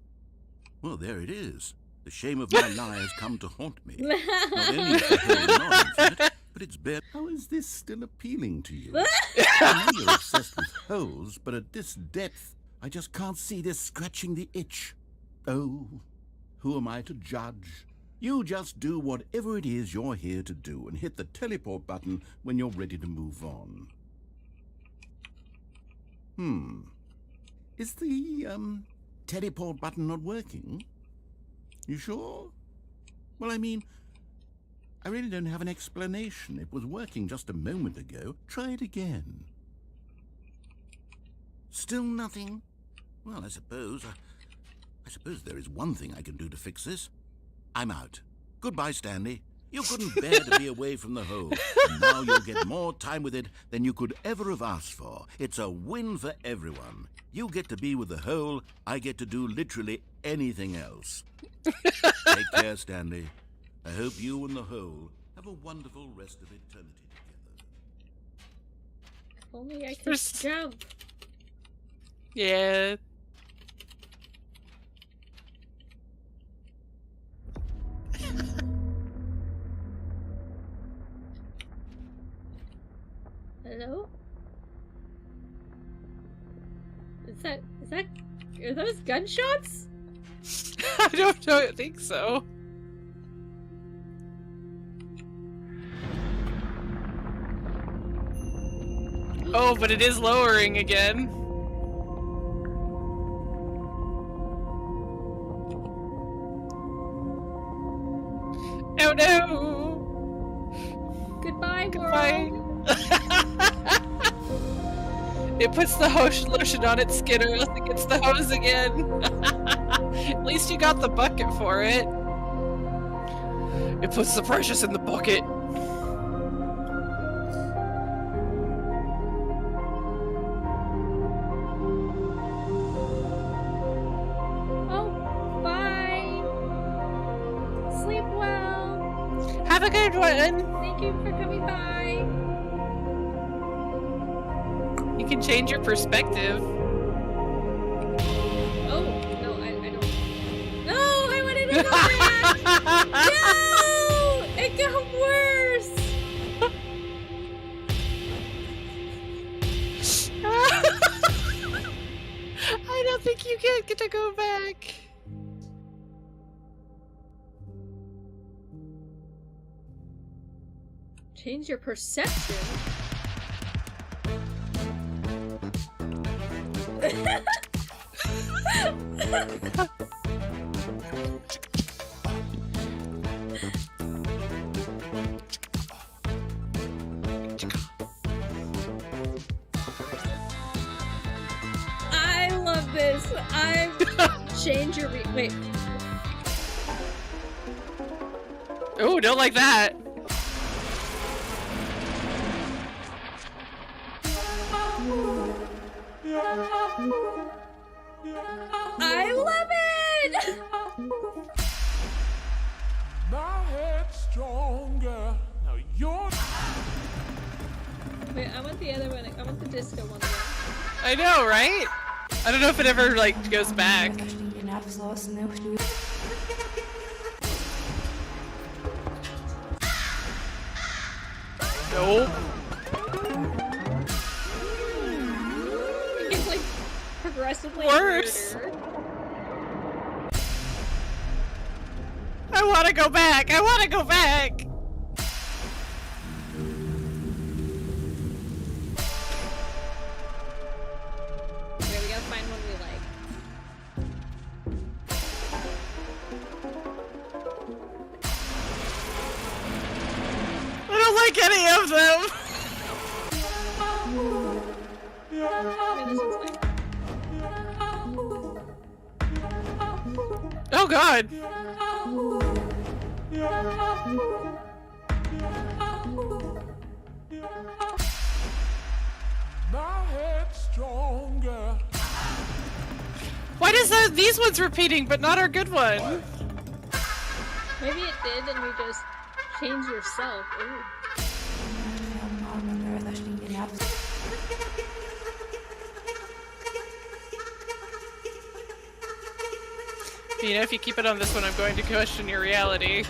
Well, there it is. The shame of my lie has come to haunt me. Not only is the hole not infinite, but it's bare. How is this still appealing to you? I know you're obsessed with holes, but at this depth, I just can't see this scratching the itch. Oh, who am I to judge? You just do whatever it is you're here to do and hit the teleport button when you're ready to move on. Is the, teleport button not working? You sure? Well, I mean, I really don't have an explanation. It was working just a moment ago. Try it again. Still nothing? Well, I suppose there is one thing I can do to fix this. I'm out. Goodbye, Stanley. You couldn't bear to be away from the hole, and now you'll get more time with it than you could ever have asked for. It's a win for everyone. You get to be with the hole, I get to do literally anything else. Take care, Stanley. I hope you and the hole have a wonderful rest of eternity together. If only I could There's- jump. Yeah. Hello? Are those gunshots? I don't think so. Oh, but it is lowering again. Oh no! Goodbye, Goodbye. world. It puts the lotion on its skin or else it gets the hose again. At least you got the bucket for it. It puts the precious in the bucket. Oh, bye. Sleep well. Have a good one. Thank you for coming by. You can change your perspective. Oh, no, I don't. No, I wanted to go back. No! It got worse. I don't think you get to go back. Change your perception. I love this. Change your wait. Oh, don't like that. I love it. My head's stronger. Now you're. Wait, I want the other one. I want the disco one. Again. I know, right? I don't know if it ever like goes back. Nope. It's like progressively worse. weirder. I want to go back. I want to go back. Okay, we gotta find one we like. I don't like any of them. Okay, this one's like. Oh God. My head's stronger. Why does these ones repeating but not our good one? Maybe it did, and we just change yourself. Ooh. You know, if you keep it on this one, I'm going to question your reality.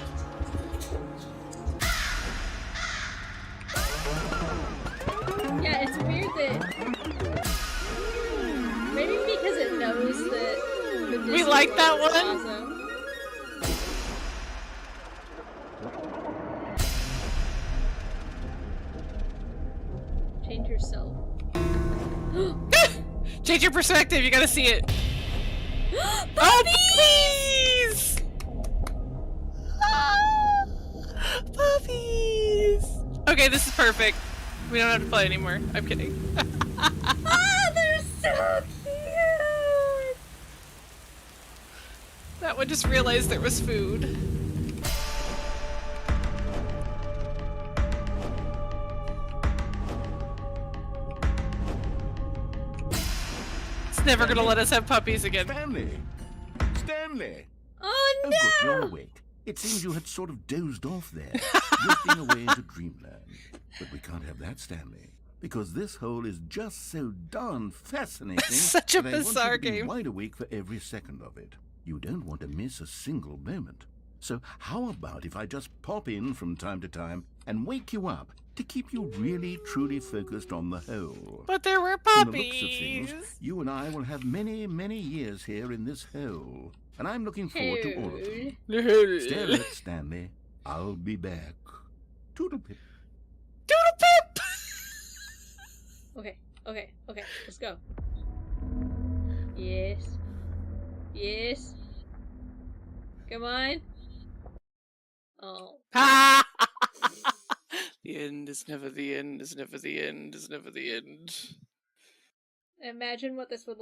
Yeah, it's weird that. Maybe because it knows that. The We Disney like that World is one? awesome. Change yourself. Change your perspective. You gotta see it. Oh, please! Ah, puppies! Okay, this is perfect. We don't have to play anymore. I'm kidding. Ah, they're so cute! That one just realized there was food. It's never gonna let us have puppies again. Stanley! Stanley! Oh Oh, good, you're no! awake. It seems you had sort of dozed off there, drifting away into dreamland. But we can't have that, Stanley, because this hole is just so darn fascinating. Such a that I want you bizarre to be game. wide awake for every second of it. You don't want to miss a single moment. So how about if I just pop in from time to time and wake you up to keep you really, truly focused on the hole? But there were From the looks of puppies. things, you and I will have many, many years here in this hole. And I'm looking forward to all of them. Stay alert, Stanley. I'll be back. Toodle-pip. Doodle pip! Okay, let's go. Yes. Yes. Come on. Oh. Ha! The end is never the end, is never the end, is never the end. Imagine what this would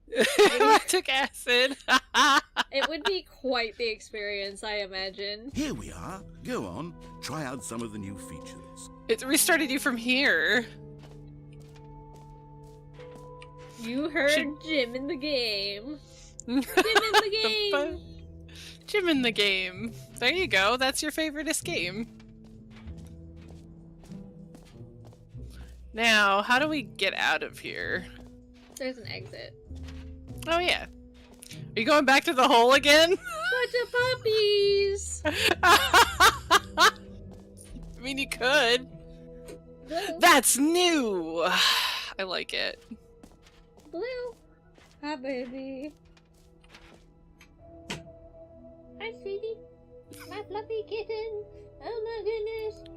I took acid. it would be quite the experience, I imagine. Here we are. Go on. Try out some of the new features. It restarted you from here. You heard Should- Jim in the game. Jim in the game. Jim in the game. There you go. That's your favoriteest game. Now, how do we get out of here? There's an exit. Oh yeah. Are you going back to the hole again? Bunch of puppies. I mean, you could. Blue. That's new. I like it. Blue. Hi, baby. Hi, sweetie. My fluffy kitten. Oh my goodness.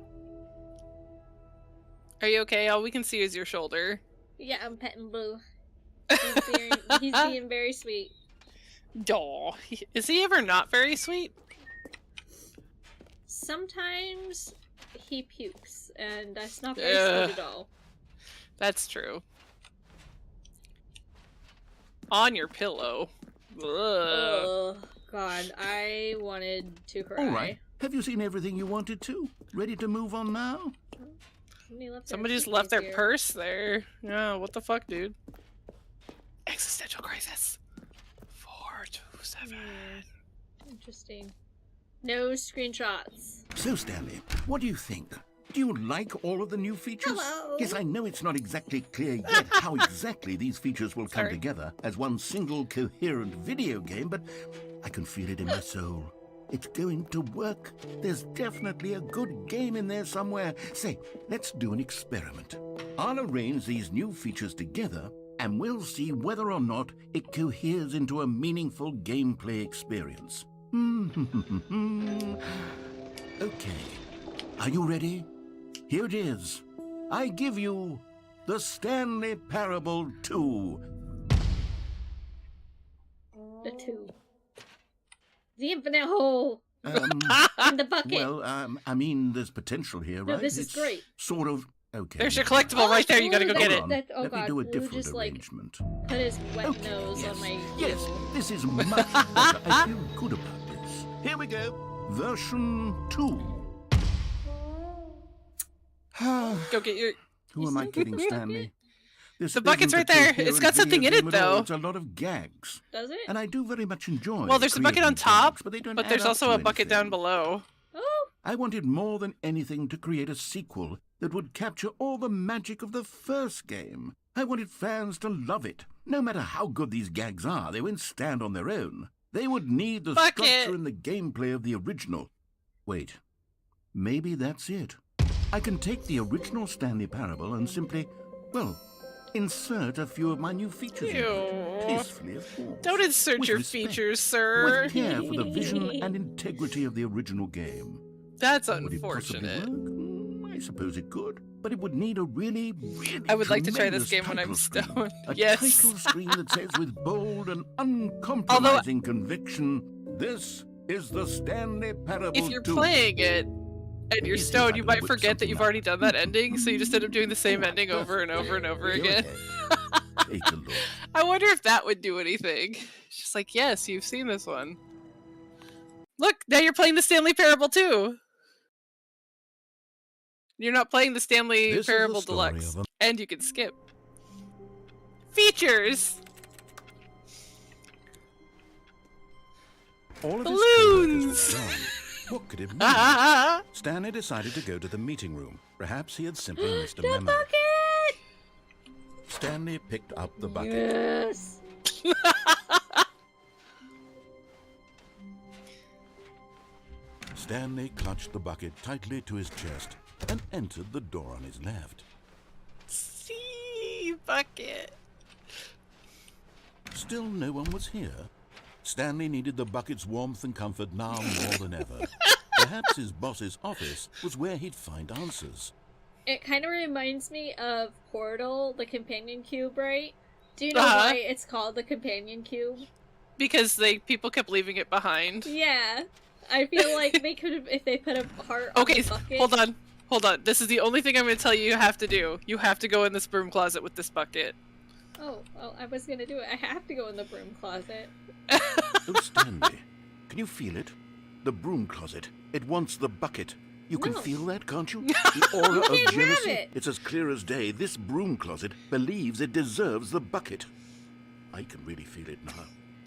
Are you okay? All we can see is your shoulder. Yeah, I'm petting Blue. He's being very sweet. Aw. Is he ever not very sweet? Sometimes he pukes, and that's not very sweet at all. That's true. On your pillow. Ugh. Oh, God. I wanted to cry. All right. Have you seen everything you wanted to? Ready to move on now? Somebody just left their purse there. Yeah, what the fuck, dude? Existential crisis. 427. Interesting. No screenshots. So, Stanley, what do you think? Do you like all of the new features? Hello. Yes, I know it's not exactly clear yet how exactly these features will come together as one single coherent video game, but I can feel it in my soul. It's going to work. There's definitely a good game in there somewhere. Say, let's do an experiment. I'll arrange these new features together, and we'll see whether or not it coheres into a meaningful gameplay experience. Okay. Are you ready? Here it is. I give you the Stanley Parable 2. The 2. The infinite hole. In the bucket. Well, I mean, there's potential here, right? No, this is great. Sort of. Okay. There's your collectible right there. You gotta go get it. Let me do a Blue different just, arrangement. Put his wet nose on my Yes, heel. this is much better. I feel good about this. Here we go. Version 2. Go get your... Who am I kidding, Stanley? This The bucket's isn't right a there. coherent It's got something video in it, game at all. though. It's a lot of gags. Does it? And I do very much enjoy Well, there's a bucket on creating top, gags, but they don't but add there's up also to a bucket anything. down below. Oh! I wanted more than anything to create a sequel that would capture all the magic of the first game. I wanted fans to love it. No matter how good these gags are, they won't stand on their own. They would need the structure and the gameplay of the original. Wait, maybe that's it. I can take the original Stanley Parable and simply, well, insert a few of my new features into it. Tastefully, of course. Don't insert With your respect, features, sir. With care for the vision and integrity of the original game. That's Would it possibly unfortunate. work? I suppose it could, but it would need a really I would like to try this tremendous game when I'm title screen. stoned. A Yes. title screen that says with bold and uncompromising conviction, this is the Stanley Parable If you're 2. playing it and you're Easy, stoned, I you can might whip forget that something you've up. already done that ending, so you just end up doing the same ending over and over and over Go again. ahead. Take a look. I wonder if that would do anything. It's just like, yes, you've seen this one. Look, now you're playing the Stanley Parable too. You're not playing the Stanley This is the Parable story Deluxe. of a- And you can skip. Features! All of Balloons! his coworkers were gone. What could it mean? Ah! Stanley decided to go to the meeting room. Perhaps he had simply missed a The memo. bucket! Stanley picked up the bucket. Yes! Stanley clutched the bucket tightly to his chest and entered the door on his left. See, bucket. Still no one was here. Stanley needed the bucket's warmth and comfort now more than ever. Perhaps his boss's office was where he'd find answers. It kind of reminds me of Portal, the companion cube, right? Do you know Uh-huh. why it's called the companion cube? Because people kept leaving it behind. Yeah. I feel like they could have, if they put a heart on Okay, the bucket. hold on. This is the only thing I'm going to tell you have to do. You have to go in this broom closet with this bucket. Oh, well, I was gonna do it. I have to go in the broom closet. Oh, Stanley, can you feel it? The broom closet. It wants the bucket. You can No. feel that, can't you? The aura You of can't have jealousy. it. It's as clear as day. This broom closet believes it deserves the bucket. I can really feel it now.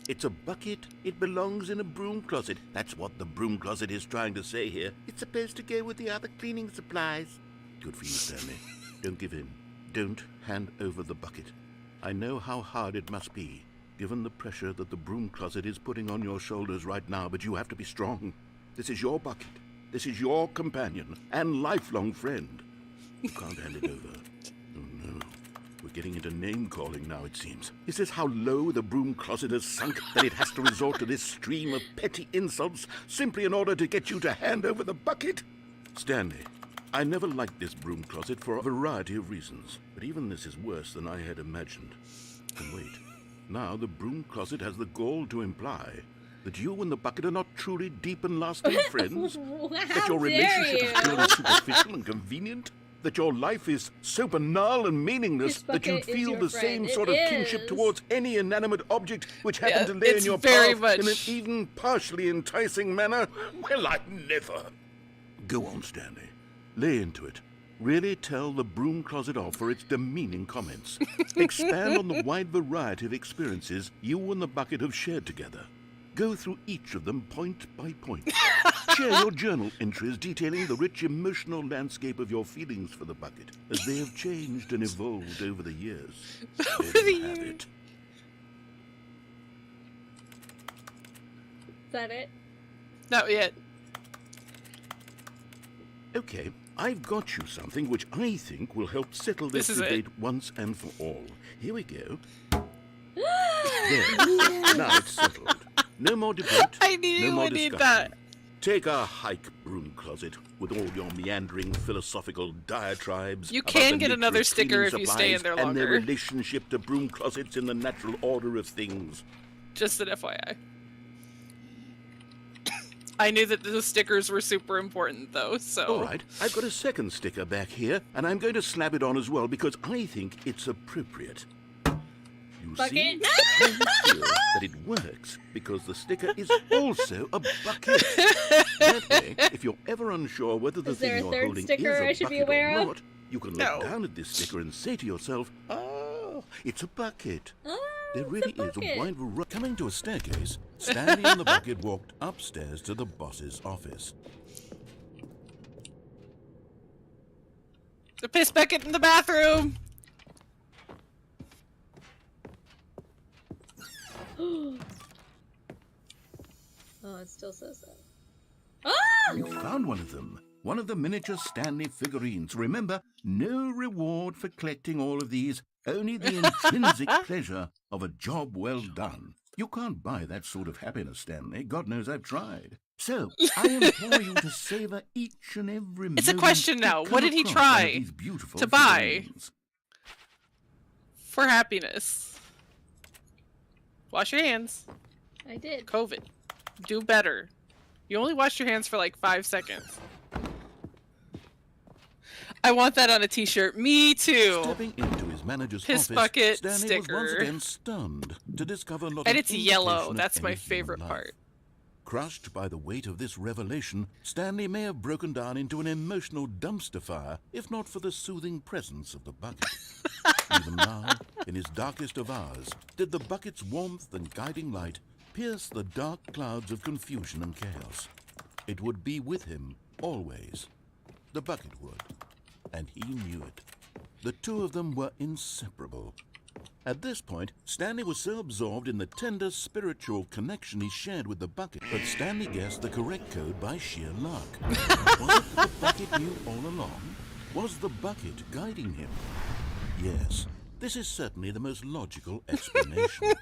It's a bucket. It belongs in a broom closet. That's what the broom closet is trying to say here. It's supposed to go with the other cleaning supplies. Good for you, Stanley. Don't give in. Don't hand over the bucket. I know how hard it must be, given the pressure that the broom closet is putting on your shoulders right now, but you have to be strong. This is your bucket. This is your companion and lifelong friend. You can't hand it over. Oh no. We're getting into name-calling now, it seems. Is this how low the broom closet has sunk that it has to resort to this stream of petty insults simply in order to get you to hand over the bucket? Stanley, I never liked this broom closet for a variety of reasons, but even this is worse than I had imagined. And wait, now the broom closet has the gall to imply that you and the bucket are not truly deep and lasting friends? That your relationship is purely superficial and convenient? That your life is so banal and meaningless that you'd feel the same sort of kinship towards any inanimate object which happened to lay in your path in an even partially enticing manner? Well, I never. Go on, Stanley. Lay into it. Really tell the broom closet off for its demeaning comments. Expand on the wide variety of experiences you and the bucket have shared together. Go through each of them point by point. Share your journal entries detailing the rich emotional landscape of your feelings for the bucket as they have changed and evolved over the years. Is that it? Not yet. Okay, I've got you something which I think will help settle this debate once and for all. Here we go. There. Now it's settled. No more debate. I need that. Take a hike, broom closet, with all your meandering philosophical diatribes. You can get another sticker if you stay in there longer. And their relationship to broom closets in the natural order of things. Just an FYI. I knew that the stickers were super important, though, so... All right, I've got a second sticker back here, and I'm going to slap it on as well because I think it's appropriate. You see, I feel that it works because the sticker is also a bucket. That way, if you're ever unsure whether the thing you're holding is a bucket or not, you can look down at this sticker and say to yourself, "Oh, it's a bucket." There really is a wide variety. Coming to a staircase, Stanley and the bucket walked upstairs to the boss's office. The piss bucket in the bathroom! Oh, it still says that. Ah! You found one of them. One of the miniature Stanley figurines. Remember, no reward for collecting all of these. Only the intrinsic pleasure of a job well done. You can't buy that sort of happiness, Stanley. God knows I've tried. So, I implore you to savor each and every moment. It's a question now. What did he try to buy for happiness? Wash your hands. I did. COVID. Do better. You only washed your hands for like 5 seconds. I want that on a t-shirt. Me too. Stepping into his manager's piss office, bucket Stanley sticker. was once again stunned to discover not and an it's yellow. indication That's of my any favorite human part. life. Crushed by the weight of this revelation, Stanley may have broken down into an emotional dumpster fire, if not for the soothing presence of the bucket. Even now, in his darkest of hours, did the bucket's warmth and guiding light pierce the dark clouds of confusion and chaos. It would be with him, always. The bucket would. And he knew it. The two of them were inseparable. At this point, Stanley was so absorbed in the tender spiritual connection he shared with the bucket, but Stanley guessed the correct code by sheer luck. Was it the bucket knew all along? Was the bucket guiding him? Yes, this is certainly the most logical explanation.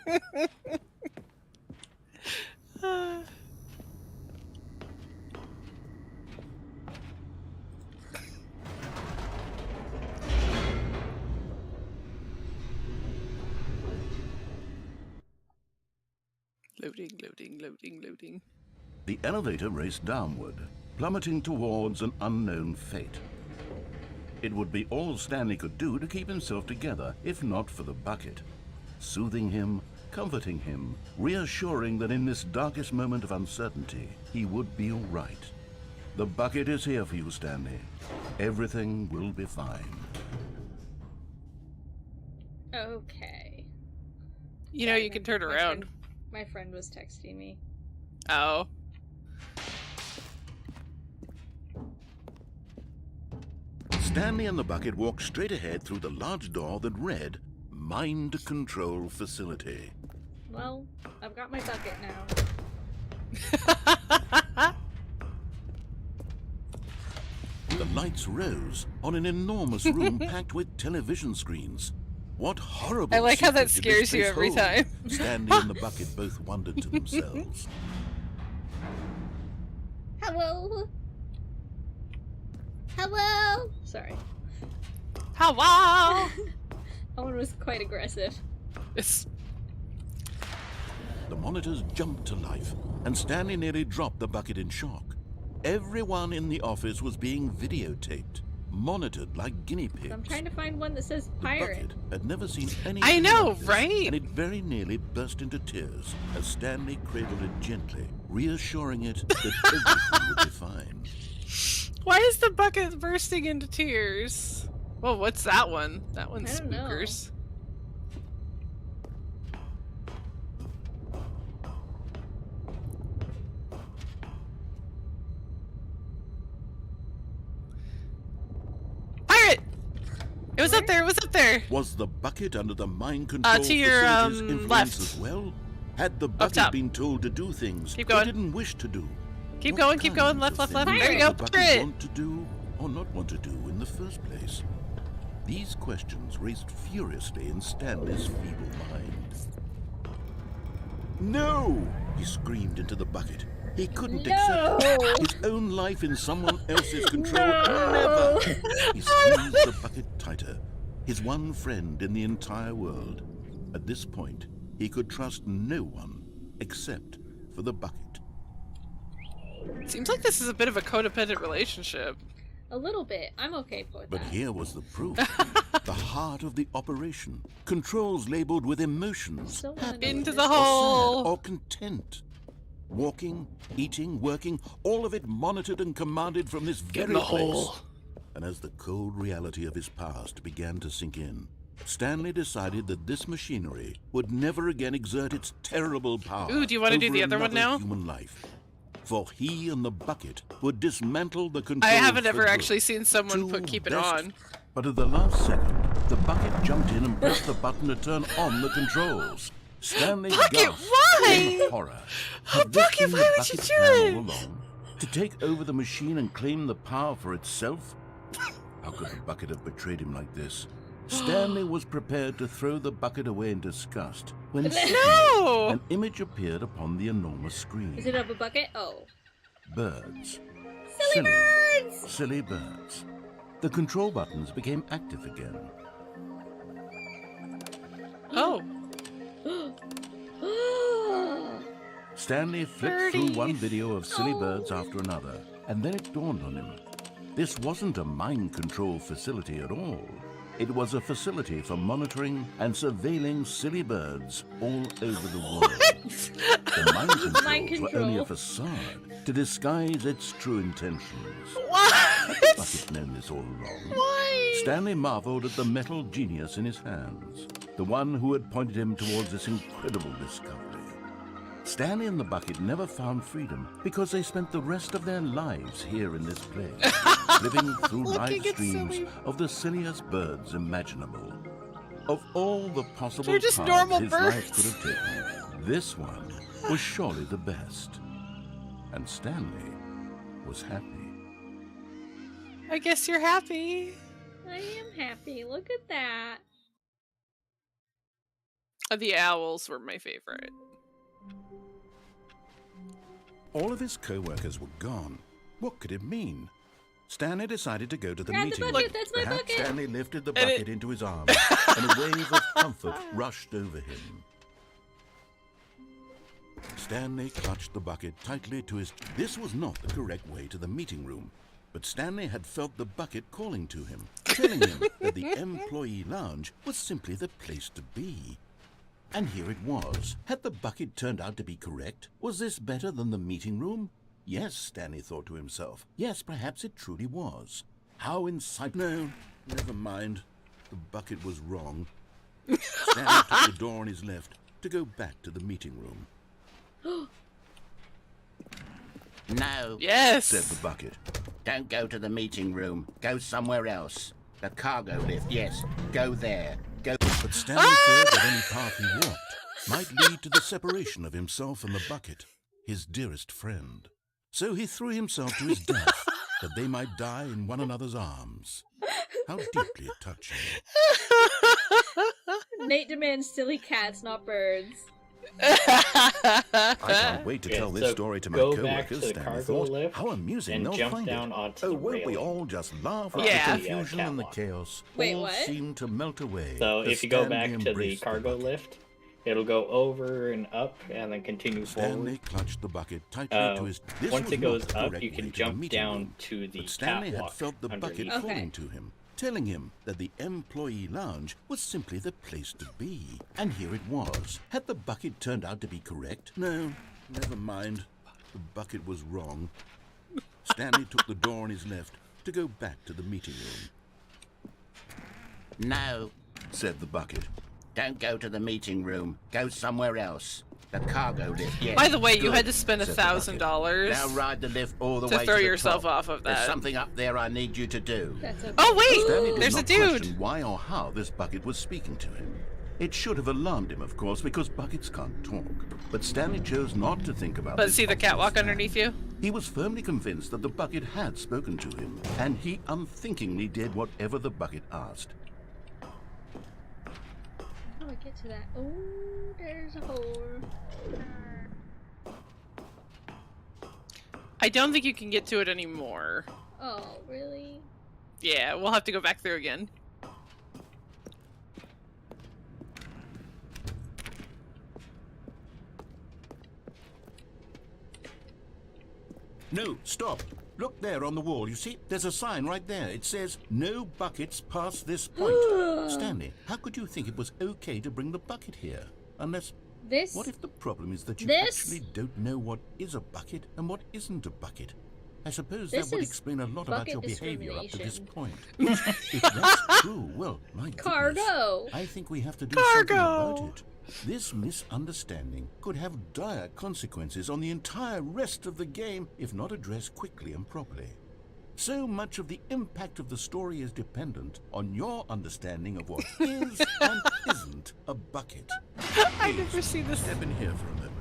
Loading. The elevator raced downward, plummeting towards an unknown fate. It would be all Stanley could do to keep himself together, if not for the bucket. Soothing him, comforting him, reassuring that in this darkest moment of uncertainty, he would be all right. The bucket is here for you, Stanley. Everything will be fine. Okay. You know, you can turn around. My friend was texting me. Oh. Stanley and the bucket walked straight ahead through the large door that read, Mind Control Facility. Well, I've got my bucket now. The lights rose on an enormous room packed with television screens. What horrible I like how that secret did this scares you place every hold? time. Stanley and the bucket both wondered to themselves. Hello. Hello. Sorry. Hello. That one was quite aggressive. It's... The monitors jumped to life, and Stanley nearly dropped the bucket in shock. Everyone in the office was being videotaped, monitored like guinea pigs. I'm trying to find one that says The pirate. bucket had never seen anything I know, like this, right? And it very nearly burst into tears as Stanley cradled it gently, reassuring it that everything would be fine. Why is the bucket bursting into tears? Well, what's that one? That one's I don't know. spookers. Pirate! It was up there, it was up there! Was the bucket under the mind control to your, facility's influence left. as well? Had the Up bucket top. been told to do things Keep they going. didn't wish to do? Keep What going, keep going, kinds left, of left, left. things There you did go, the bucket pirate! want to do or not want to do in the first place? These questions raced furiously in Stanley's feeble mind. No! He screamed into the bucket. He couldn't accept it. His own life in someone else's control. No. Never! He squeezed the bucket tighter. His one friend in the entire world. At this point, he could trust no one except for the bucket. Seems like this is a bit of a codependent relationship. A little bit. I'm okay with But that. here was the proof. The heart of the operation. Controls labeled with emotions. Still wanna Happy, know Into what the this is. hole! or content. Walking, eating, working, all of it monitored and commanded from this Get in very the place. hole. And as the cold reality of his past began to sink in, Stanley decided that this machinery would never again exert its terrible power. Ooh, do you wanna do over the other one another now? Human life. For he and the bucket would dismantle the I controls. haven't for ever good. actually seen someone put Two keep it best- on. But at the last second, the bucket jumped in and pressed the button to turn on the controls. Stanley Bucket, gasped why? in horror. Oh, Had this Bucket, been the why would you bucket's do plan it? all along? To take over the machine and claim the power for itself? How could the bucket have betrayed him like this? Stanley was prepared to throw the bucket away in disgust when suddenly No! an image appeared upon the enormous screen. Is it of a bucket? Oh. Birds. Silly birds! Silly birds. The control buttons became active again. Oh. Stanley flipped through Birdie. one video of silly birds after another, and then it dawned on him. This wasn't a mind control facility at all. It was a facility for monitoring and surveilling silly birds all over the world. The mind controls Mind were only a control. facade to disguise its true intentions. What? Had the bucket known this all along? Why? Stanley marveled at the metal genius in his hands, the one who had pointed him towards this incredible discovery. Stanley and the bucket never found freedom because they spent the rest of their lives here in this place, living through live Looking at streams silly- of the silliest birds imaginable. Of all the possible They're just paths normal his life birds. could have taken, this one was surely the best. And Stanley was happy. I guess you're happy. I am happy. Look at that. The owls were my favorite. All of his co-workers were gone. What could it mean? Stanley decided to go to the Grab the meeting bucket, room. that's my Perhaps bucket. Stanley lifted the And it- bucket into his arms, and a wave of comfort rushed over him. Stanley clutched the bucket tightly to his... This was not the correct way to the meeting room, but Stanley had felt the bucket calling to him, telling him that the employee lounge was simply the place to be. And here it was. Had the bucket turned out to be correct? Was this better than the meeting room? Yes, Stanley thought to himself. Yes, perhaps it truly was. How insightful. No, never mind. The bucket was wrong. Stanley took the door on his left to go back to the meeting room. No, Yes. Said the bucket. don't go to the meeting room. Go somewhere else. The cargo lift, yes. Go there. Go. But Stanley feared that any path he walked might lead to the separation of himself and the bucket, his dearest friend. So he threw himself to his death, that they might die in one another's arms. How deeply touching. Nate demands silly cats, not birds. I can't wait to tell this so story to my go back co-workers, to the Stanley cargo thought. lift How amusing and they'll jump find down it. onto Oh, the won't we railing all just laugh at Yeah. the confusion and the catwalk. Oh, chaos? Wait, all what? seem to melt away. So as if you go Stanley back to the embraced cargo bucket. lift, it'll go over and up and then continue Stanley forward. clutched the bucket tightly to his. This Once was it goes not the up, correct you way can to the jump meeting down room. to the But Stanley had catwalk felt the bucket underneath. Okay. calling to him, telling him that the employee lounge was simply the place to be. And here it was. Had the bucket turned out to be correct? No, never mind. The bucket was wrong. Stanley took the door on his left to go back to the meeting room. No, Said the bucket. don't go to the meeting room. Go somewhere else. The cargo lift, yes. By the way, you good. had to spend Said the bucket. $1,000 Now ride the lift all the to way throw to the yourself top. off of There's that. something up there I need you to do. That's okay. Oh Stanley wait, did there's a not dude. question why or how this bucket was speaking to him. It should have alarmed him, of course, because buckets can't talk. But Stanley chose not to think about But this see the obvious catwalk fact. underneath you? He was firmly convinced that the bucket had spoken to him, and he unthinkingly did whatever the bucket asked. How do I get to that? Oh, there's a hole. I don't think you can get to it anymore. Oh, really? Yeah, we'll have to go back through again. No, stop. Look there on the wall. You see, there's a sign right there. It says, no buckets past this point. Stanley, how could you think it was okay to bring the bucket here? Unless, This. what if the problem is that you This- actually don't know what is a bucket and what isn't a bucket? I suppose This that would is explain a lot about bucket your behavior up to this discrimination. point. If that's true, well, my goodness. Cargo. I think we have to do Cargo. something about it. This misunderstanding could have dire consequences on the entire rest of the game if not addressed quickly and properly. So much of the impact of the story is dependent on your understanding of what is and isn't a bucket. I've never seen this. Step in here for a moment.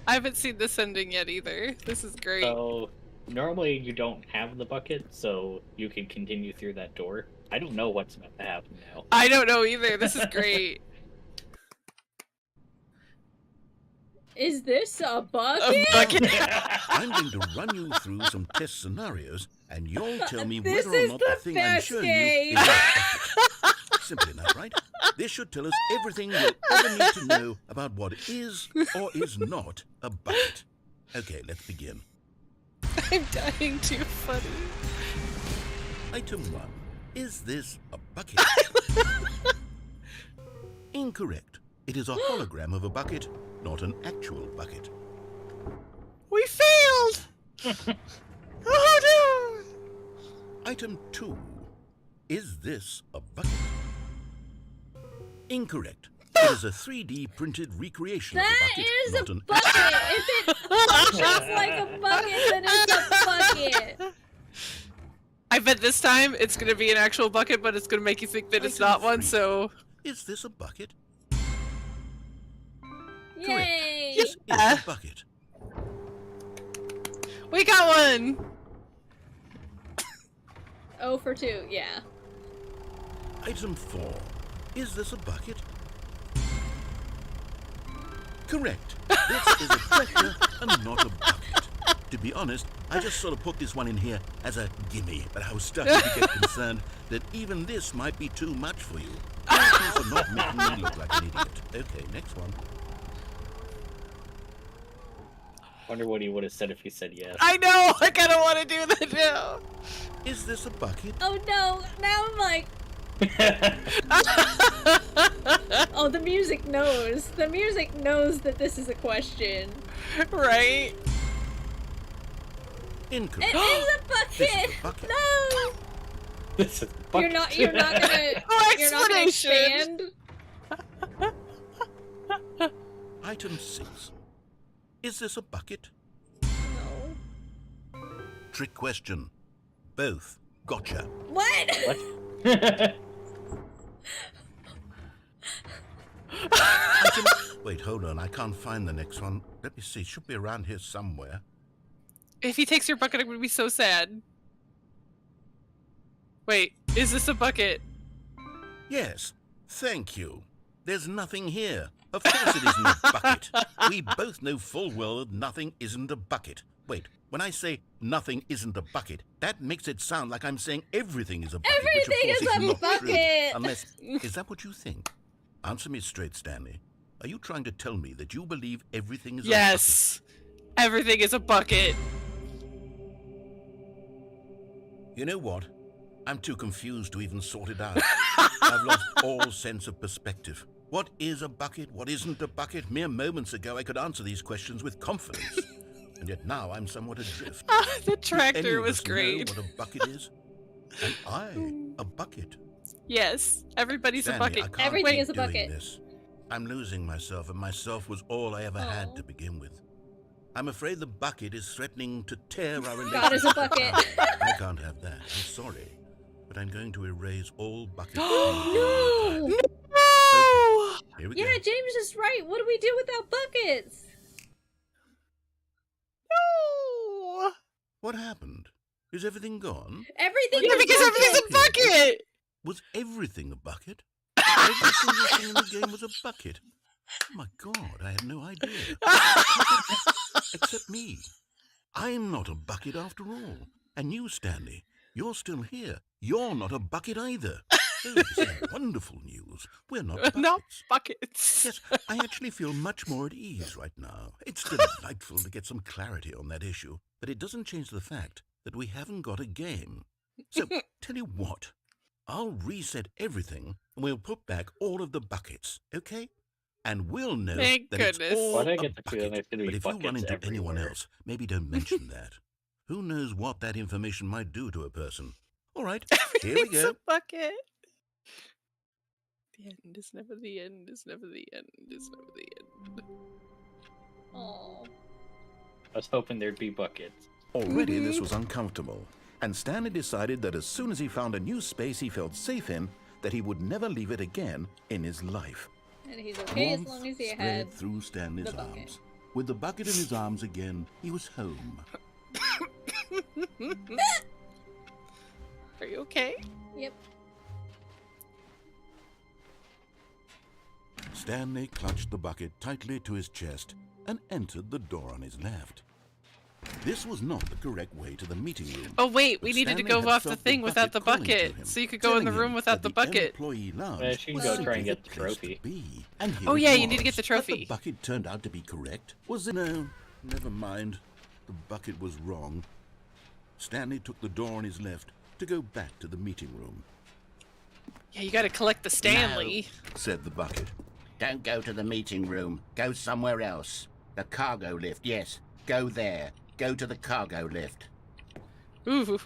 I haven't seen this ending yet either. This is great. So normally you don't have the bucket, so you can continue through that door. I don't know what's about to happen now. I don't know either. This is great. Is this a A bucket? bucket. I'm going to run you through some test scenarios, and you'll tell me This whether or is not the the thing I'm best showing game. you is a bucket. Simple enough, right? This should tell us everything you'll ever need to know about what is or is not a bucket. Okay, let's begin. I'm dying too funny. Item 1. Is this a bucket? Incorrect. It is a hologram of a bucket, not an actual bucket. We failed! Oh no! Item 2. Is this a bucket? Incorrect. It is a 3D printed recreation That of a bucket, is not a an bucket. If it functions like a bucket, then it's a bucket. I bet this time it's gonna be an actual bucket, but it's gonna make you think that it's Item not one, 3. so... Is this a bucket? Yay! This is a bucket. We got one! 0 for 2, yeah. Item 4. Is this a bucket? Correct. This is a tractor and not a bucket. To be honest, I just sort of put this one in here as a gimme, but I was starting to get concerned that even this might be too much for you. Thank you for not making me look like an idiot. Okay, next one. Wonder what he would have said if he said yes. I know! I kinda wanna do that now! Is this a bucket? Oh no! Now I'm like, oh, the music knows. The music knows that this is a question. Right? Incorrect. It is a This bucket. is a bucket. No, This is you're not gonna. You're not gonna explanation. expand. Item 6. Is this a bucket? No. Trick question. Both. Gotcha. What? What? Item... Wait, hold on. I can't find the next one. Let me see. It should be around here somewhere. If he takes your bucket, I'm gonna be so sad. Wait. Is this a bucket? Yes, thank you. There's nothing here. Of course it isn't a bucket. We both know full well that nothing isn't a bucket. Wait, when I say nothing isn't a bucket, that makes it sound like I'm saying everything is a bucket, Everything which of course is a not bucket! true. Unless, is that what you think? Answer me straight, Stanley. Are you trying to tell me that you believe everything is a bucket? Yes. Everything is a bucket. You know what? I'm too confused to even sort it out. I've lost all sense of perspective. What is a bucket? What isn't a bucket? Mere moments ago, I could answer these questions with confidence. And yet now I'm somewhat adrift. The tractor Do any of was us know great. what a bucket is? Am I a bucket? Yes, everybody's Stanley, a bucket. I can't Everything keep is a doing bucket. This. I'm losing myself, and myself was all I ever had Aw. to begin with. I'm afraid the bucket is threatening to tear our relationship God is a bucket. apart. I can't have that. I'm sorry. But I'm going to erase all buckets. No! No! Here we Yeah, go. James is right. What do we do without buckets? No! What happened? Is everything gone? Everything Yeah, is because a everything's a bucket! Was everything a bucket? Every single thing in the game was a bucket. Oh my God, I had no idea. Except me. I'm not a bucket after all. And you, Stanley, you're still here. You're not a bucket either. Oh, this is wonderful news. We're not buckets. Not buckets. Yes, I actually feel much more at ease right now. It's delightful to get some clarity on that issue, but it doesn't change the fact that we haven't got a game. So, tell you what, I'll reset everything and we'll put back all of the buckets, okay? And we'll know Thank that goodness. it's all Why do I a get the feeling bucket. there's gonna be But if you run buckets into anyone everywhere? else, maybe don't mention that. Who knows what that information might do to a person? All right, here we Everything's go. a bucket. The end is never the end, is never the end, is never the end. Aw. I was hoping there'd be buckets. Already this was uncomfortable, and Stanley decided that as soon as he found a new space he felt safe in, that he would never leave it again in his life. And he's okay as Warmth long as he spread had through Stanley's the bucket. arms. With the bucket in his arms again, he was home. Are you okay? Yep. Stanley clutched the bucket tightly to his chest and entered the door on his left. This was not the correct way to the meeting room. Oh wait, we but needed to Stanley go had off the felt thing without the calling to bucket, him, so you could go in the telling room him without that the bucket. employee lounge Yeah, she can was go simply try and the get the place to trophy. be. And here Oh it yeah, you need to get was. the But trophy. the bucket turned out to be correct. Was it? No, never mind. The bucket was wrong. Stanley took the door on his left to go back to the meeting room. Yeah, you gotta collect the Stanley. No, said the bucket. Don't go to the meeting room. Go somewhere else. The cargo lift, yes. Go there. Go to the cargo lift. Ooh.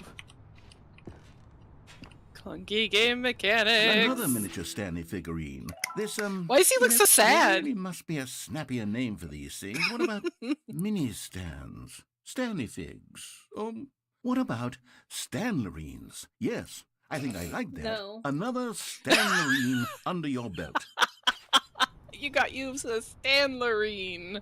Clunky game mechanics. Another miniature Stanley figurine. This, Why does he look so there sad? really must be a snappier name for these things. What about mini stands? Stanley figs? What about Stanlerines? Yes, I think I like that. No. Another Stanlerine under your belt. You got used a Stanlerine.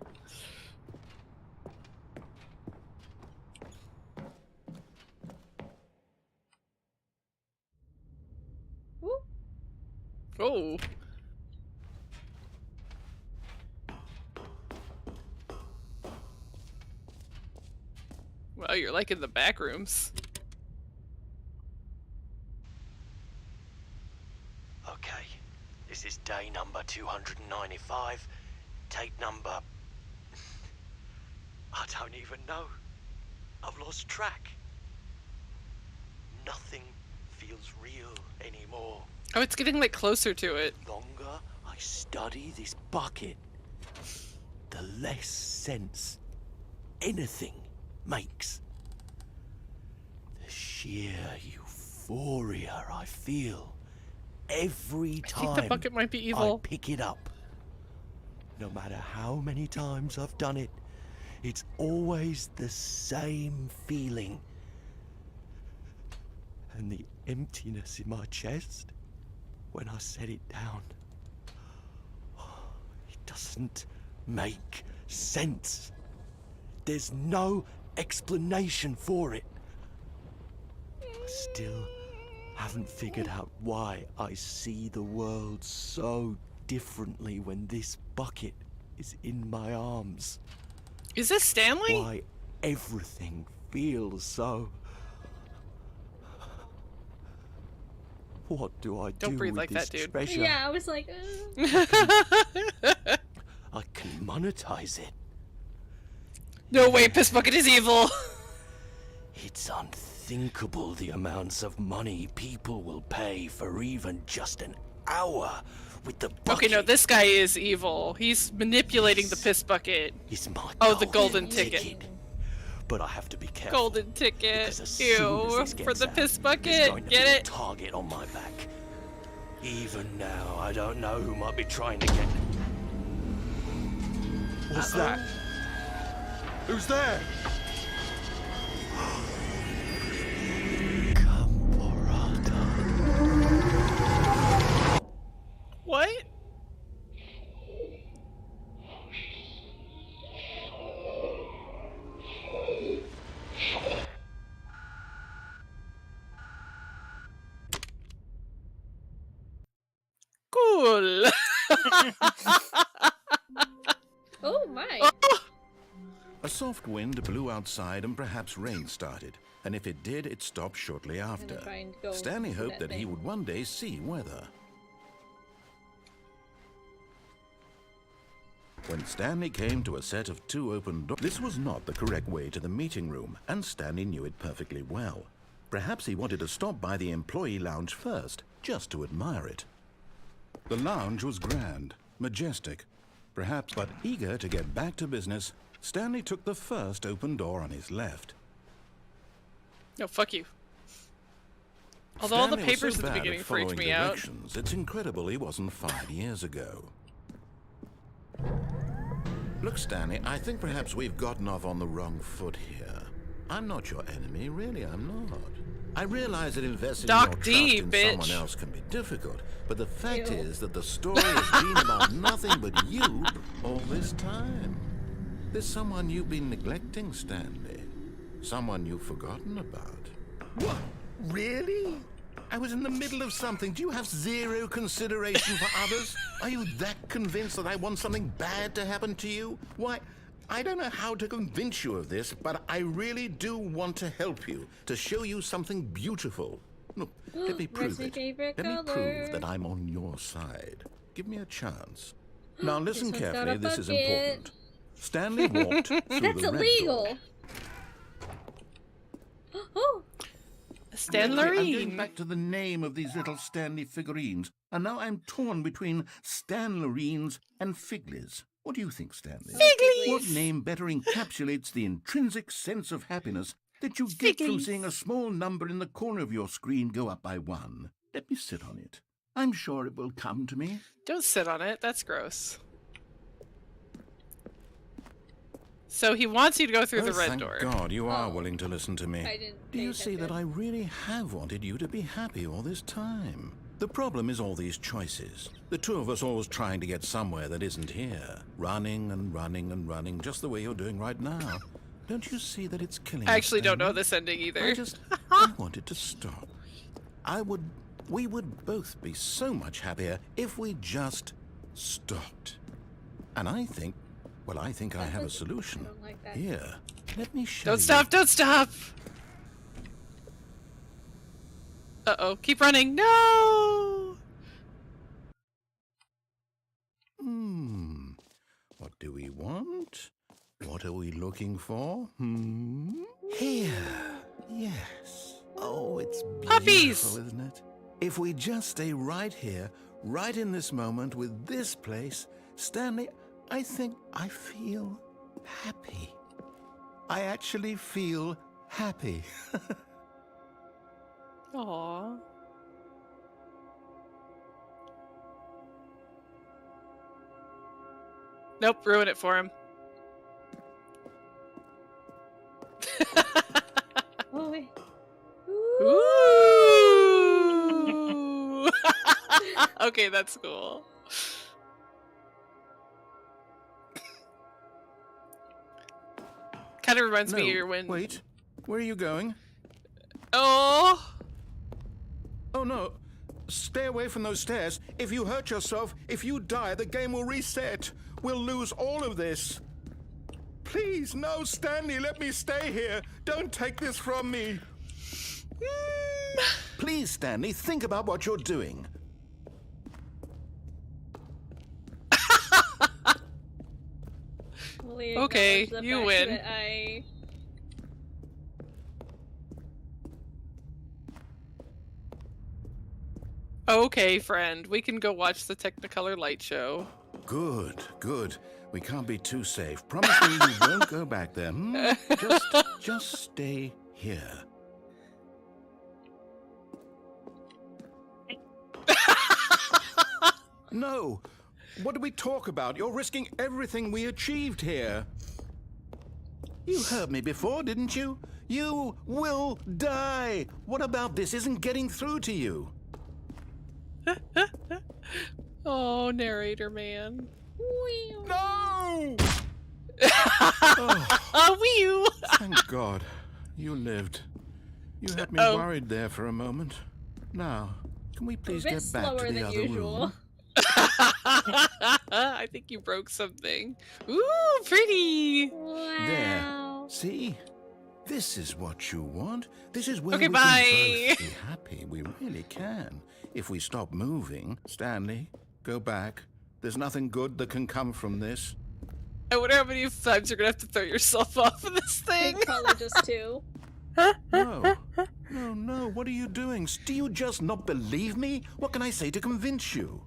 Woo. Oh. Well, you're like in the back rooms. Okay, this is day number 295. Tape number... I don't even know. I've lost track. Nothing feels real anymore. Oh, it's getting like closer to it. The longer I study this bucket, the less sense anything makes. The sheer euphoria I feel every I time think the bucket might be I evil. pick it up. No matter how many times I've done it, it's always the same feeling. And the emptiness in my chest when I set it down. It doesn't make sense. There's no explanation for it. I still haven't figured out why I see the world so differently when this bucket is in my arms. Is this Stanley? Why everything feels so... What do I do Don't breathe with like this that, dude. treasure? Yeah, I was like, I can monetize it. No way, Piss Bucket is evil. It's unthinkable the amounts of money people will pay for even just an hour with the bucket. Okay, no, this guy is evil. He's manipulating the Piss Bucket. It's my the golden ticket. But I have to be careful. Golden ticket. Because as soon as Ew, this for gets the out, Piss there's Bucket. going to Get be a it? target on my back. Even now, I don't know who might be trying to get... What's that? Who's there? What? Cool. oh my. A soft wind blew outside and perhaps rain started. And if it did, it stopped shortly after. try and go Stanley do hoped that that he thing. would one day see weather. When Stanley came to a set of 2 open doors, this was not the correct way to the meeting room, and Stanley knew it perfectly well. Perhaps he wanted to stop by the employee lounge first, just to admire it. The lounge was grand, majestic, perhaps, but eager to get back to business, Stanley took the first open door on his left. No, fuck you. Although all the Stanley was papers so at the bad beginning following freaked me out. directions, it's incredible he wasn't 5 years ago. Look, Stanley, I think perhaps we've gotten off on the wrong foot here. I'm not your enemy, really, I'm not. I realize that investing Doc your D, trust in bitch. someone else can be difficult, but the fact Ew. is that the story has been about nothing but you all this time. There's someone you've been neglecting, Stanley. Someone you've forgotten about. What? Really? I was in the middle of something. Do you have zero consideration for others? Are you that convinced that I want something bad to happen to you? Why, I don't know how to convince you of this, but I really do want to help you, to show you something beautiful. Look, let me prove Red's my it. favorite Let me color. prove that I'm on your side. Give me a chance. Now listen This one's got carefully, a this is bucket. important. Stanley walked through That's the red illegal. door. oh. I'm going Stanley. back to the name of these little Stanley figurines, and now I'm torn between Stanlerines and Figlies. What do you think, Stanley? Figlies. What name better encapsulates the intrinsic sense of happiness that you get from Figlies. seeing a small number in the corner of your screen go up by 1? Let me sit on it. I'm sure it will come to me. Don't sit on it. That's gross. So he wants you to go through the red thank door. God you are Oh. willing to listen to me. I didn't Do pay you see that attention. I really have wanted you to be happy all this time? The problem is all these choices. The two of us always trying to get somewhere that isn't here. Running and running and running, just the way you're doing right now. Don't you see that it's killing I us, actually don't know Stanley? this ending either. I wanted to stop. We would both be so much happier if we just stopped. And I think I have a solution. I don't like that. Here, let me show Don't you. stop, don't stop! Uh-oh, keep running. No! What do we want? What are we looking for? Here. Yes. Oh, it's Puppies! beautiful, isn't it? If we just stay right here, right in this moment with this place, Stanley, I think I feel happy. I actually feel happy. Aww. Nope, ruin it for him. Oh wait. Ooh! Okay, that's cool. Kind of reminds me of your when. Wait. Where are you going? Oh! no. Stay away from those stairs. If you hurt yourself, if you die, the game will reset. We'll lose all of this. Please, no, Stanley, let me stay here. Don't take this from me. Please, Stanley, think about what you're doing. Okay, you win. Okay, friend, we can go watch the Technicolor light show. Good, good. We can't be too safe. Promise me you won't go back there. Just stay here. No. What did we talk about? You're risking everything we achieved here. You heard me before, didn't you? You will die. What about this isn't getting through to you? Oh, narrator man. No! Oh, thank God. You lived. You had me worried there for a moment. Now, can we please get back to the other room? I think you broke something. Ooh, pretty! Wow. There. See? This is what you want. This is where okay, we bye. can both be happy. We really can. If we stop moving. Stanley, go back. There's nothing good that can come from this. I wonder how many times you're gonna have to throw yourself off of this thing. Probably just 2. No. No, what are you doing? Do you just not believe me? What can I say to convince you?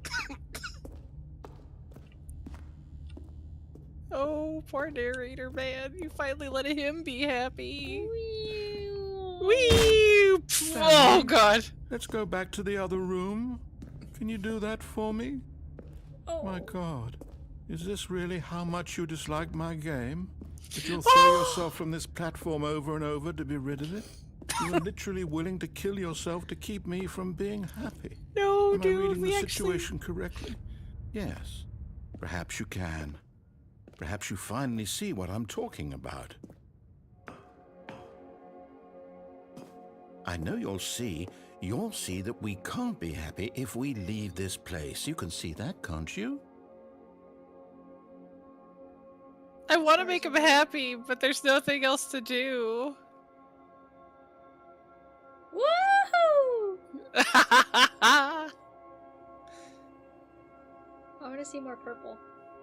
Oh, poor narrator man. You finally let him be happy. Whee! Oh, God. Let's go back to the other room. Can you do that for me? Oh. My God. Is this really how much you dislike my game? That you'll throw yourself from this platform over and over to be rid of it? You're literally willing to kill yourself to keep me from being happy. No, Am dude, I reading we the situation correctly? Yes. Perhaps you can. Perhaps you finally see what I'm talking about. I know you'll see. You'll see that we can't be happy if we leave this place. You can see that, can't you? I want to make him happy, but there's nothing else to do. Woohoo! I want to see more purple.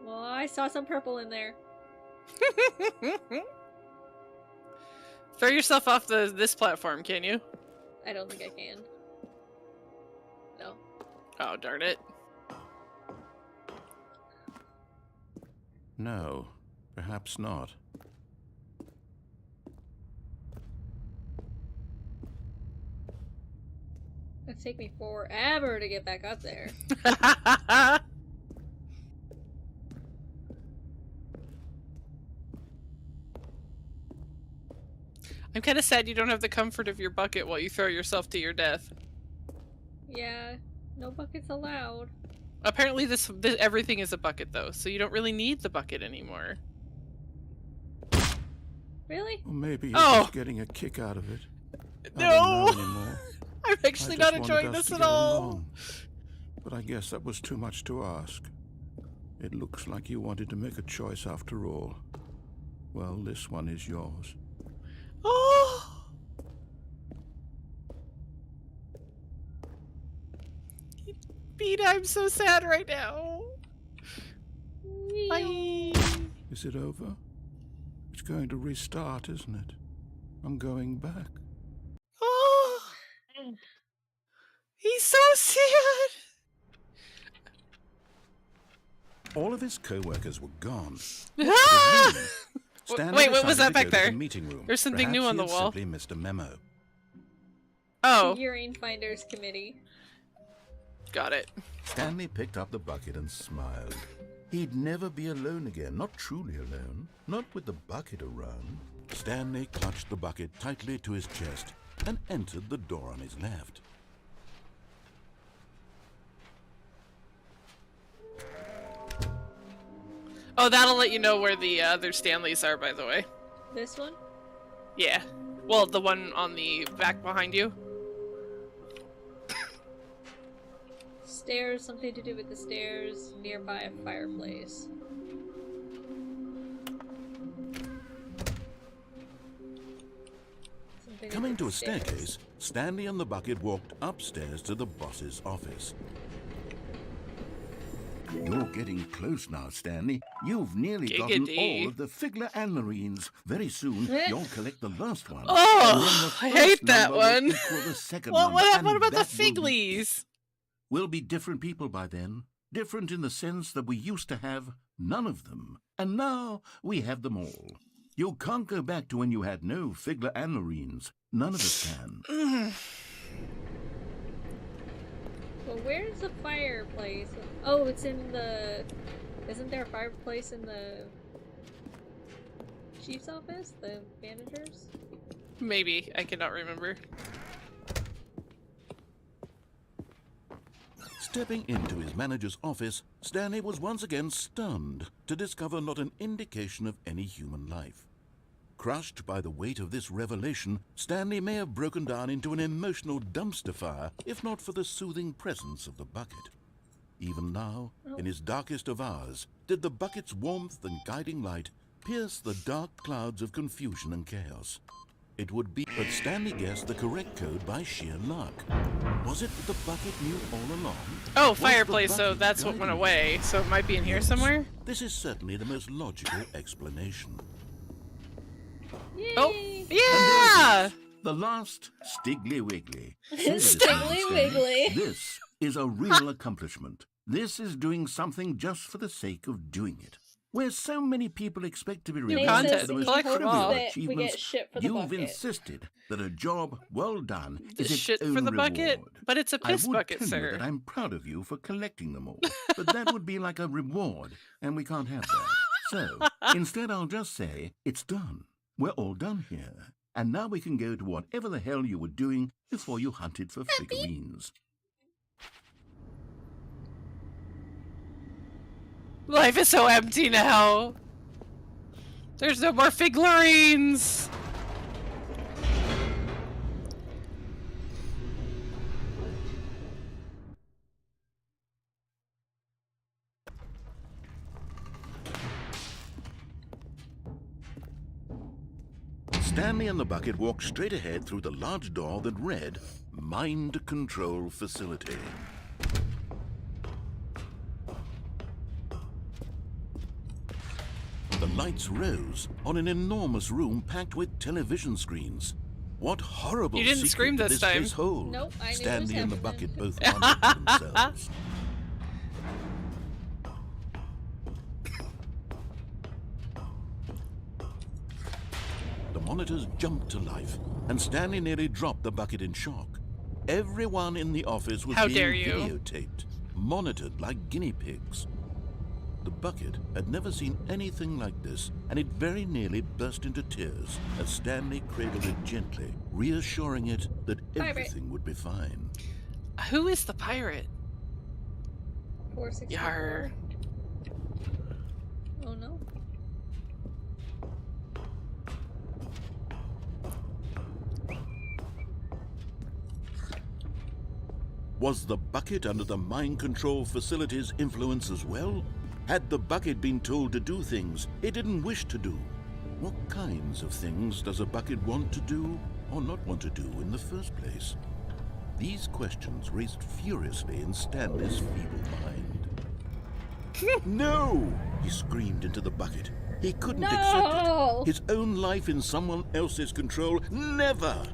Well, I saw some purple in there. Throw yourself off this platform, can you? I don't think I can. No. Oh, darn it. No, perhaps not. It'd take me forever to get back up there. I'm kind of sad you don't have the comfort of your bucket while you throw yourself to your death. Yeah, no buckets allowed. Apparently this everything is a bucket though, so you don't really need the bucket anymore. Really? Or maybe you're just getting a kick out of it. No! I don't know anymore. I'm actually not enjoying this at all. Along. But I guess that was too much to ask. It looks like you wanted to make a choice after all. Well, this one is yours. Oh! Beat, I'm so sad right now. Bye. Is it over? It's going to restart, isn't it? I'm going back. Oh! He's so sad! All of his co-workers were gone. Wait, what was that back there? Meeting room. There's something new on the wall. Simply missed a memo. Oh. Figurine Finders Committee. Got it. Stanley picked up the bucket and smiled. He'd never be alone again, not truly alone, not with the bucket around. Stanley clutched the bucket tightly to his chest and entered the door on his left. Oh, that'll let you know where the other Stanleys are, by the way. This one? Yeah. Well, the one on the back behind you. Stairs, something to do with the stairs, nearby a fireplace. Coming to a staircase, Stanley and the bucket walked upstairs to the boss's office. You're getting close now, Stanley. You've nearly gotten all of the Figler and Marines. Very soon, you'll collect the last one. Oh, I hate that one. What about the Figlies? We'll be different people by then. Different in the sense that we used to have none of them. And now we have them all. You can't go back to when you had no Figler and Marines. None of us can. Well, where's the fireplace? Oh, it's in the... Isn't there a fireplace in the... chief's office? The manager's? Maybe. I cannot remember. Stepping into his manager's office, Stanley was once again stunned to discover not an indication of any human life. Crushed by the weight of this revelation, Stanley may have broken down into an emotional dumpster fire, if not for the soothing presence of the bucket. Even now, in his darkest of hours, did the bucket's warmth and guiding light pierce the dark clouds of confusion and chaos. It would be, but Stanley guessed the correct code by sheer luck. Was it that the bucket knew all along? Oh, fireplace, so that's what went away. So it might be in here somewhere? This is certainly the most logical explanation. Yay! Oh, yeah! The last Stiggly Wiggly. Stiggly Wiggly. This is a real accomplishment. This is doing something just for the sake of doing it. Where so many people expect to be rewarded for the most trivial achievements, you've insisted that a job well done is its shit own for the reward. bucket, but it's a piss bucket, I would tell you sir. that I'm proud of you for collecting them all, but that would be like a reward, and we can't have that. So, instead I'll just say, it's done. We're all done here. And now we can go to whatever the hell you were doing before you hunted for figurines. Life is so empty now. There's no more figurines. Stanley and the bucket walked straight ahead through the large door that read, Mind Control Facility. The lights rose on an enormous room packed with television screens. What horrible You didn't secret scream did this this time. place hold? Nope, I knew it Stanley was and the happening. bucket both wondered to themselves. The monitors jumped to life, and Stanley nearly dropped the bucket in shock. Everyone in the office was How being dare you. videotaped, monitored like guinea pigs. The bucket had never seen anything like this, and it very nearly burst into tears as Stanley cradled it gently, reassuring it that everything would be fine. Who is the pirate? 464. Yar. Oh no. Was the bucket under the mind control facility's influence as well? Had the bucket been told to do things it didn't wish to do? What kinds of things does a bucket want to do or not want to do in the first place? These questions raced furiously in Stanley's feeble mind. No! He screamed into the bucket. He couldn't accept it. His own life in someone else's control. Never!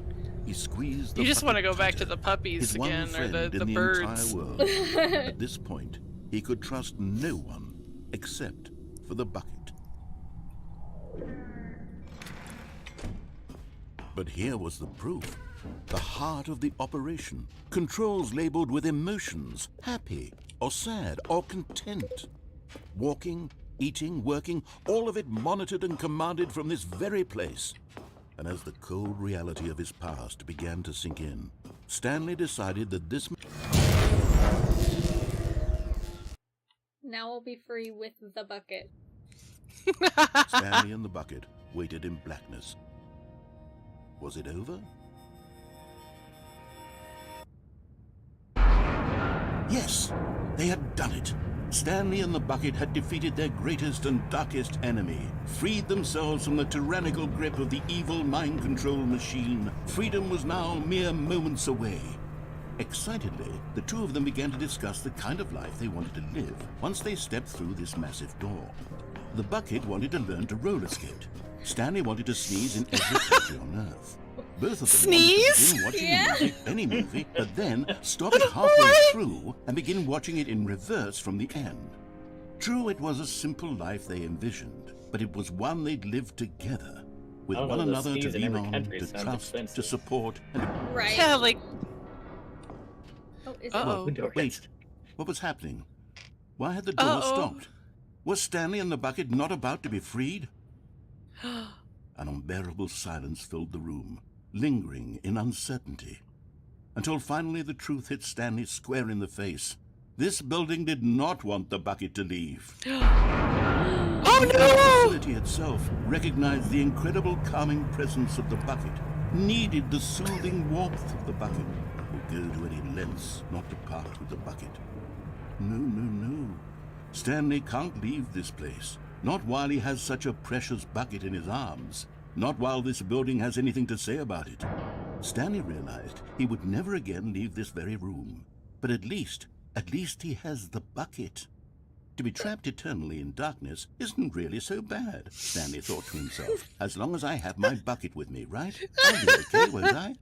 He squeezed the You just want to bucket go back to tighter. the puppies His one again, or friend the in the birds. entire world. At this point, he could trust no one except for the bucket. But here was the proof. The heart of the operation. Controls labeled with emotions, happy or sad or content. Walking, eating, working, all of it monitored and commanded from this very place. And as the cold reality of his past began to sink in, Stanley decided that this... Now I'll be free with the bucket. Stanley and the bucket waited in blackness. Was it over? Yes, they had done it. Stanley and the bucket had defeated their greatest and darkest enemy, freed themselves from the tyrannical grip of the evil mind control machine. Freedom was now mere moments away. Excitedly, the two of them began to discuss the kind of life they wanted to live once they stepped through this massive door. The bucket wanted to learn to roller skate. Stanley wanted to sneeze in every country on Earth. Both of them Sneeze? wanted to begin watching Yeah. a movie, any movie, but then stop it halfway through and begin watching it in reverse from the end. True, it was a simple life they envisioned, but it was one they'd lived together, with I don't one know, the another to sneeze in lean every on, country to sounds trust, to expensive. support, and... Right. Yeah, like, Oh, is Uh-oh. it? Wait, what was happening? Why had the door Uh-oh. stopped? Was Stanley and the bucket not about to be freed? An unbearable silence filled the room, lingering in uncertainty, until finally the truth hit Stanley square in the face. This building did not want the bucket to leave. oh The no! facility itself recognized the incredible calming presence of the bucket, needed the soothing warmth of the bucket, would go to any lengths not to part with the bucket. No. Stanley can't leave this place. Not while he has such a precious bucket in his arms. Not while this building has anything to say about it. Stanley realized he would never again leave this very room. But at least he has the bucket. To be trapped eternally in darkness isn't really so bad, Stanley thought to himself. As long as I have my bucket with me, right? I'll be okay, won't I?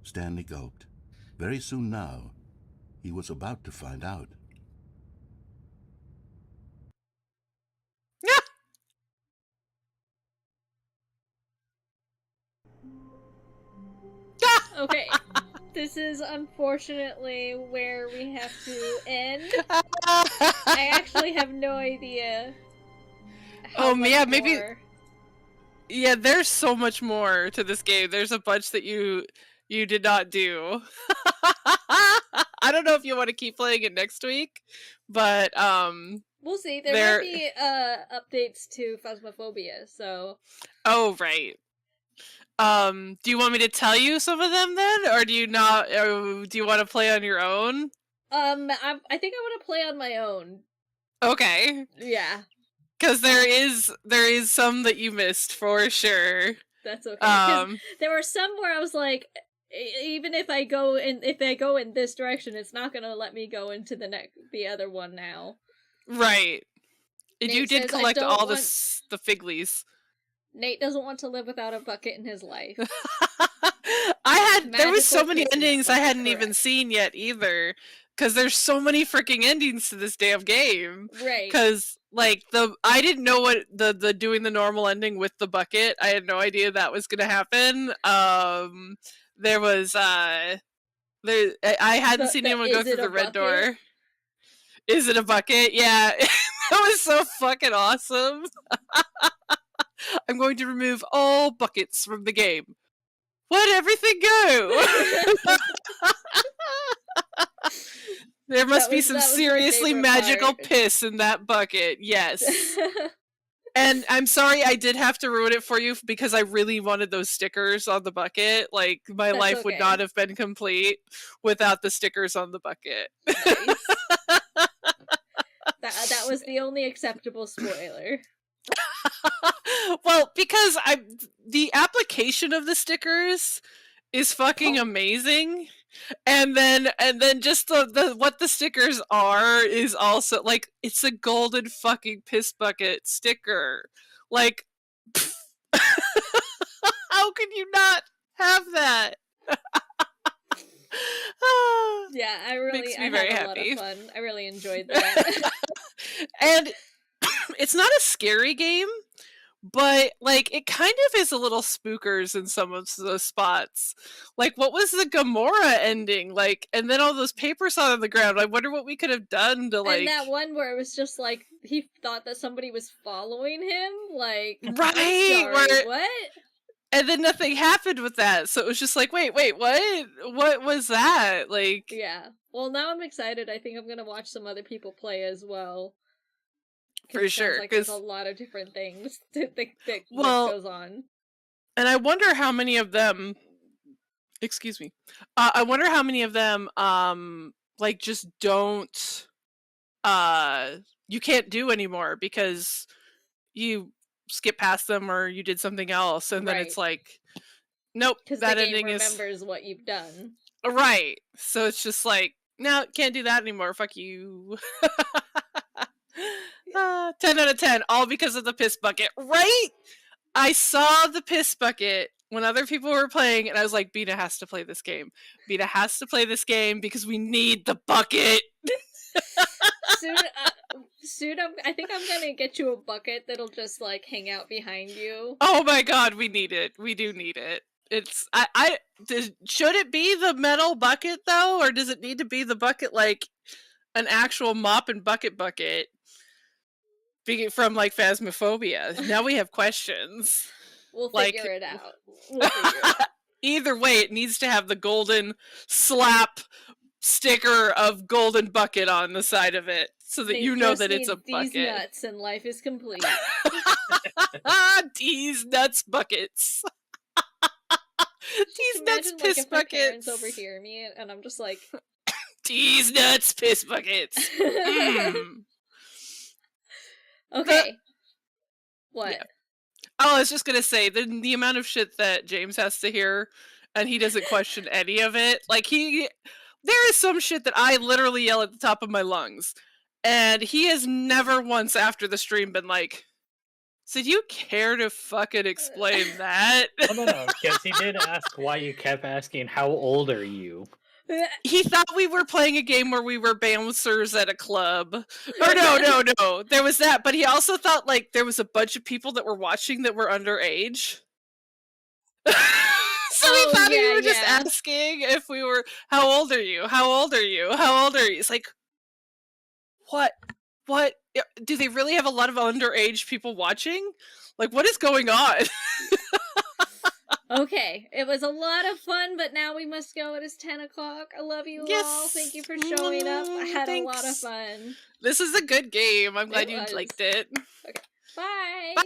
Stanley gulped. Very soon now, he was about to find out. Okay. This is unfortunately where we have to end. I actually have no idea. Oh, much yeah, maybe- more. Yeah, there's so much more to this game. There's a bunch that you did not do. I don't know if you want to keep playing it next week, but We'll see. There There- might be updates to Phasmophobia, so oh right. Do you want me to tell you some of them then, or do you not? Or do you want to play on your own? I think I want to play on my own. Okay, Yeah, because there is some that you missed for sure. that's okay. 'Cause Um, there were some where I was like, even if I go in this direction, it's not gonna let me go into the other one now. right. And you Nate did says, "I collect don't all want-" the figlies. Nate doesn't want to live without a bucket in his life. There was so Magical many kisses, endings I that's hadn't even correct. seen yet either, because there's so many freaking endings to this damn game. Right. Because like I didn't know what the doing the normal ending with the bucket. I had no idea that was gonna happen. There was I hadn't seen anyone go is through it the a red bucket? door. Is it a bucket? Yeah, that was so fucking awesome. I'm going to remove all buckets from the game. Let everything go. There must be some that was my seriously favorite magical part. piss in that bucket. Yes. And I'm sorry I did have to ruin it for you because I really wanted those stickers on the bucket. Like, my That's life would okay. not have been complete without the stickers on the bucket. Nice. That was the only acceptable spoiler. Well, because the application of the stickers is fucking amazing. And then just the what the stickers are is also like it's a golden fucking piss bucket sticker. Like how can you not have that? Yeah, I Makes me had very a happy. lot of fun. I really enjoyed that. And it's not a scary game, but like it kind of is a little spookers in some of the spots. Like what was the Gamora ending? Like, and then all those papers on the ground. I wonder what we could have done to like And that one where it was just like he thought that somebody was following him. Like, I'm Right, sorry, where- what? and then nothing happened with that. So it was just like, wait, what? What was that? Like, Yeah. Well, now I'm excited. I think I'm gonna watch some other people play as well. 'Cause For it sounds sure, like there's a 'cause- lot of different things that Well, goes on. and I wonder how many of them. Excuse me. I wonder how many of them like just don't you can't do anymore because you skip past them or you did something else, and then it's like, nope, Because that the game ending remembers what you've done. right. So it's just like, no, can't do that anymore. Fuck you. 10 out of 10, all because of the piss bucket, right? I saw the piss bucket when other people were playing, and I was like, Bina has to play this game. Bina has to play this game because we need the bucket. Soon, I think I'm gonna get you a bucket that'll just like hang out behind you. Oh my god, we need it. We do need it. It's should it be the metal bucket though, or does it need to be the bucket like an actual mop and bucket? From like Phasmophobia. Now we have questions. We'll like, figure it out. We'll figure it out. Either way, it needs to have the golden slap sticker of golden bucket on the side of it, so that you know that it's a bucket. These nuts and life is complete. These nuts buckets. These nuts Imagine, piss like, if my parents buckets. overhear me and I'm just like, These nuts piss buckets. Okay. What? Yeah. Oh, I was just gonna say, the amount of shit that James has to hear, and he doesn't question any of it. Like, there is some shit that I literally yell at the top of my lungs, and he has never once after the stream been like, so do you care to fucking explain that? No, because he did ask why you kept asking, how old are you? He thought we were playing a game where we were bouncers at a club. Or no. There was that, but he also thought like there was a bunch of people that were watching that were underage. So he thought we were just asking if we were, how old are you? How old are you? How old are you? It's like, what? Do they really have a lot of underage people watching? Like, what is going on? Okay, it was a lot of fun, but now we must go. It is 10 o'clock. I love you all. Thank you for showing up. I had a lot of fun. This is a good game. I'm glad you liked it. Okay, bye. Bye!